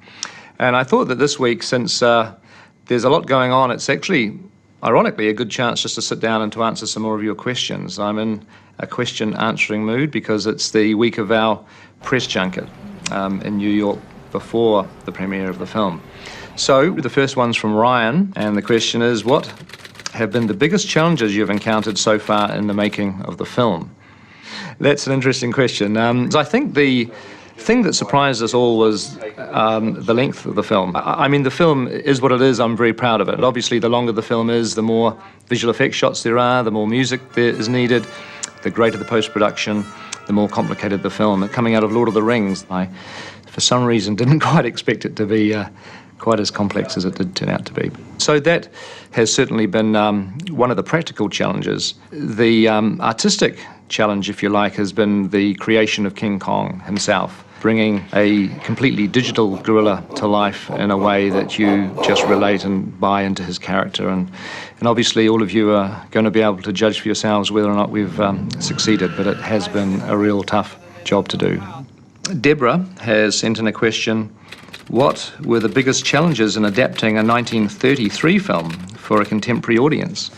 And I thought that this week, since there's a lot going on, it's actually, ironically, a good chance just to sit down and to answer some more of your questions. I'm in a question answering mood because it's the week of our press junket in New York before the premiere of the film. So the first one's from Ryan, and the question is, what have been the biggest challenges you've encountered so far in the making of the film? That's an interesting question. I think the thing that surprised us all was the length of the film. I mean, the film is what it is. I'm very proud of it. Obviously, the longer the film is, the more visual effects shots there are, the more music there is needed, the greater the post-production, the more complicated the film. Coming out of Lord of the Rings, I, for some reason, didn't quite expect it to be quite as complex as it did turn out to be. So that has certainly been one of the practical challenges. The artistic challenge, if you like, has been the creation of King-Kong himself, bringing a completely digital gorilla to life in a way that you just relate and buy into his character. And obviously all of you are going to be able to judge for yourselves whether or not we've succeeded, but it has been a real tough job to do. Deborah has sent in a question. What were the biggest challenges in adapting a 1933 film for a contemporary audience?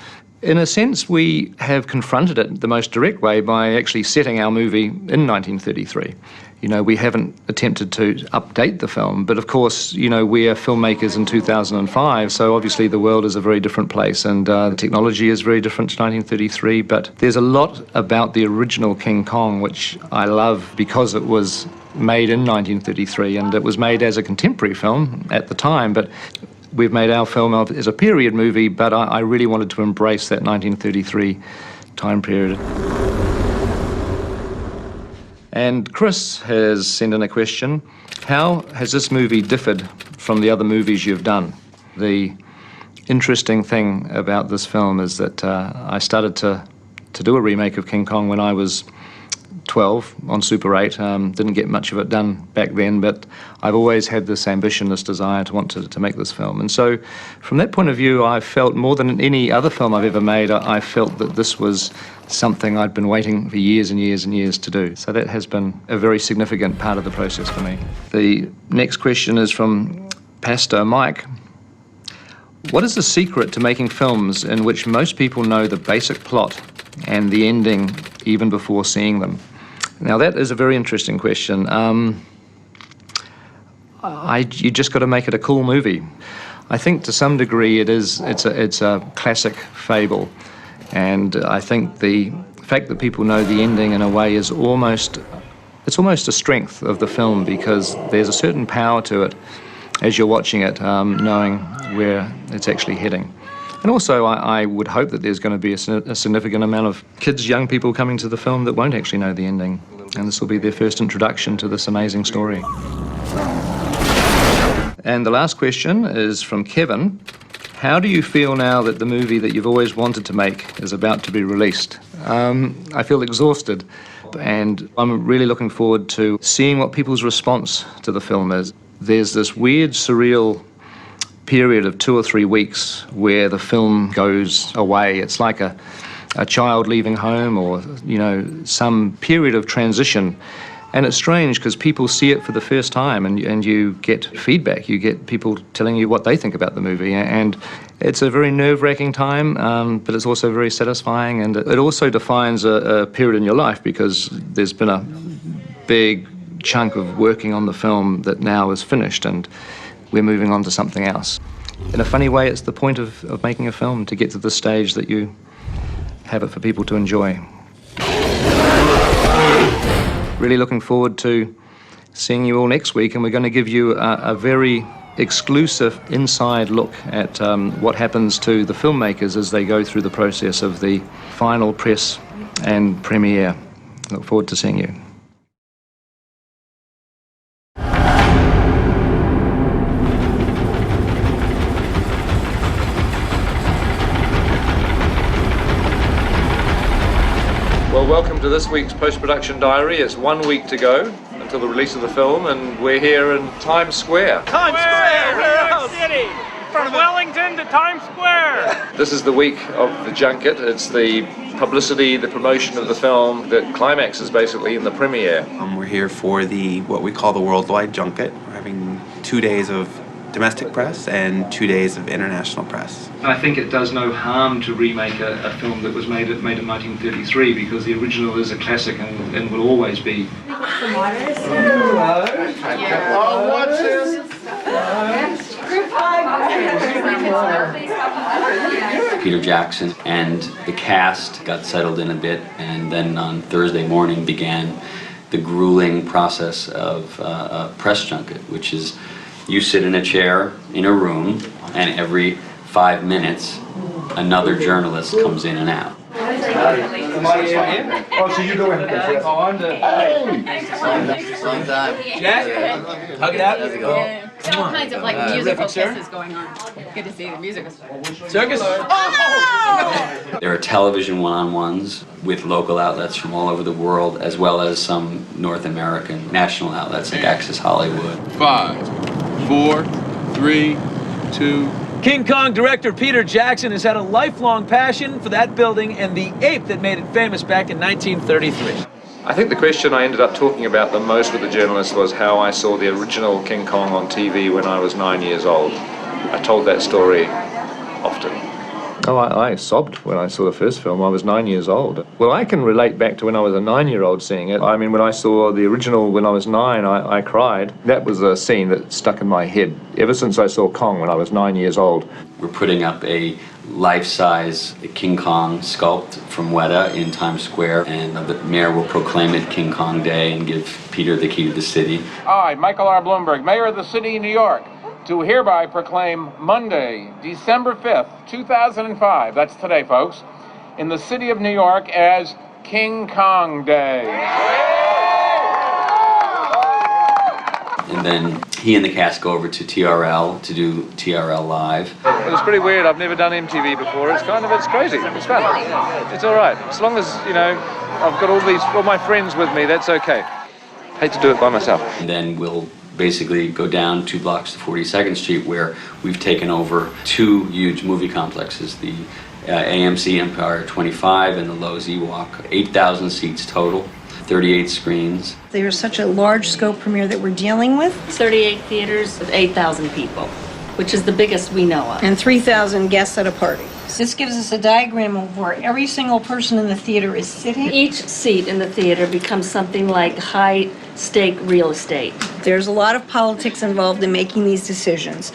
In a sense, we have confronted it the most direct way by actually setting our movie in 1933. You know, we haven't attempted to update the film, but of course, you know, we are filmmakers in 2005, so obviously the world is a very different place and the technology is very different to 1933, but there's a lot about the original King-Kong which I love because it was made in 1933 and it was made as a contemporary film at the time, but we've made our film as a period movie, but I really wanted to embrace that 1933 time period. And Chris has sent in a question. How has this movie differed from the other movies you've done? The interesting thing about this film is that I started to do a remake of King-Kong when I was 12 on Super 8. Didn't get much of it done back then, but I've always had this ambition, this desire to want to make this film. And so from that point of view, I felt more than any other film I've ever made, I felt that this was something I'd been waiting for years and years and years to do. So that has been a very significant part of the process for me. The next question is from Pastor Mike. What is the secret to making films in which most people know the basic plot and the ending even before seeing them? Now that is a very interesting question. You just got to make it a cool movie. I think to some degree it's a classic fable, and I think the fact that people know the ending in a way is almost a strength of the film, because there's a certain power to it as you're watching it, knowing where it's actually heading. And also, I would hope that there's going to be a significant amount of kids, young people coming to the film that won't actually know the ending. And this will be their first introduction to this amazing story. And the last question is from Kevin. How do you feel now that the movie that you've always wanted to make is about to be released? I feel exhausted, and I'm really looking forward to seeing what people's response to the film is. There's this weird, surreal period of 2 or 3 weeks where the film goes away. It's like a child leaving home, or, you know, some period of transition. And it's strange because people see it for the first time, and you get feedback. You get people telling you what they think about the movie. And it's a very nerve-wracking time, but it's also very satisfying. And it also defines a period in your life, because there's been a big chunk of working on the film that now is finished, and we're moving on to something else. In a funny way, it's the point of making a film, to get to the stage that you have it for people to enjoy. Really looking forward to seeing you all next week, and we're going to give you a very exclusive inside look at what happens to the filmmakers as they go through the process of the final press and premiere. Look forward to seeing you. Well, welcome to this week's post-production diary. It's 1 week to go until the release of the film, and we're here in Times Square. Times Square, New York City! From Wellington to Times Square! This is the week of the junket. It's the publicity, the promotion of the film that climaxes basically in the premiere. We're here for what we call the worldwide junket. We're having 2 days of domestic press and 2 days of international press. I think it does no harm to remake a film that was made in 1933, because the original is a classic and will always be. What's this? Peter Jackson and the cast got settled in a bit, and then on Thursday morning began the grueling process of a press junket, which is you sit in a chair in a room, and every 5 minutes another journalist comes in and out. Oh, so you go in. Oh, I'm the... Jack, hug it out. How's it going? Yeah. All kinds of like musical kisses going on. Good to see the musical. Circus! There are television one-on-ones with local outlets from all over the world, as well as some North American national outlets like Access Hollywood. 5, 4, 3, 2. King-Kong director Peter Jackson has had a lifelong passion for that building and the ape that made it famous back in 1933. I think the question I ended up talking about the most with the journalists was how I saw the original King-Kong on TV when I was 9 years old. I told that story often. Oh, I sobbed when I saw the first film. I was 9 years old. Well, I can relate back to when I was a 9-year-old seeing it. I mean, when I saw the original when I was 9, I cried. That was a scene that stuck in my head ever since I saw Kong when I was 9 years old. We're putting up a life-size King Kong sculpt from Weta in Times Square, and the mayor will proclaim it King Kong Day and give Peter the key to the city. I, Michael R. Bloomberg, Mayor of the City of New York, do hereby proclaim Monday, December 5th, 2005, that's today, folks, in the City of New York as King Kong Day. And then he and the cast go over to TRL to do TRL Live. It was pretty weird. I've never done MTV before. It's crazy. It's fun. It's all right. As long as, you know, I've got all my friends with me, that's okay. Hate to do it by myself. And then we'll basically go down 2 blocks to 42nd Street, where we've taken over 2 huge movie complexes, the AMC Empire 25 and the Lowe's Ewok, 8,000 seats total. 38 screens. There's such a large scope premiere that we're dealing with. 38 theaters with 8,000 people, which is the biggest we know of. And 3,000 guests at a party. This gives us a diagram of where every single person in the theater is sitting. Each seat in the theater becomes something like high-stake real estate. There's a lot of politics involved in making these decisions.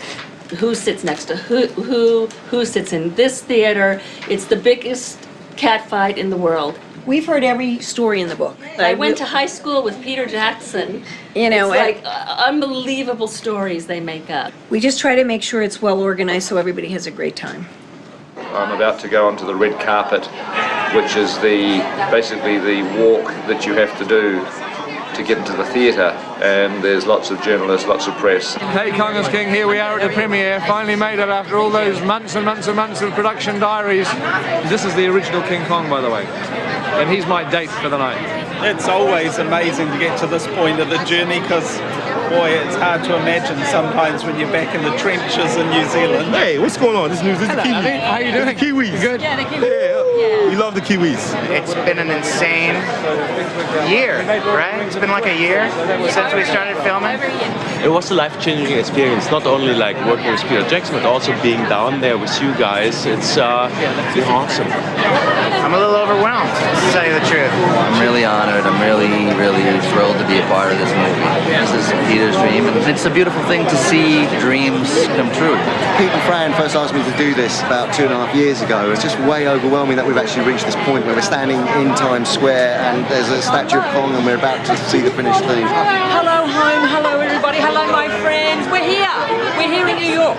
Who sits next to who sits in this theater. It's the biggest catfight in the world. We've heard every story in the book. I went to high school with Peter Jackson. You know, it's like unbelievable stories they make up. We just try to make sure it's well organized so everybody has a great time. I'm about to go onto the red carpet, which is basically the walk that you have to do to get into the theatre, and there's lots of journalists, lots of press. Hey, Kong is King, here we are at the premiere. Finally made it after all those months and months and months of production diaries. This is the original King Kong, by the way, and he's my date for the night. It's always amazing to get to this point of the journey, because boy, it's hard to imagine sometimes when you're back in the trenches in New Zealand. Hey, what's going on? This is the Kiwis. How you doing? The Kiwis. You good? Yeah, the Kiwis. We love the Kiwis. It's been an insane year, right? It's been like a year since we started filming. It was a life-changing experience, not only like working with Peter Jackson, but also being down there with you guys. It's been awesome. I'm a little overwhelmed, to tell you the truth. I'm really honored. I'm really thrilled to be a part of this movie. This is Peter's dream, and it's a beautiful thing to see dreams come true. Pete and Fran first asked me to do this about 2.5 years ago. It's just way overwhelming that we've actually reached this point where we're standing in Times Square and there's a statue of Kong and we're about to see the finished thing. Hello home, hello everybody, hello my friends. We're here in New York.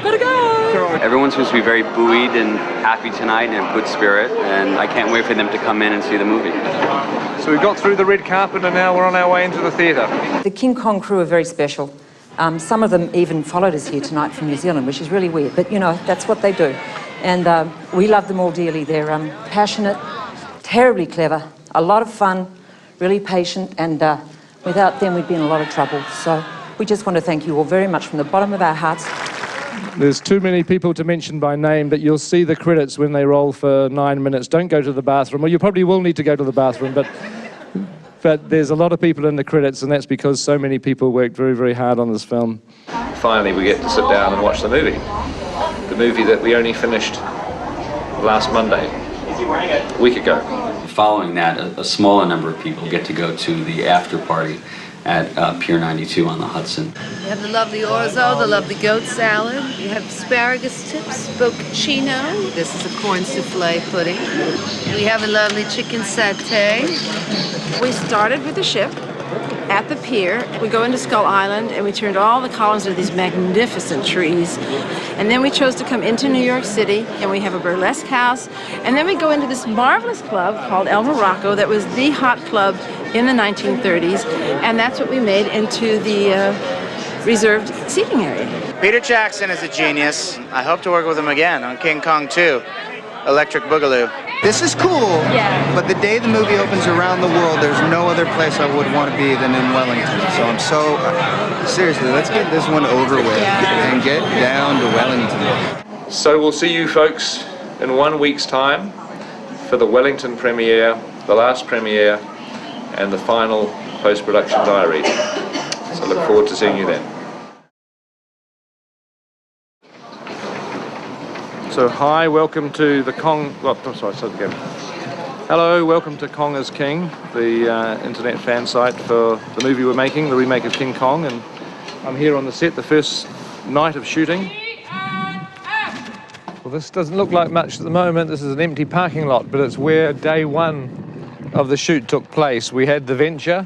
Gotta go. Everyone seems to be very buoyed and happy tonight and in good spirit, and I can't wait for them to come in and see the movie. So we've got through the red carpet and now we're on our way into the theatre. The King Kong crew are very special. Some of them even followed us here tonight from New Zealand, which is really weird, but you know, that's what they do. And we love them all dearly. They're passionate, terribly clever, a lot of fun, really patient, and without them we'd be in a lot of trouble. So we just want to thank you all very much from the bottom of our hearts. There's too many people to mention by name, but you'll see the credits when they roll for 9 minutes. Don't go to the bathroom. Well, you probably will need to go to the bathroom, but there's a lot of people in the credits, and that's because so many people worked very, very hard on this film. Finally, we get to sit down and watch the movie. The movie that we only finished last Monday, a week ago. Following that, a smaller number of people get to go to the after party at Pier 92 on the Hudson. You have the lovely orzo, the lovely goat salad. You have asparagus tips, bocconcino. This is a corn souffle pudding. We have a lovely chicken satay. We started with the ship at the pier. We go into Skull Island and we turned all the columns into these magnificent trees. And then we chose to come into New York City and we have a burlesque house. And then we go into this marvelous club called El Morocco that was the hot club in the 1930s. And that's what we made into the reserved seating area. Peter Jackson is a genius. I hope to work with him again on King-Kong 2, Electric Boogaloo. This is cool, but the day the movie opens around the world, there's no other place I would want to be than in Wellington. So I'm so, seriously, let's get this one over with and get down to Wellington. So we'll see you folks in 1 week's time for the Wellington premiere, the last premiere, and the final post-production diary. So look forward to seeing you then. So hi, welcome to the Kong, Hello, welcome to Kong is King, the internet fan site for the movie we're making, the remake of King-Kong, and I'm here on the set, the first night of shooting. Well, this doesn't look like much at the moment. This is an empty parking lot, but it's where day one of the shoot took place. We had the Venture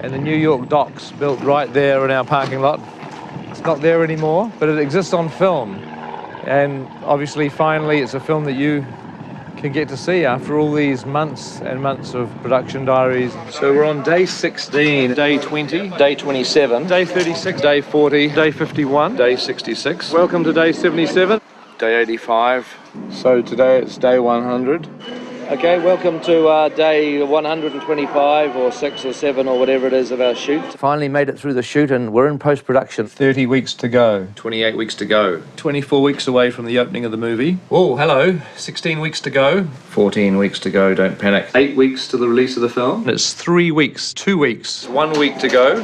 and the New York docks built right there in our parking lot. It's not there anymore, but it exists on film. And obviously, finally, it's a film that you can get to see after all these months and months of production diaries. So we're on day 16, day 20, day 27, day 36, day 40, day 51, day 66. Welcome to day 77, day 85. So today it's day 100. Okay, welcome to day 125 or 6 or 7 or whatever it is of our shoot. Finally made it through the shoot and we're in post-production. 30 weeks to go. 28 weeks to go. 24 weeks away from the opening of the movie. Oh, hello. 16 weeks to go. 14 weeks to go, don't panic. 8 weeks to the release of the film. It's 3 weeks, 2 weeks. 1 week to go.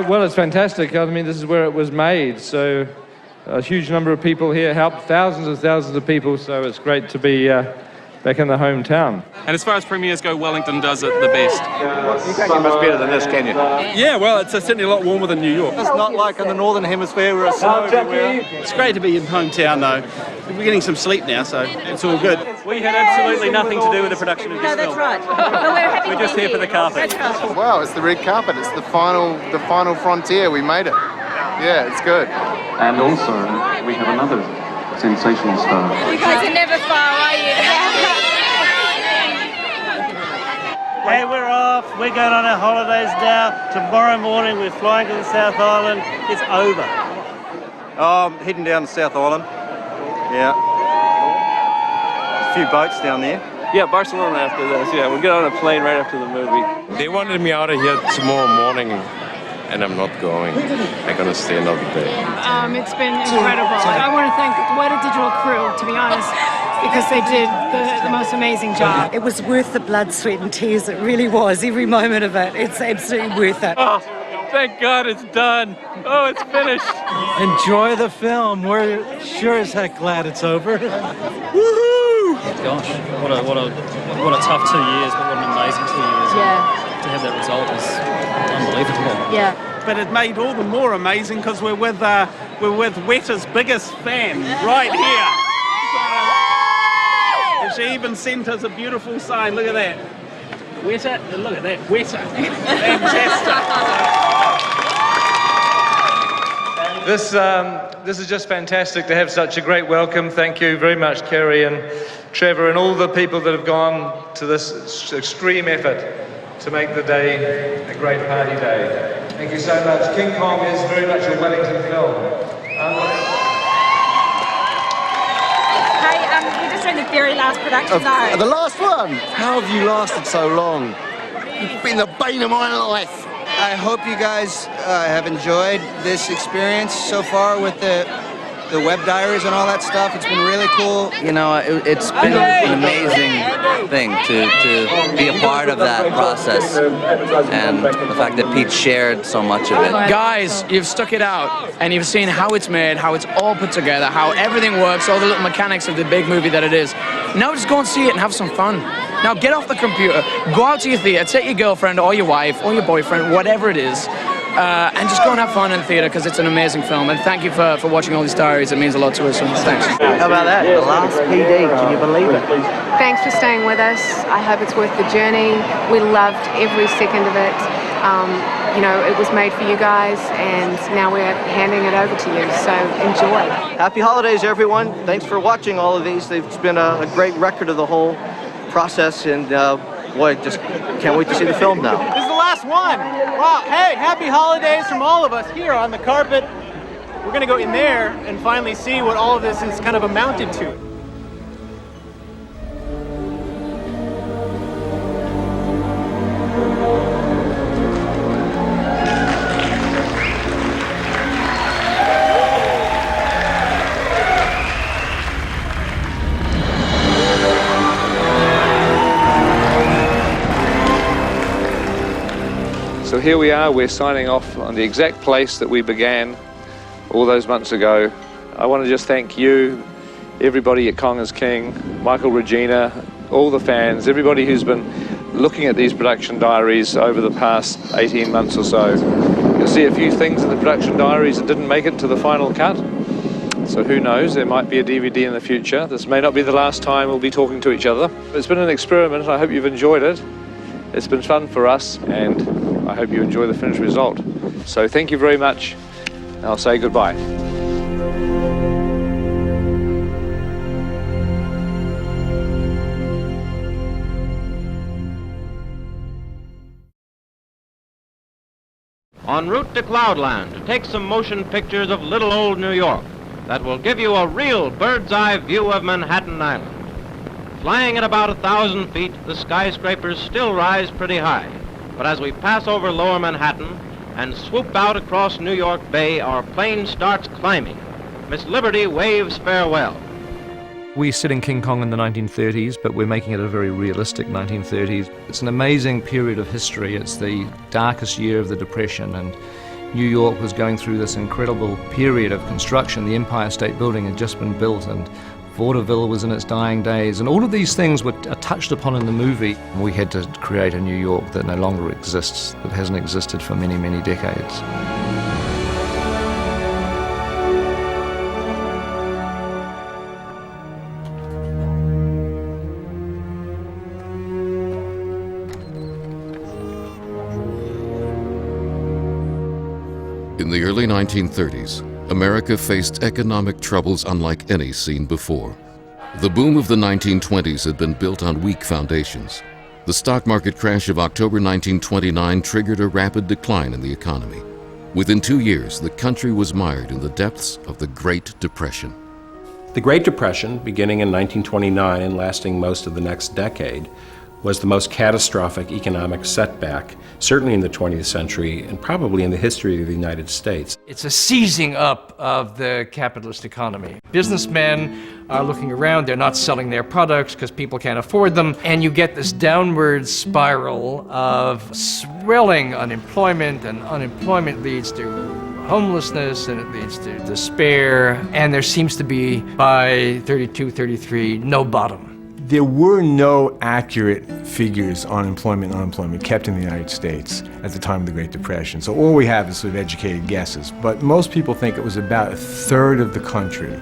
Well, it's fantastic. I mean, this is where it was made, so a huge number of people here helped, thousands of people, so it's great to be back in the hometown. And as far as premieres go, Wellington does it the best. You can't get much better than this, can you? Yeah, well, it's certainly a lot warmer than New York. It's not like in the Northern Hemisphere where it's snow everywhere. It's great to be in hometown, though. We're getting some sleep now, so it's all good. We had absolutely nothing to do with the production of this film. No, that's right. No, we're happy We're just here for the carpet. Wow, it's the red carpet. It's the final frontier. We made it. Yeah, it's good. And also, we have another sensational star. You guys are never far, are you? Hey, we're off. We're going on our holidays now. Tomorrow morning we're flying to the South Island. It's over. Oh, I'm heading down to South Island. Yeah. A few boats down there. Yeah, Barcelona after this. Yeah, we'll get on a plane right after the movie. They wanted me out of here tomorrow morning, and I'm not going. I'm gonna stay another day. It's been incredible. I want to thank Weta Digital crew, to be honest, because they did the most amazing job. It was worth the blood, sweat and tears. It really was. Every moment of it. It's absolutely worth it. Oh, thank God it's done. Oh, it's finished. Enjoy the film. We're sure as heck glad it's over. Woohoo! Gosh, what a tough 2 years, but what an amazing 2 years. Yeah. To have that result is unbelievable. Yeah. But it made all the more amazing because we're with Weta's biggest fan right here. She even sent us a beautiful sign. Look at that. Wetter. Look at that. Wetter. Fantastic. This is just fantastic to have such a great welcome. Thank you very much, Kerry and Trevor, and all the people that have gone to this extreme effort to make the day a great party day. Thank you so much. King-Kong is very much a Wellington film. We're just doing the very last production now. The last one? How have you lasted so long? You've been the bane of my life. I hope you guys have enjoyed this experience so far with the web diaries and all that stuff. It's been really cool. You know, it's been an amazing thing to be a part of that process, and the fact that Pete shared so much of it. Guys, you've stuck it out, and you've seen how it's made, how it's all put together, how everything works, all the little mechanics of the big movie that it is. Now just go and see it and have some fun. Now get off the computer, go out to your theatre, take your girlfriend or your wife or your boyfriend, whatever it is, and just go and have fun in the theatre, because it's an amazing film. And thank you for watching all these diaries. It means a lot to us. Thanks. How about that? The last PD. Can you believe it? Thanks for staying with us. I hope it's worth the journey. We loved every second of it. You know, it was made for you guys, and now we're handing it over to you. So enjoy. Happy holidays, everyone. Thanks for watching all of these. It's been a great record of the whole process, and boy, just can't wait to see the film now. This is the last one. Wow. Hey, happy holidays from all of us here on the carpet. We're going to go in there and finally see what all of this is kind of amounted to. So here we are, we're signing off on the exact place that we began all those months ago. I want to just thank you, everybody at Kong is King, Michael, Regina, all the fans, everybody who's been looking at these production diaries over the past 18 months or so. You'll see a few things in the production diaries that didn't make it to the final cut. So who knows, there might be a DVD in the future. This may not be the last time we'll be talking to each other. It's been an experiment, I hope you've enjoyed it. It's been fun for us, and I hope you enjoy the finished result. So thank you very much, and I'll say goodbye. En route to Cloudland to take some motion pictures of little old New York that will give you a real bird's-eye view of Manhattan Island. Flying at about 1,000 feet, the skyscrapers still rise pretty high. But as we pass over lower Manhattan and swoop out across New York Bay, our plane starts climbing. Miss Liberty waves farewell. We sit in King-Kong in the 1930s, but we're making it a very realistic 1930s. It's an amazing period of history. It's the darkest year of the Depression, and New York was going through this incredible period of construction. The Empire State Building had just been built, and vaudeville was in its dying days, and all of these things were touched upon in the movie. We had to create a New York that no longer exists, that hasn't existed for many, many decades. In the early 1930s, America faced economic troubles unlike any seen before. The boom of the 1920s had been built on weak foundations. The stock market crash of October 1929 triggered a rapid decline in the economy. Within 2 years, the country was mired in the depths of the Great Depression. The Great Depression, beginning in 1929 and lasting most of the next decade, was the most catastrophic economic setback, certainly in the 20th century and probably in the history of the United States. It's a seizing up of the capitalist economy. Businessmen are looking around, they're not selling their products because people can't afford them, and you get this downward spiral of swelling unemployment, and unemployment leads to homelessness, and it leads to despair, and there seems to be, by 32, 33, no bottom. There were no accurate figures on employment and unemployment kept in the United States at the time of the Great Depression. So all we have is sort of educated guesses. But most people think it was about a third of the country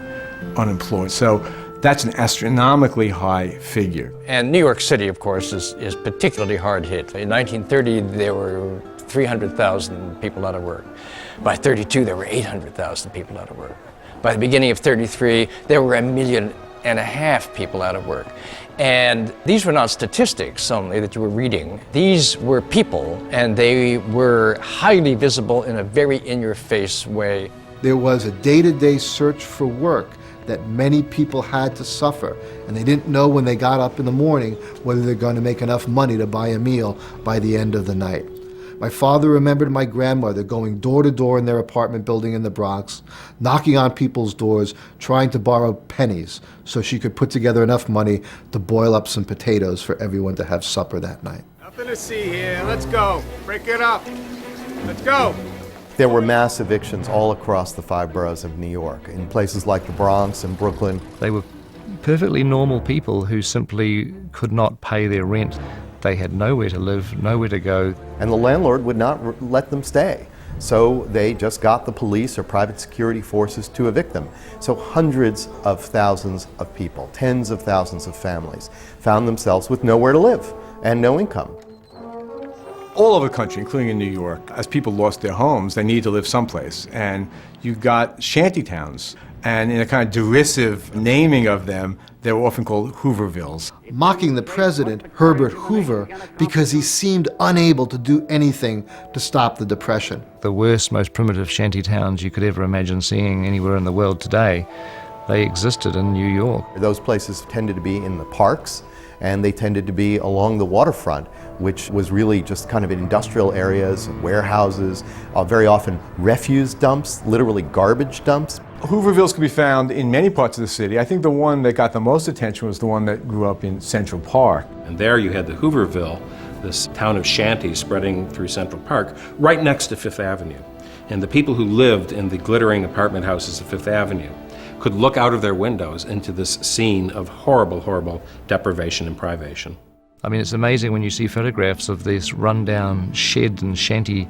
unemployed. So That's an astronomically high figure. And New York City, of course, is particularly hard hit. In 1930, there were 300,000 people out of work. By 32, there were 800,000 people out of work. By the beginning of 33, there were 1.5 million people out of work. And these were not statistics only that you were reading. These were people, and they were highly visible in a very in-your-face way. There was a day-to-day search for work that many people had to suffer, and they didn't know when they got up in the morning whether they're going to make enough money to buy a meal by the end of the night. My father remembered my grandmother going door to door in their apartment building in the Bronx, knocking on people's doors, trying to borrow pennies so she could put together enough money to boil up some potatoes for everyone to have supper that night. Nothing to see here. Let's go. Break it up. Let's go. There were mass evictions all across the 5 boroughs of New York, in places like the Bronx and Brooklyn. They were perfectly normal people who simply could not pay their rent. They had nowhere to live, nowhere to go. And the landlord would not let them stay. So they just got the police or private security forces to evict them. So hundreds of thousands of people, tens of thousands of families, found themselves with nowhere to live and no income. All over the country, including in New York, as people lost their homes, they needed to live someplace. And you got shanty towns. And in a kind of derisive naming of them, they were often called Hoovervilles. Mocking the president, Herbert Hoover, because he seemed unable to do anything to stop the Depression. The worst, most primitive shanty towns you could ever imagine seeing anywhere in the world today, they existed in New York. Those places tended to be in the parks, and they tended to be along the waterfront, which was really just kind of industrial areas, warehouses, very often refuse dumps, literally garbage dumps. Hoovervilles could be found in many parts of the city. I think the one that got the most attention was the one that grew up in Central Park. And there you had the Hooverville, this town of shanties spreading through Central Park, right next to Fifth Avenue. And the people who lived in the glittering apartment houses of Fifth Avenue could look out of their windows into this scene of horrible, horrible deprivation and privation. I mean, it's amazing when you see photographs of this rundown shed and shanty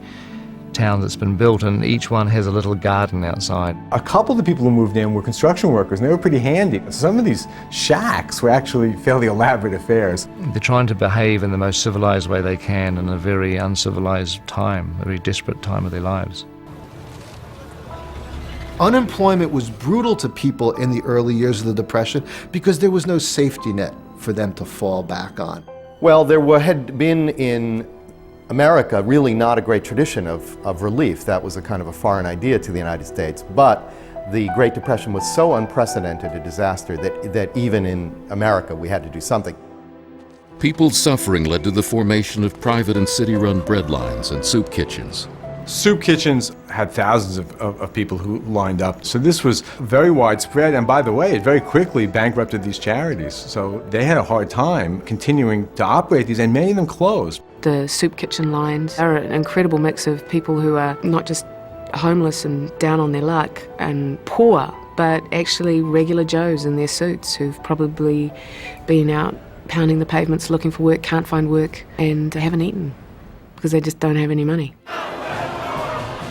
town that's been built, and each one has a little garden outside. A couple of the people who moved in were construction workers, and they were pretty handy. Some of these shacks were actually fairly elaborate affairs. They're trying to behave in the most civilized way they can in a very uncivilized time, a very desperate time of their lives. Unemployment was brutal to people in the early years of the Depression because there was no safety net for them to fall back on. Well, had been in America really not a great tradition of relief. That was a kind of a foreign idea to the United States. But the Great Depression was so unprecedented a disaster that even in America we had to do something. People's suffering led to the formation of private and city-run bread lines and soup kitchens. Soup kitchens had thousands of people who lined up. So this was very widespread, and by the way, it very quickly bankrupted these charities. So they had a hard time continuing to operate these, and many of them closed. The soup kitchen lines are an incredible mix of people who are not just homeless and down on their luck and poor, but actually regular Joes in their suits who've probably been out pounding the pavements looking for work, can't find work, and haven't eaten because they just don't have any money.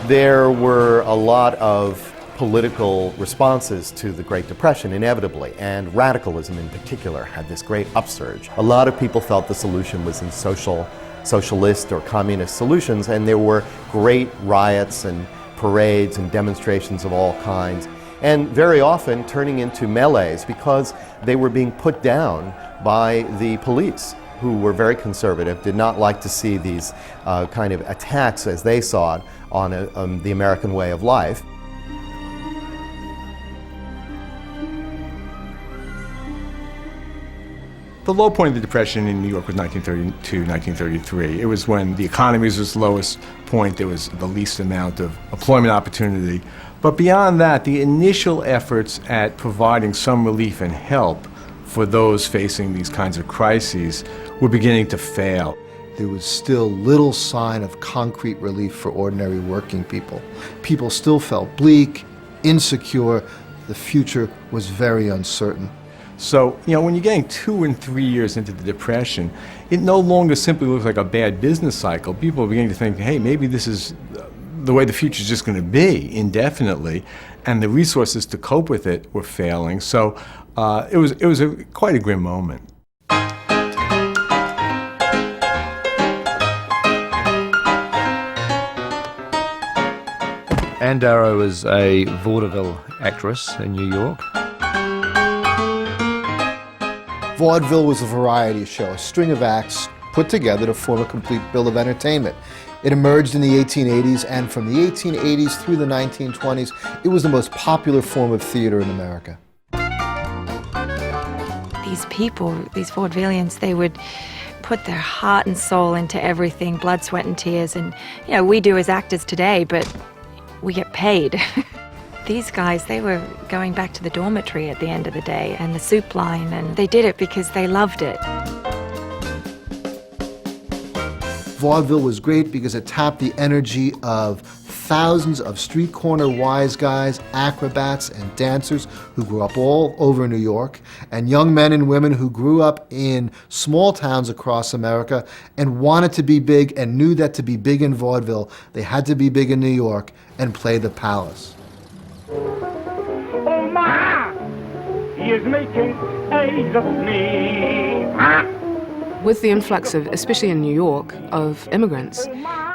There were a lot of political responses to the Great Depression, inevitably, and radicalism in particular had this great upsurge. A lot of people felt the solution was in socialist or communist solutions, and there were great riots and parades and demonstrations of all kinds, and very often turning into melees because they were being put down by the police, who were very conservative, did not like to see these kind of attacks, as they saw it, on the American way of life. The low point of the Depression in New York was 1932, 1933. It was when the economy was its lowest point, there was the least amount of employment opportunity. But beyond that, the initial efforts at providing some relief and help for those facing these kinds of crises were beginning to fail. There was still little sign of concrete relief for ordinary working people. People still felt bleak, insecure. The future was very uncertain. So, when you're getting 2 and 3 years into the Depression, it no longer simply looks like a bad business cycle. People are beginning to think, hey, maybe this is the way the future is just going to be indefinitely, and the resources to cope with it were failing. So It was quite a grim moment. Ann Darrow is a vaudeville actress in New York. Vaudeville was a variety show, a string of acts put together to form a complete bill of entertainment. It emerged in the 1880s, and from the 1880s through the 1920s, it was the most popular form of theater in America. These people, these vaudevillians, they would put their heart and soul into everything, blood, sweat, and tears. And, you know, we do as actors today, but we get paid. These guys, they were going back to the dormitory at the end of the day and the soup line, and they did it because they loved it. Vaudeville was great because it tapped the energy of thousands of street corner wise guys, acrobats, and dancers who grew up all over New York, and young men and women who grew up in small towns across America and wanted to be big and knew that to be big in vaudeville, they had to be big in New York and play the Palace. Oh my, he is making eyes of me. With the influx of, especially in New York, of immigrants,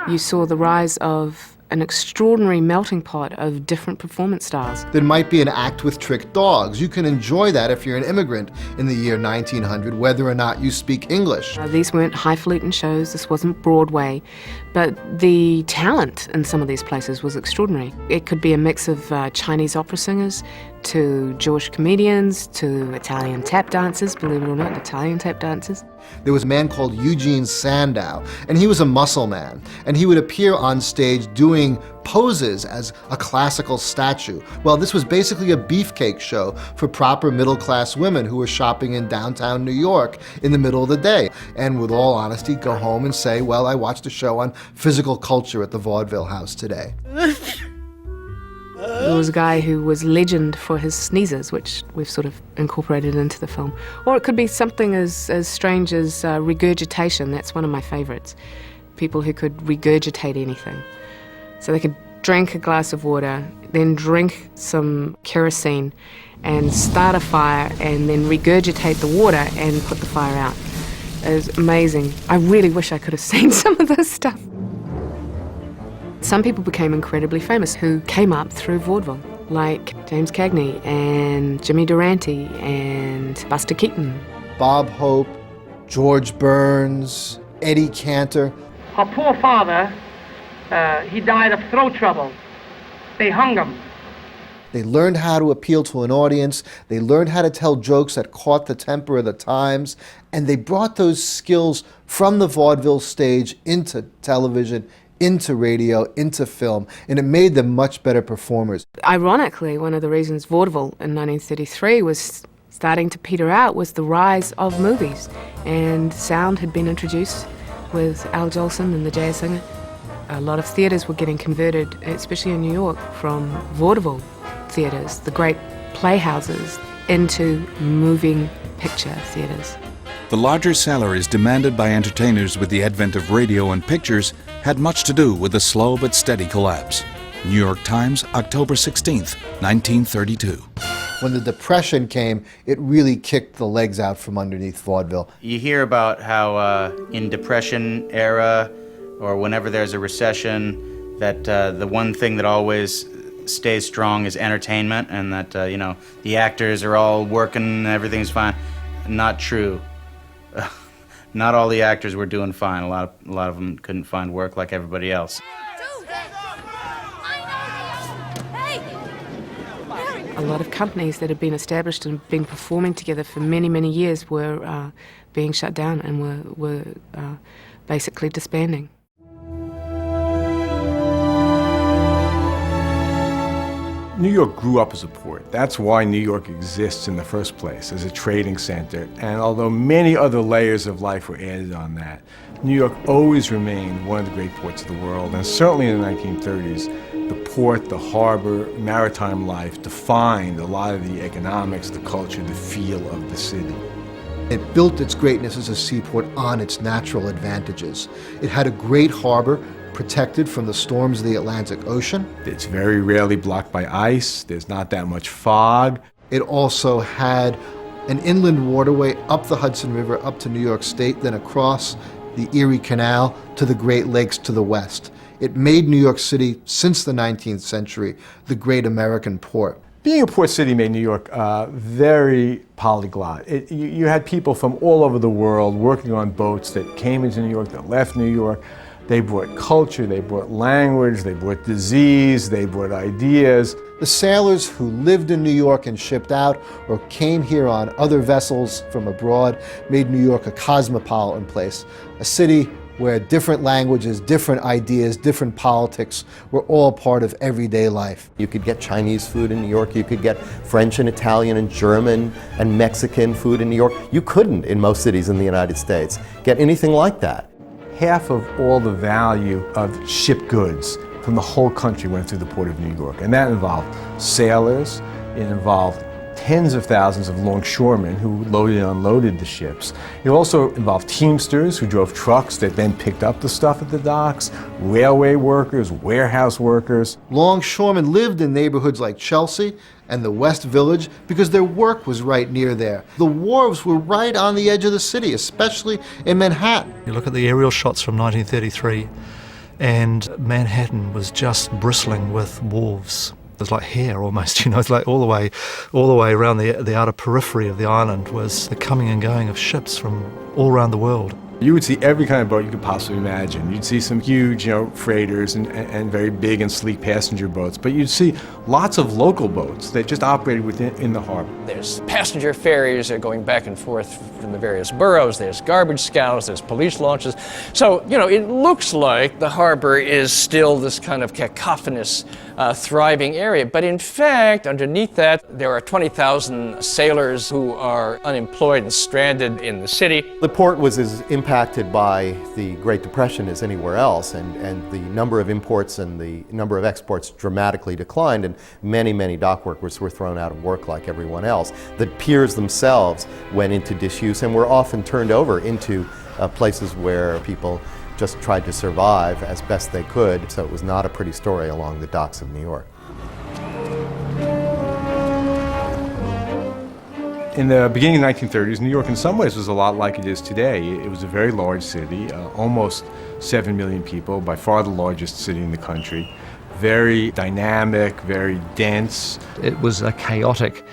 you saw the rise of an extraordinary melting pot of different performance styles. There might be an act with trick dogs. You can enjoy that if you're an immigrant in the year 1900, whether or not you speak English. These weren't highfalutin shows, this wasn't Broadway, but the talent in some of these places was extraordinary. It could be a mix of Chinese opera singers to Jewish comedians to Italian tap dancers, believe it or not, Italian tap dancers. There was a man called Eugene Sandow, and he was a muscle man, and he would appear on stage doing poses as a classical statue. Well, this was basically a beefcake show for proper middle-class women who were shopping in downtown New York in the middle of the day, and with all honesty, go home and say, well, I watched a show on physical culture at the Vaudeville House today. There was a guy who was legend for his sneezes, which we've sort of incorporated into the film. Or it could be something as strange as regurgitation. That's one of my favorites. People who could regurgitate anything. So they could drink a glass of water, then drink some kerosene and start a fire and then regurgitate the water and put the fire out. It was amazing. I really wish I could have seen some of this stuff. Some people became incredibly famous who came up through vaudeville, like James Cagney and Jimmy Durante and Buster Keaton. Bob Hope, George Burns, Eddie Cantor. Her poor father, he died of throat trouble. They hung him. They learned how to appeal to an audience, they learned how to tell jokes that caught the temper of the times, and they brought those skills from the vaudeville stage into television, into radio, into film, and it made them much better performers. Ironically, one of the reasons vaudeville in 1933 was starting to peter out was the rise of movies, and sound had been introduced with Al Jolson and the Jazz Singer. A lot of theatres were getting converted, especially in New York, from vaudeville theatres, the great playhouses, into moving picture theatres. The larger salaries demanded by entertainers with the advent of radio and pictures had much to do with the slow but steady collapse. New York Times, October 16th, 1932. When the Depression came, it really kicked the legs out from underneath vaudeville. You hear about how in Depression era or whenever there's a recession that the one thing that always stays strong is entertainment, and that you know, the actors are all working and everything's fine. Not true. Not all the actors were doing fine. A lot of them couldn't find work like everybody else. A lot of companies that had been established and been performing together for many, many years were being shut down and were basically disbanding. New York grew up as a port. That's why New York exists in the first place, as a trading center. And although many other layers of life were added on that, New York always remained one of the great ports of the world. And certainly in the 1930s, the port, the harbor, maritime life defined a lot of the economics, the culture, the feel of the city. It built its greatness as a seaport on its natural advantages. It had a great harbor, protected from the storms of the Atlantic Ocean. It's very rarely blocked by ice. There's not that much fog. It also had an inland waterway up the Hudson River, up to New York State, then across the Erie Canal to the Great Lakes to the west. It made New York City, since the 19th century, the great American port. Being a port city made New York very polyglot. You had people from all over the world working on boats that came into New York, that left New York. They brought culture, they brought language, they brought disease, they brought ideas. The sailors who lived in New York and shipped out or came here on other vessels from abroad made New York a cosmopolitan place, a city where different languages, different ideas, different politics were all part of everyday life. You could get Chinese food in New York, you could get French and Italian and German and Mexican food in New York. You couldn't, in most cities in the United States, get anything like that. Half of all the value of shipped goods from the whole country went through the port of New York, and that involved sailors, it involved tens of thousands of longshoremen who loaded and unloaded the ships. It also involved teamsters who drove trucks that then picked up the stuff at the docks, railway workers, warehouse workers. Longshoremen lived in neighborhoods like Chelsea and the West Village because their work was right near there. The wharves were right on the edge of the city, especially in Manhattan. You look at the aerial shots from 1933 and Manhattan was just bristling with wharves. It was like hair almost, it's like all the way around the outer periphery of the island was the coming and going of ships from all around the world. You would see every kind of boat you could possibly imagine. You'd see some huge, freighters and very big and sleek passenger boats, but you'd see lots of local boats that just operated in the harbor. There's passenger ferries that are going back and forth from the various boroughs. There's garbage scows. There's police launches. So, it looks like the harbor is still this kind of cacophonous, thriving area. But in fact, underneath that, there are 20,000 sailors who are unemployed and stranded in the city. The port was as impacted by the Great Depression as anywhere else, and the number of imports and the number of exports dramatically declined, and many dock workers were thrown out of work like everyone else. The piers themselves went into disuse and were often turned over into places where people just tried to survive as best they could, so it was not a pretty story along the docks of New York. In the beginning of the 1930s, New York in some ways was a lot like it is today. It was a very large city, almost 7 million people, by far the largest city in the country. Very dynamic, very dense. It was a chaotic,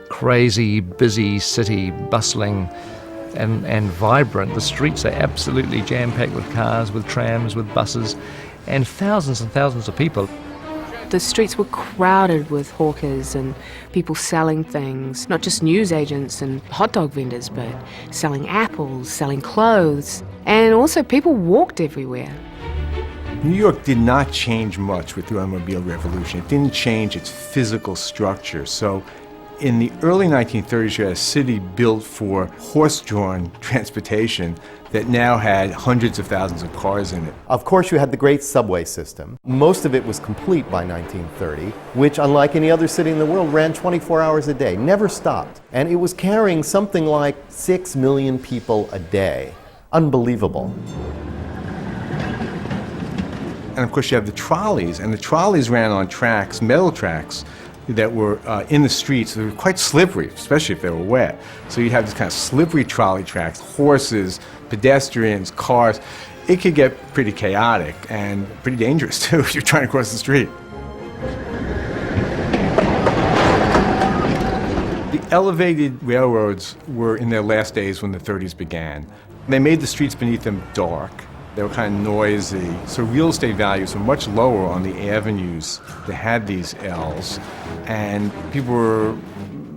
crazy, busy city, bustling and vibrant. The streets are absolutely jam-packed with cars, with trams, with buses, and thousands of people. The streets were crowded with hawkers and people selling things, not just newsagents and hot dog vendors, but selling apples, selling clothes, and also people walked everywhere. New York did not change much with the automobile revolution. It didn't change its physical structure. So in the early 1930s, you had a city built for horse-drawn transportation that now had hundreds of thousands of cars in it. Of course, you had the great subway system. Most of it was complete by 1930, which, unlike any other city in the world, ran 24 hours a day, never stopped. And it was carrying something like 6 million people a day. Unbelievable. And of course, you have the trolleys, and the trolleys ran on tracks, metal tracks, that were in the streets. They were quite slippery, especially if they were wet. So you'd have this kind of slippery trolley tracks, horses, pedestrians, cars. It could get pretty chaotic and pretty dangerous too if you're trying to cross the street. The elevated railroads were in their last days when the 30s began. They made the streets beneath them dark. They were kind of noisy, so real estate values were much lower on the avenues that had these L's, and people were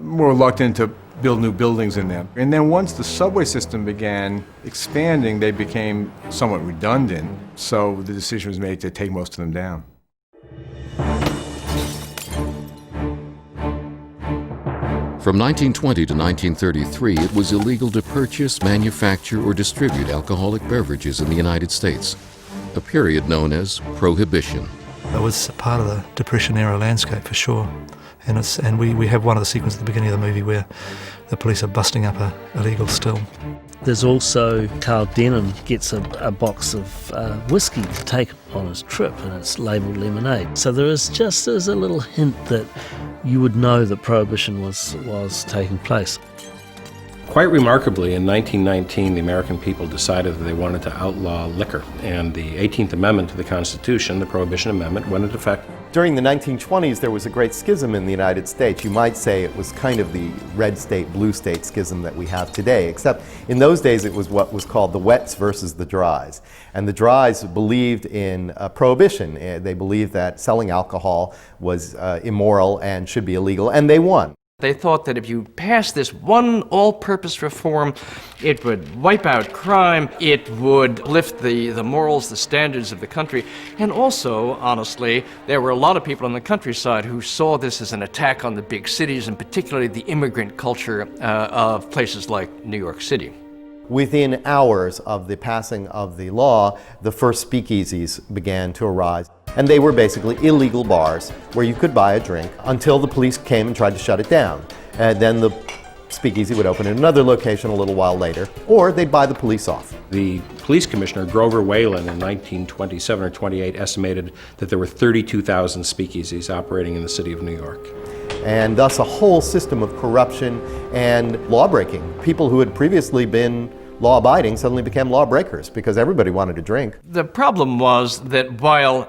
more reluctant to build new buildings in them. And then once the subway system began expanding, they became somewhat redundant, so the decision was made to take most of them down. From 1920 to 1933, it was illegal to purchase, manufacture, or distribute alcoholic beverages in the United States, a period known as Prohibition. It was part of the Depression-era landscape for sure, and we have one of the sequences at the beginning of the movie where the police are busting up a illegal still. There's also Carl Denham gets a box of whiskey to take on his trip, and it's labelled lemonade. So there is just as a little hint that you would know that Prohibition was taking place. Quite remarkably, in 1919, the American people decided that they wanted to outlaw liquor, and the 18th Amendment to the Constitution, the Prohibition Amendment, went into effect. During the 1920s, there was a great schism in the United States. You might say it was kind of the red state, blue state schism that we have today, except in those days it was what was called the wets versus the dries. And the dries believed in prohibition. They believed that selling alcohol was immoral and should be illegal, and they won. They thought that if you passed this one all-purpose reform, it would wipe out crime, it would lift the morals, the standards of the country, and also, honestly, there were a lot of people in the countryside who saw this as an attack on the big cities, and particularly the immigrant culture of places like New York City. Within hours of the passing of the law, the first speakeasies began to arise. And they were basically illegal bars where you could buy a drink until the police came and tried to shut it down. And then the speakeasy would open in another location a little while later, or they'd buy the police off. The police commissioner, Grover Whalen, in 1927 or 28, estimated that there were 32,000 speakeasies operating in the city of New York. And thus a whole system of corruption and law-breaking. People who had previously been law-abiding suddenly became lawbreakers because everybody wanted to drink. The problem was that while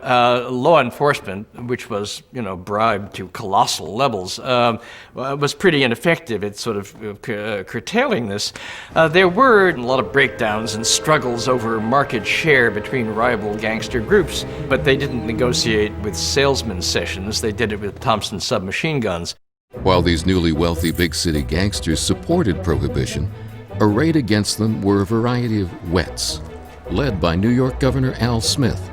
law enforcement, which was, bribed to colossal levels, was pretty ineffective at sort of curtailing this, there were a lot of breakdowns and struggles over market share between rival gangster groups, but they didn't negotiate with salesman sessions, they did it with Thompson submachine guns. While these newly wealthy big city gangsters supported prohibition, arrayed against them were a variety of wets, led by New York Governor Al Smith.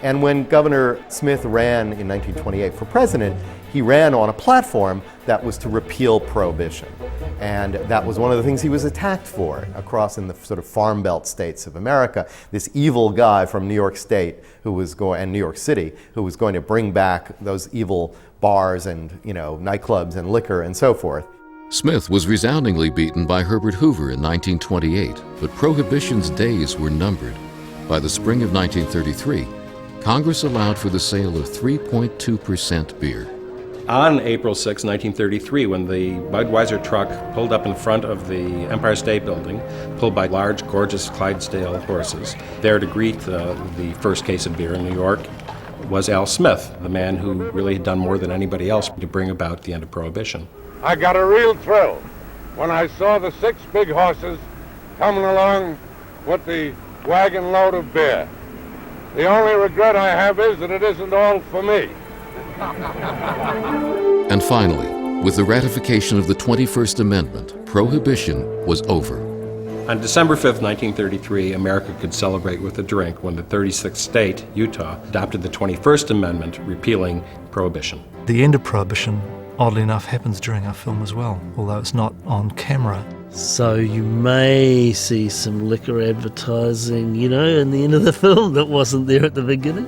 And when Governor Smith ran in 1928 for president, he ran on a platform that was to repeal prohibition. And that was one of the things he was attacked for across in the sort of farm belt states of America. This evil guy from New York State and New York City who was going to bring back those evil bars and, nightclubs and liquor and so forth. Smith was resoundingly beaten by Herbert Hoover in 1928, but Prohibition's days were numbered. By the spring of 1933, Congress allowed for the sale of 3.2% beer. On April 6, 1933, when the Budweiser truck pulled up in front of the Empire State Building, pulled by large, gorgeous Clydesdale horses, there to greet the first case of beer in New York was Al Smith, the man who really had done more than anybody else to bring about the end of Prohibition. I got a real thrill when I saw the 6 big horses coming along with the wagon load of beer. The only regret I have is that it isn't all for me. And finally, with the ratification of the 21st Amendment, Prohibition was over. On December 5th, 1933, America could celebrate with a drink when the 36th state, Utah, adopted the 21st Amendment repealing Prohibition. The end of Prohibition, oddly enough, happens during our film as well, although it's not on camera. So you may see some liquor advertising, in the end of the film that wasn't there at the beginning.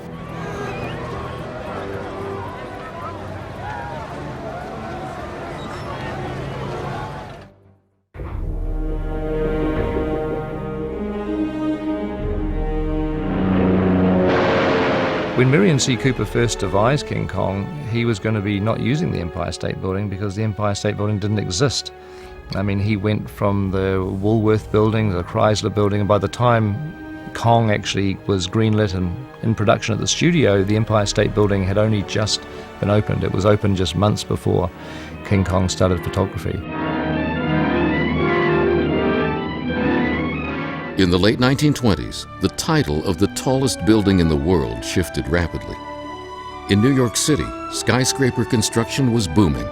When Merian C. Cooper first devised King Kong, he was going to be not using the Empire State Building because the Empire State Building didn't exist. He went from the Woolworth Building, the Chrysler Building, and by the time Kong actually was greenlit and in production at the studio, the Empire State Building had only just been opened. It was opened just months before King Kong started photography. In the late 1920s, the title of the tallest building in the world shifted rapidly. In New York City, skyscraper construction was booming.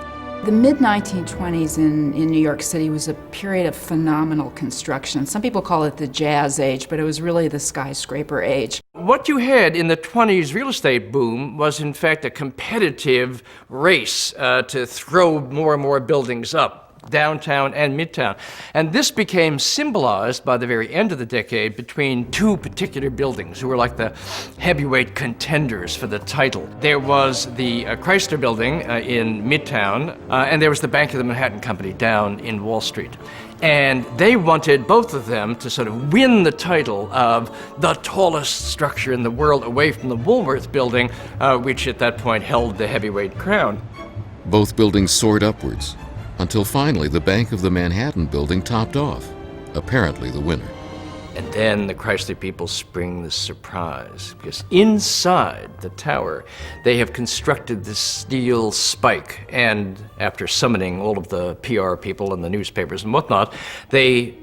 The mid-1920s in New York City was a period of phenomenal construction. Some people call it the jazz age, but it was really the skyscraper age. What you had in the 20s real estate boom was in fact a competitive race to throw more and more buildings up, downtown and midtown. And this became symbolized by the very end of the decade between 2 particular buildings who were like the heavyweight contenders for the title. There was the Chrysler Building in Midtown, and there was the Bank of the Manhattan Company down in Wall Street. And they wanted, both of them, to sort of win the title of the tallest structure in the world away from the Woolworth Building, which at that point held the heavyweight crown. Both buildings soared upwards. until finally the Bank of the Manhattan building topped off, apparently the winner. And then the Chrysler people spring the surprise, because inside the tower, they have constructed this steel spike, and after summoning all of the PR people and the newspapers and whatnot, they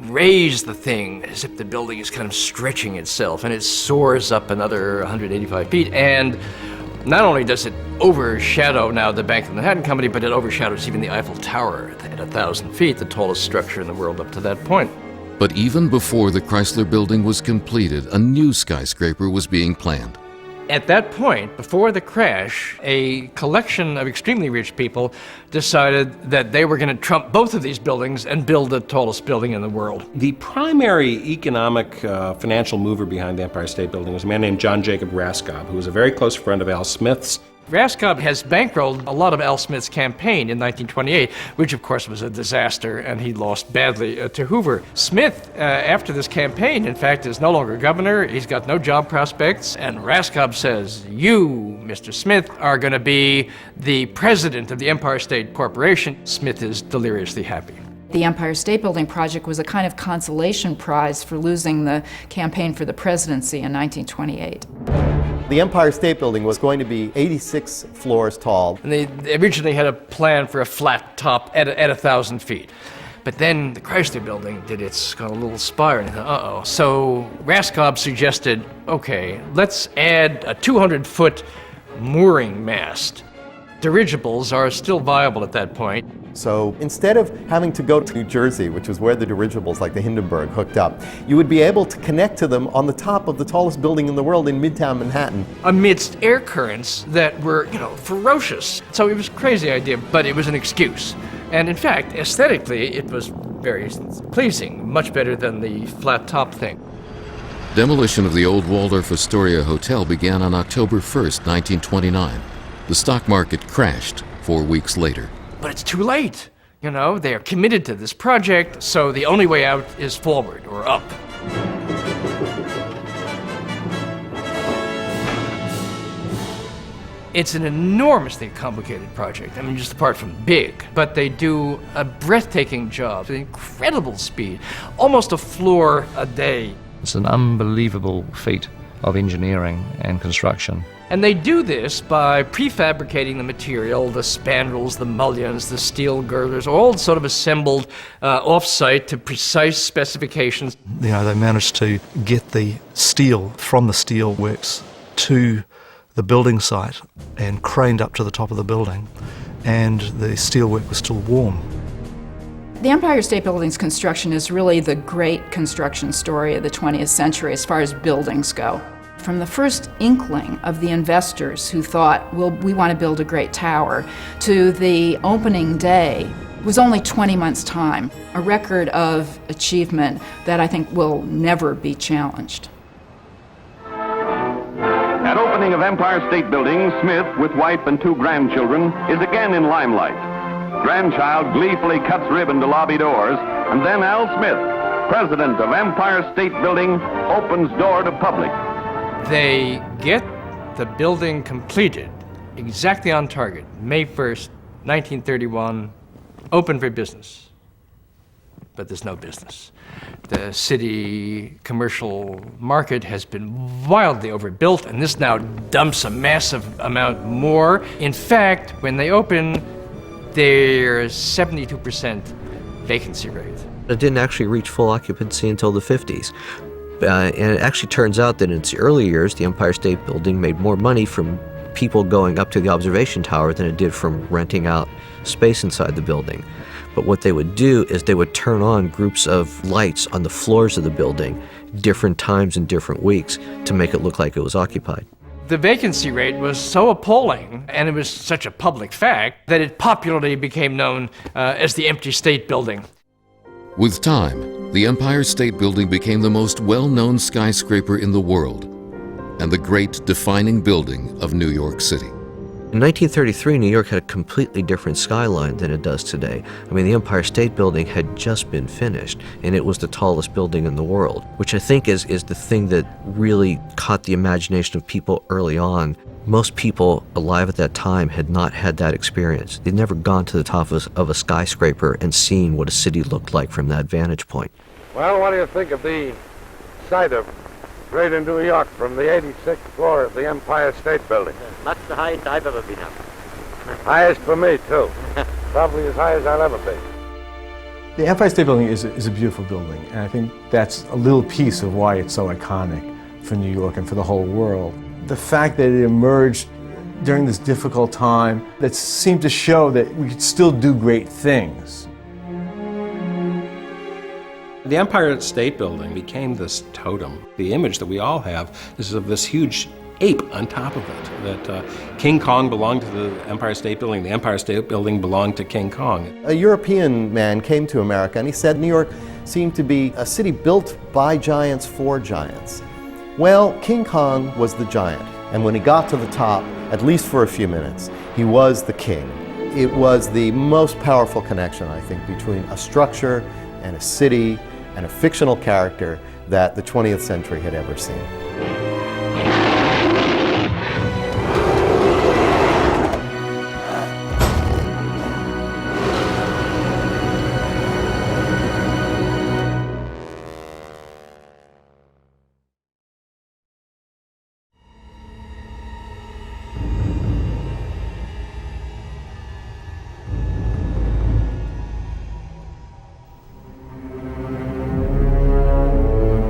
raise the thing as if the building is kind of stretching itself, and it soars up another 185 feet, and not only does it overshadow now the Bank of the Manhattan Company, but it overshadows even the Eiffel Tower at 1,000 feet, the tallest structure in the world up to that point. But even before the Chrysler building was completed, a new skyscraper was being planned. At that point, before the crash, a collection of extremely rich people decided that they were going to trump both of these buildings and build the tallest building in the world. The primary economic financial mover behind the Empire State Building was a man named John Jacob Raskob, who was a very close friend of Al Smith's. Raskob has bankrolled a lot of Al Smith's campaign in 1928, which of course was a disaster, and he lost badly to Hoover. Smith, after this campaign, in fact, is no longer governor. He's got no job prospects, and Raskob says, "You, Mr. Smith, are going to be the president of the Empire State Corporation." Smith is deliriously happy. The Empire State Building project was a kind of consolation prize for losing the campaign for the presidency in 1928. The Empire State Building was going to be 86 floors tall. And they originally had a plan for a flat top at 1,000 feet. But then the Chrysler Building did its kind of little spire, and uh-oh. So Raskob suggested, okay, let's add a 200-foot mooring mast. Dirigibles are still viable at that point. So instead of having to go to New Jersey, which was where the dirigibles like the Hindenburg hooked up, you would be able to connect to them on the top of the tallest building in the world in Midtown Manhattan. Amidst air currents that were, ferocious. So it was a crazy idea, but it was an excuse. And in fact, aesthetically, it was very pleasing, much better than the flat top thing. Demolition of the old Waldorf Astoria Hotel began on October 1st, 1929. The stock market crashed 4 weeks later. But it's too late. They are committed to this project, so the only way out is forward or up. It's an enormously complicated project. Just apart from big, but they do a breathtaking job with incredible speed, almost a floor a day. It's an unbelievable feat of engineering and construction. And they do this by prefabricating the material, the spandrels, the mullions, the steel girders, all sort of assembled off-site to precise specifications. They managed to get the steel from the steel works to the building site and craned up to the top of the building, and the steelwork was still warm. The Empire State Building's construction is really the great construction story of the 20th century as far as buildings go. From the first inkling of the investors who thought, well, we want to build a great tower, to the opening day was only 20 months' time, a record of achievement that I think will never be challenged. At opening of Empire State Building, Smith, with wife and 2 grandchildren, is again in limelight. Grandchild gleefully cuts ribbon to lobby doors, and then Al Smith, president of Empire State Building, opens door to public. They get the building completed exactly on target, May 1st, 1931, open for business. But there's no business. The city commercial market has been wildly overbuilt, and this now dumps a massive amount more. In fact, when they open, there's 72% vacancy rate. It didn't actually reach full occupancy until the 50s. And it actually turns out that in its early years, the Empire State Building made more money from people going up to the observation tower than it did from renting out space inside the building. But what they would do is they would turn on groups of lights on the floors of the building, different times and different weeks, to make it look like it was occupied. The vacancy rate was so appalling, and it was such a public fact, that it popularly became known as the Empty State Building. With time, the Empire State Building became the most well-known skyscraper in the world and the great defining building of New York City. In 1933, New York had a completely different skyline than it does today. The Empire State Building had just been finished, and it was the tallest building in the world, which I think is the thing that really caught the imagination of people early on. Most people alive at that time had not had that experience. They'd never gone to the top of a skyscraper and seen what a city looked like from that vantage point. Well, what do you think of the sight of Greater New York from the 86th floor of the Empire State Building? That's the highest I've ever been up. Highest for me, too. Probably as high as I'll ever be. The Empire State Building is a beautiful building, and I think that's a little piece of why it's so iconic for New York and for the whole world. The fact that it emerged during this difficult time that seemed to show that we could still do great things. The Empire State Building became this totem. The image that we all have is of this huge ape on top of it, that King-Kong belonged to the Empire State Building, the Empire State Building belonged to King Kong. A European man came to America and he said New York seemed to be a city built by giants for giants. Well, King Kong was the giant, and when he got to the top, at least for a few minutes, he was the king. It was the most powerful connection, I think, between a structure and a city and a fictional character that the 20th century had ever seen.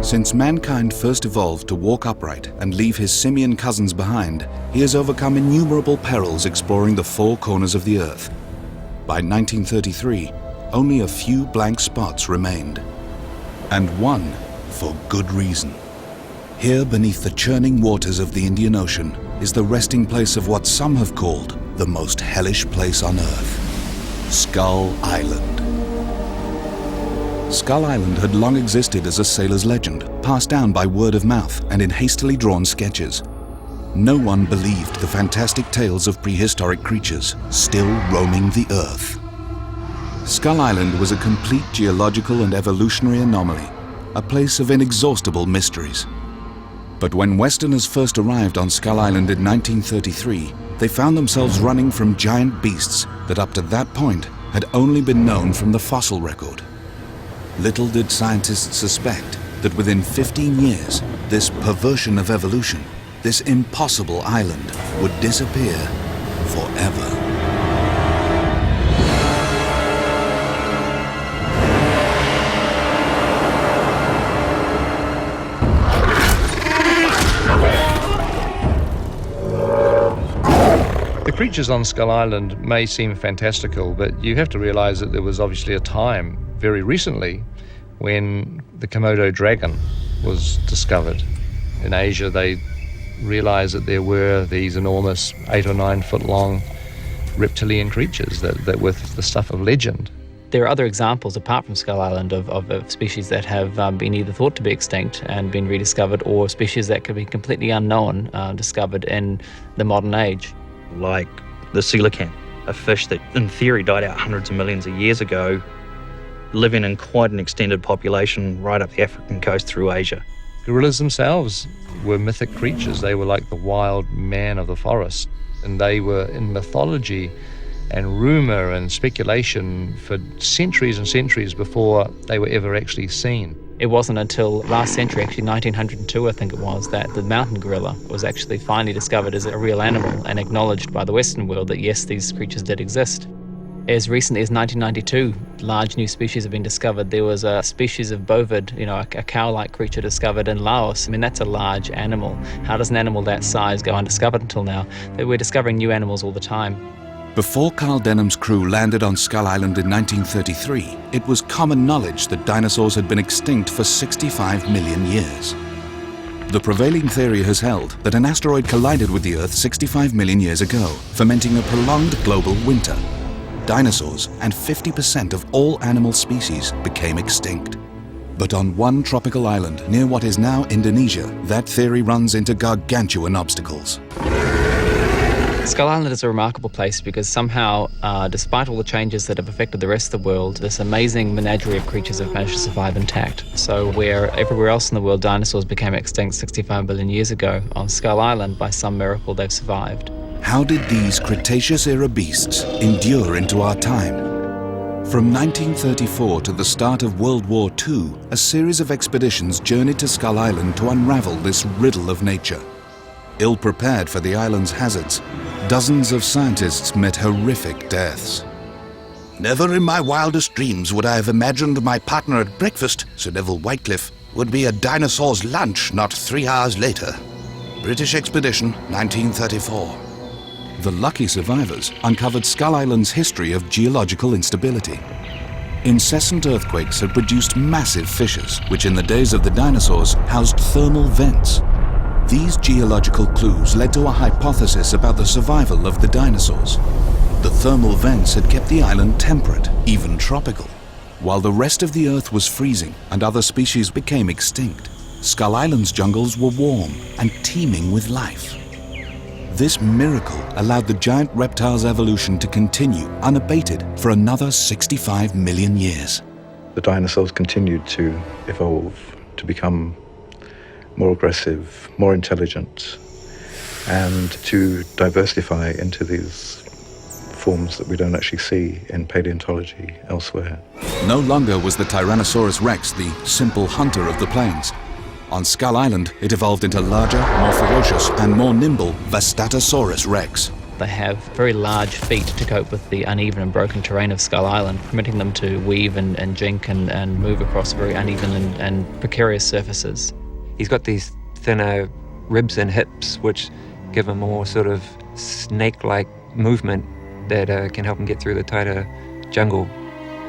Since mankind first evolved to walk upright and leave his simian cousins behind, he has overcome innumerable perils exploring the four corners of the earth. By 1933, only a few blank spots remained. And one for good reason. Here beneath the churning waters of the Indian Ocean is the resting place of what some have called the most hellish place on earth, Skull Island. Skull Island had long existed as a sailor's legend, passed down by word of mouth and in hastily drawn sketches. No one believed the fantastic tales of prehistoric creatures still roaming the earth. Skull Island was a complete geological and evolutionary anomaly, a place of inexhaustible mysteries. But when Westerners first arrived on Skull Island in 1933, they found themselves running from giant beasts that up to that point had only been known from the fossil record. Little did scientists suspect that within 15 years, this perversion of evolution, this impossible island, would disappear forever. The creatures on Skull Island may seem fantastical, but you have to realize that there was obviously a time very recently when the Komodo dragon was discovered. In Asia, they realized that there were these enormous 8 or 9 foot long reptilian creatures that were the stuff of legend. There are other examples apart from Skull Island of species that have been either thought to be extinct and been rediscovered, or species that could be completely unknown, discovered in the modern age. Like the coelacanth, a fish that in theory died out hundreds of millions of years ago, living in quite an extended population right up the African coast through Asia. Gorillas themselves were mythic creatures. They were like the wild man of the forest, and they were in mythology and rumor and speculation for centuries and centuries before they were ever actually seen. It wasn't until last century, actually 1902 I think it was, that the mountain gorilla was actually finally discovered as a real animal and acknowledged by the Western world that yes, these creatures did exist. As recently as 1992, large new species have been discovered. There was a species of bovid, a cow-like creature discovered in Laos. I mean, that's a large animal. How does an animal that size go undiscovered until now? We're discovering new animals all the time. Before Carl Denham's crew landed on Skull Island in 1933, it was common knowledge that dinosaurs had been extinct for 65 million years. The prevailing theory has held that an asteroid collided with the Earth 65 million years ago, fomenting a prolonged global winter. Dinosaurs and 50% of all animal species became extinct. But on one tropical island near what is now Indonesia, that theory runs into gargantuan obstacles. Skull Island is a remarkable place because somehow, despite all the changes that have affected the rest of the world, this amazing menagerie of creatures have managed to survive intact. So where everywhere else in the world dinosaurs became extinct 65 billion years ago, on Skull Island, by some miracle, they've survived. How did these Cretaceous-era beasts endure into our time? From 1934 to the start of World War II, a series of expeditions journeyed to Skull Island to unravel this riddle of nature. Ill-prepared for the island's hazards, dozens of scientists met horrific deaths. Never in my wildest dreams would I have imagined my partner at breakfast, Sir Neville Whitecliffe, would be a dinosaur's lunch not 3 hours later. British Expedition, 1934. The lucky survivors uncovered Skull Island's history of geological instability. Incessant earthquakes had produced massive fissures, which in the days of the dinosaurs housed thermal vents. These geological clues led to a hypothesis about the survival of the dinosaurs. The thermal vents had kept the island temperate, even tropical. While the rest of the Earth was freezing and other species became extinct, Skull Island's jungles were warm and teeming with life. This miracle allowed the giant reptile's evolution to continue unabated for another 65 million years. The dinosaurs continued to evolve, to become more aggressive, more intelligent, and to diversify into these forms that we don't actually see in paleontology elsewhere. No longer was the Tyrannosaurus rex the simple hunter of the plains. On Skull Island, it evolved into larger, more ferocious, and more nimble Vastatosaurus rex. They have very large feet to cope with the uneven and broken terrain of Skull Island, permitting them to weave and jink and move across very uneven and precarious surfaces. He's got these thinner ribs and hips, which give him more sort of snake-like movement that can help him get through the tighter jungle.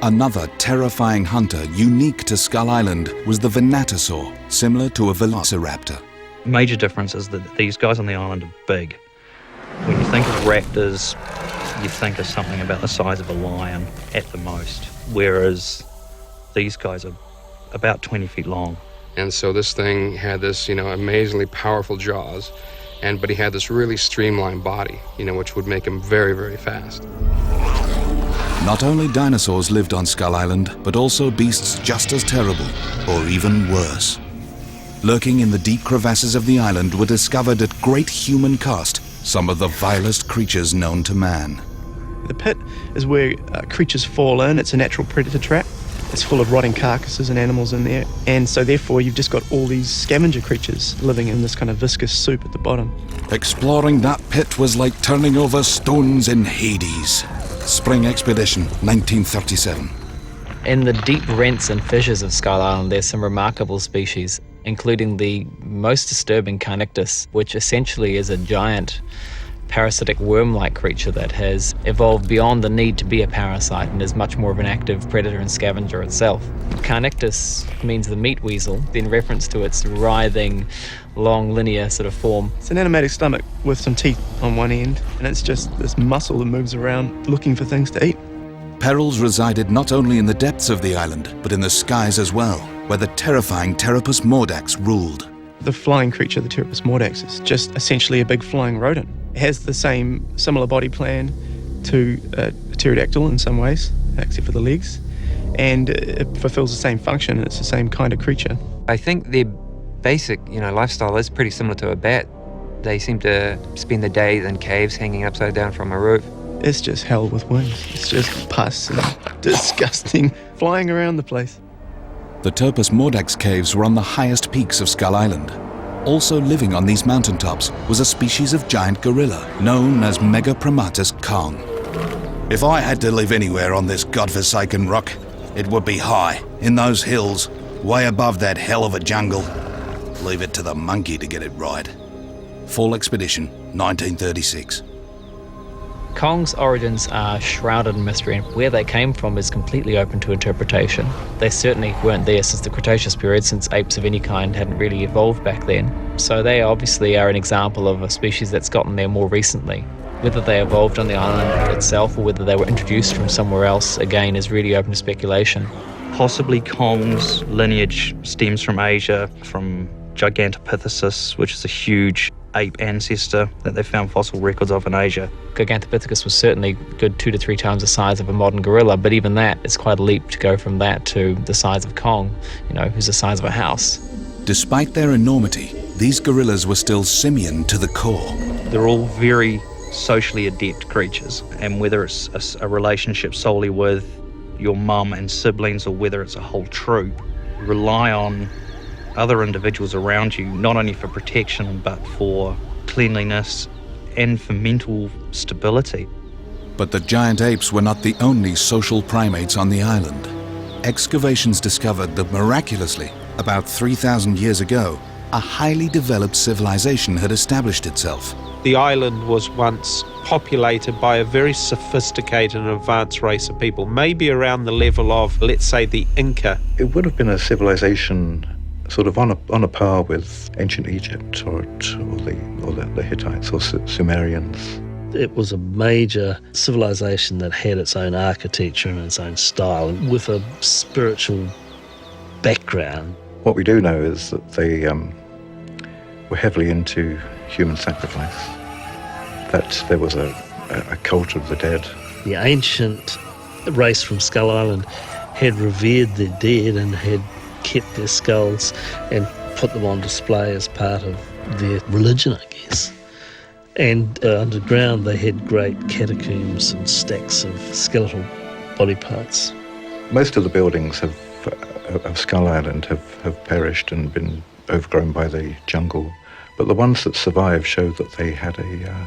Another terrifying hunter unique to Skull Island was the Venatosaur, similar to a velociraptor. Major difference is that these guys on the island are big. When you think of raptors, you think of something about the size of a lion at the most, whereas these guys are about 20 feet long. And so this thing had this, amazingly powerful jaws, but he had this really streamlined body, which would make him very, very fast. Not only dinosaurs lived on Skull Island, but also beasts just as terrible, or even worse. Lurking in the deep crevasses of the island were discovered at great human cost some of the vilest creatures known to man. The pit is where creatures fall in. It's a natural predator trap. It's full of rotting carcasses and animals in there. And so therefore you've just got all these scavenger creatures living in this kind of viscous soup at the bottom. Exploring that pit was like turning over stones in Hades. Spring Expedition, 1937. In the deep rents and fissures of Skull Island, there's some remarkable species, including the most disturbing Carnictus, which essentially is a giant parasitic worm-like creature that has evolved beyond the need to be a parasite and is much more of an active predator and scavenger itself. Carnictus means the meat weasel, in reference to its writhing, long, linear sort of form. It's an animatic stomach with some teeth on one end, and it's just this muscle that moves around looking for things to eat. Perils resided not only in the depths of the island, but in the skies as well, where the terrifying Pteropus mordax ruled. The flying creature, the Pteropus mordax, is just essentially a big flying rodent. It has the similar body plan to a pterodactyl in some ways, except for the legs, and it fulfills the same function, and it's the same kind of creature. I think their basic, lifestyle is pretty similar to a bat. They seem to spend the day in caves hanging upside down from a roof. It's just hell with wings. It's just pus and disgusting, flying around the place. The Pteropus mordax caves were on the highest peaks of Skull Island. Also living on these mountaintops was a species of giant gorilla known as Megapromatus Kong. If I had to live anywhere on this godforsaken rock, it would be high, in those hills, way above that hell of a jungle. Leave it to the monkey to get it right. Fall Expedition, 1936. Kong's origins are shrouded in mystery, and where they came from is completely open to interpretation. They certainly weren't there since the Cretaceous period, since apes of any kind hadn't really evolved back then. So they obviously are an example of a species that's gotten there more recently. Whether they evolved on the island itself or whether they were introduced from somewhere else, again, is really open to speculation. Possibly Kong's lineage stems from Asia, from Gigantopithecus, which is a huge ape ancestor that they found fossil records of in Asia. Gigantopithecus was certainly a good 2 to 3 times the size of a modern gorilla, but even that is quite a leap to go from that to the size of Kong, who's the size of a house. Despite their enormity, these gorillas were still simian to the core. They're all very socially adept creatures, and whether it's a relationship solely with your mum and siblings or whether it's a whole troop, rely on other individuals around you, not only for protection but for cleanliness and for mental stability. But the giant apes were not the only social primates on the island. Excavations discovered that miraculously, about 3,000 years ago, a highly developed civilization had established itself. The island was once populated by a very sophisticated and advanced race of people, maybe around the level of, let's say, the Inca. It would have been a civilization sort of on a par with ancient Egypt or the Hittites or Sumerians. It was a major civilization that had its own architecture and its own style, with a spiritual background. What we do know is that they were heavily into human sacrifice, that there was a cult of the dead. The ancient race from Skull Island had revered their dead and had kept their skulls and put them on display as part of their religion, I guess. And underground they had great catacombs and stacks of skeletal body parts. Most of the buildings of Skull Island have perished and been overgrown by the jungle, but the ones that survived showed that they had a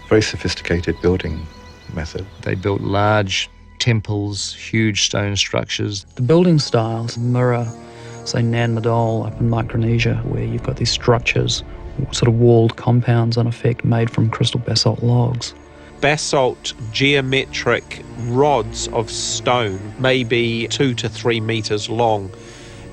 very sophisticated building method. They built large temples, huge stone structures. The building styles mirror, say, Nan Madol up in Micronesia, where you've got these structures, sort of walled compounds, in effect, made from crystal basalt logs. Basalt geometric rods of stone, maybe 2 to 3 meters long.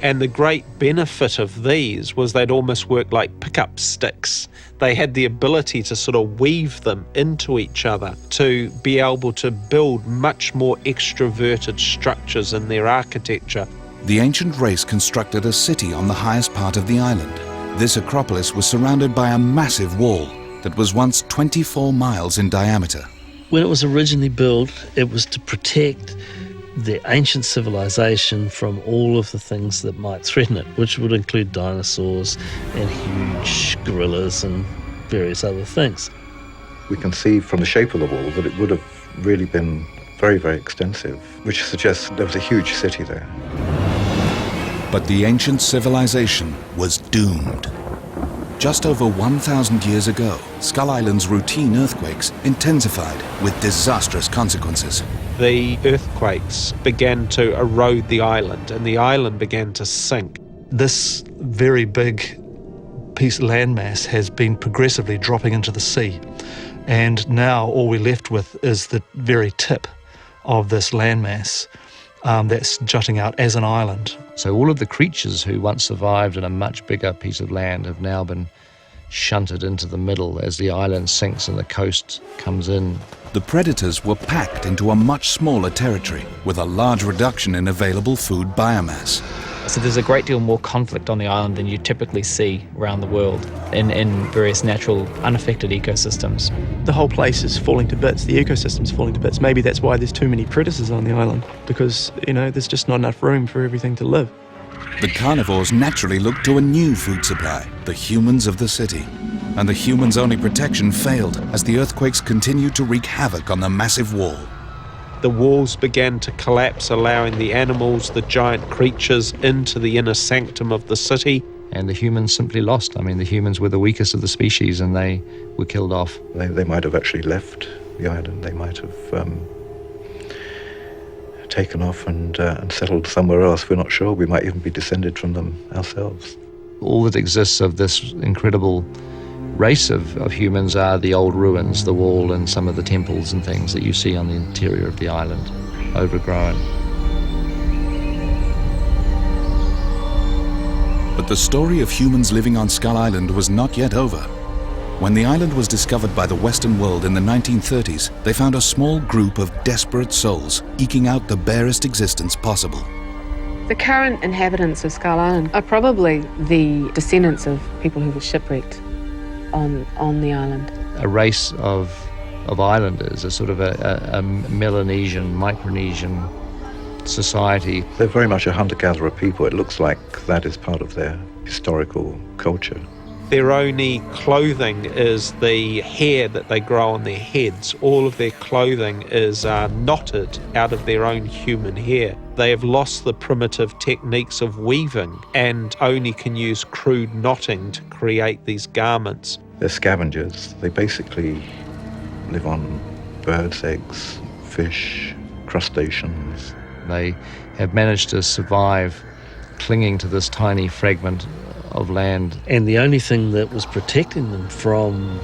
And the great benefit of these was they'd almost work like pickup sticks. They had the ability to sort of weave them into each other, to be able to build much more extroverted structures in their architecture. The ancient race constructed a city on the highest part of the island. This acropolis was surrounded by a massive wall that was once 24 miles in diameter. When it was originally built, it was to protect the ancient civilization from all of the things that might threaten it, which would include dinosaurs and huge gorillas and various other things. We can see from the shape of the wall that it would have really been very, very extensive, which suggests there was a huge city there. But the ancient civilization was doomed. Just over 1,000 years ago, Skull Island's routine earthquakes intensified with disastrous consequences. The earthquakes began to erode the island, and the island began to sink. This very big piece of landmass has been progressively dropping into the sea, and now all we're left with is the very tip of this landmass that's jutting out as an island. So all of the creatures who once survived in a much bigger piece of land have now been shunted into the middle as the island sinks and the coast comes in. The predators were packed into a much smaller territory with a large reduction in available food biomass. So there's a great deal more conflict on the island than you typically see around the world in various natural unaffected ecosystems. The whole place is falling to bits, the ecosystem's falling to bits. Maybe that's why there's too many predators on the island, because, there's just not enough room for everything to live. The carnivores naturally looked to a new food supply, the humans of the city. And the humans' only protection failed as the earthquakes continued to wreak havoc on the massive wall. The walls began to collapse, allowing the animals, the giant creatures, into the inner sanctum of the city. And the humans simply lost. The humans were the weakest of the species and they were killed off. They might have actually left the island. They might have taken off and settled somewhere else. We're not sure. We might even be descended from them ourselves. All that exists of this incredible race of humans are the old ruins, the wall and some of the temples and things that you see on the interior of the island, overgrown. But the story of humans living on Skull Island was not yet over. When the island was discovered by the Western world in the 1930s, they found a small group of desperate souls eking out the barest existence possible. The current inhabitants of Skull Island are probably the descendants of people who were shipwrecked. on the island. A race of islanders, a sort of a Melanesian, Micronesian society. They're very much a hunter-gatherer people. It looks like that is part of their historical culture. Their only clothing is the hair that they grow on their heads. All of their clothing is knotted out of their own human hair. They have lost the primitive techniques of weaving and only can use crude knotting to create these garments. They're scavengers. They basically live on birds' eggs, fish, crustaceans. They have managed to survive clinging to this tiny fragment of land. And the only thing that was protecting them from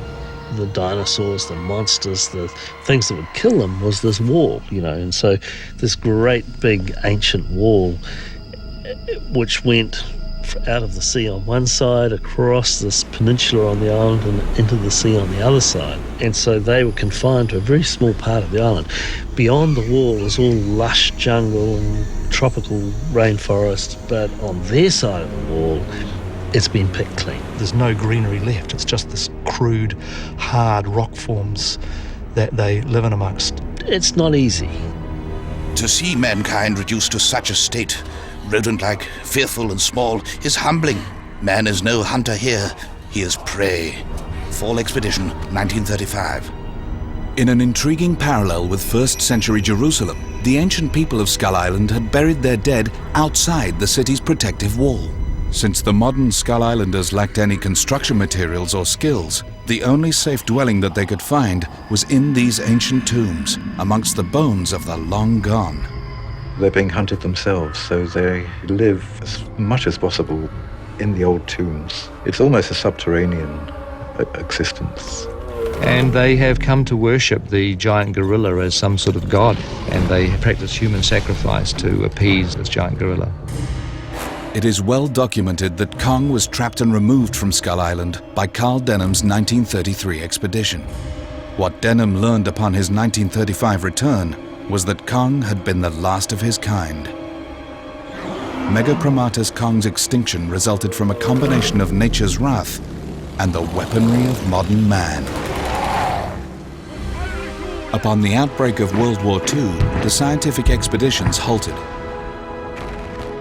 the dinosaurs, the monsters, the things that would kill them was this wall, and so this great big ancient wall which went out of the sea on one side, across this peninsula on the island and into the sea on the other side. And so they were confined to a very small part of the island. Beyond the wall is all lush jungle and tropical rainforest, but on their side of the wall, it's been picked clean. There's no greenery left. It's just this crude, hard rock forms that they live in amongst. It's not easy. To see mankind reduced to such a state, rodent-like, fearful and small, is humbling. Man is no hunter here, he is prey. Fall Expedition, 1935. In an intriguing parallel with 1st century Jerusalem, the ancient people of Skull Island had buried their dead outside the city's protective wall. Since the modern Skull Islanders lacked any construction materials or skills, the only safe dwelling that they could find was in these ancient tombs, amongst the bones of the long gone. They're being hunted themselves, so they live as much as possible in the old tombs. It's almost a subterranean existence. And they have come to worship the giant gorilla as some sort of god, and they practice human sacrifice to appease this giant gorilla. It is well documented that Kong was trapped and removed from Skull Island by Carl Denham's 1933 expedition. What Denham learned upon his 1935 return was that Kong had been the last of his kind. Megapromatus Kong's extinction resulted from a combination of nature's wrath and the weaponry of modern man. Upon the outbreak of World War II, the scientific expeditions halted.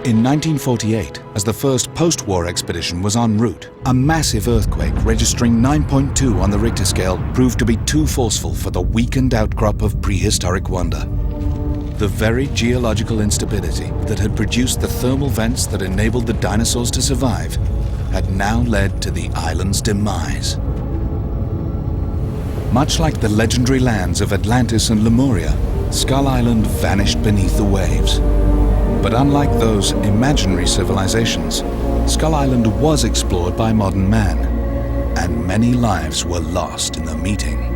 In 1948, as the first post-war expedition was en route, a massive earthquake registering 9.2 on the Richter scale proved to be too forceful for the weakened outcrop of prehistoric wonder. The very geological instability that had produced the thermal vents that enabled the dinosaurs to survive had now led to the island's demise. Much like the legendary lands of Atlantis and Lemuria, Skull Island vanished beneath the waves. But unlike those imaginary civilizations, Skull Island was explored by modern man, and many lives were lost in the meeting.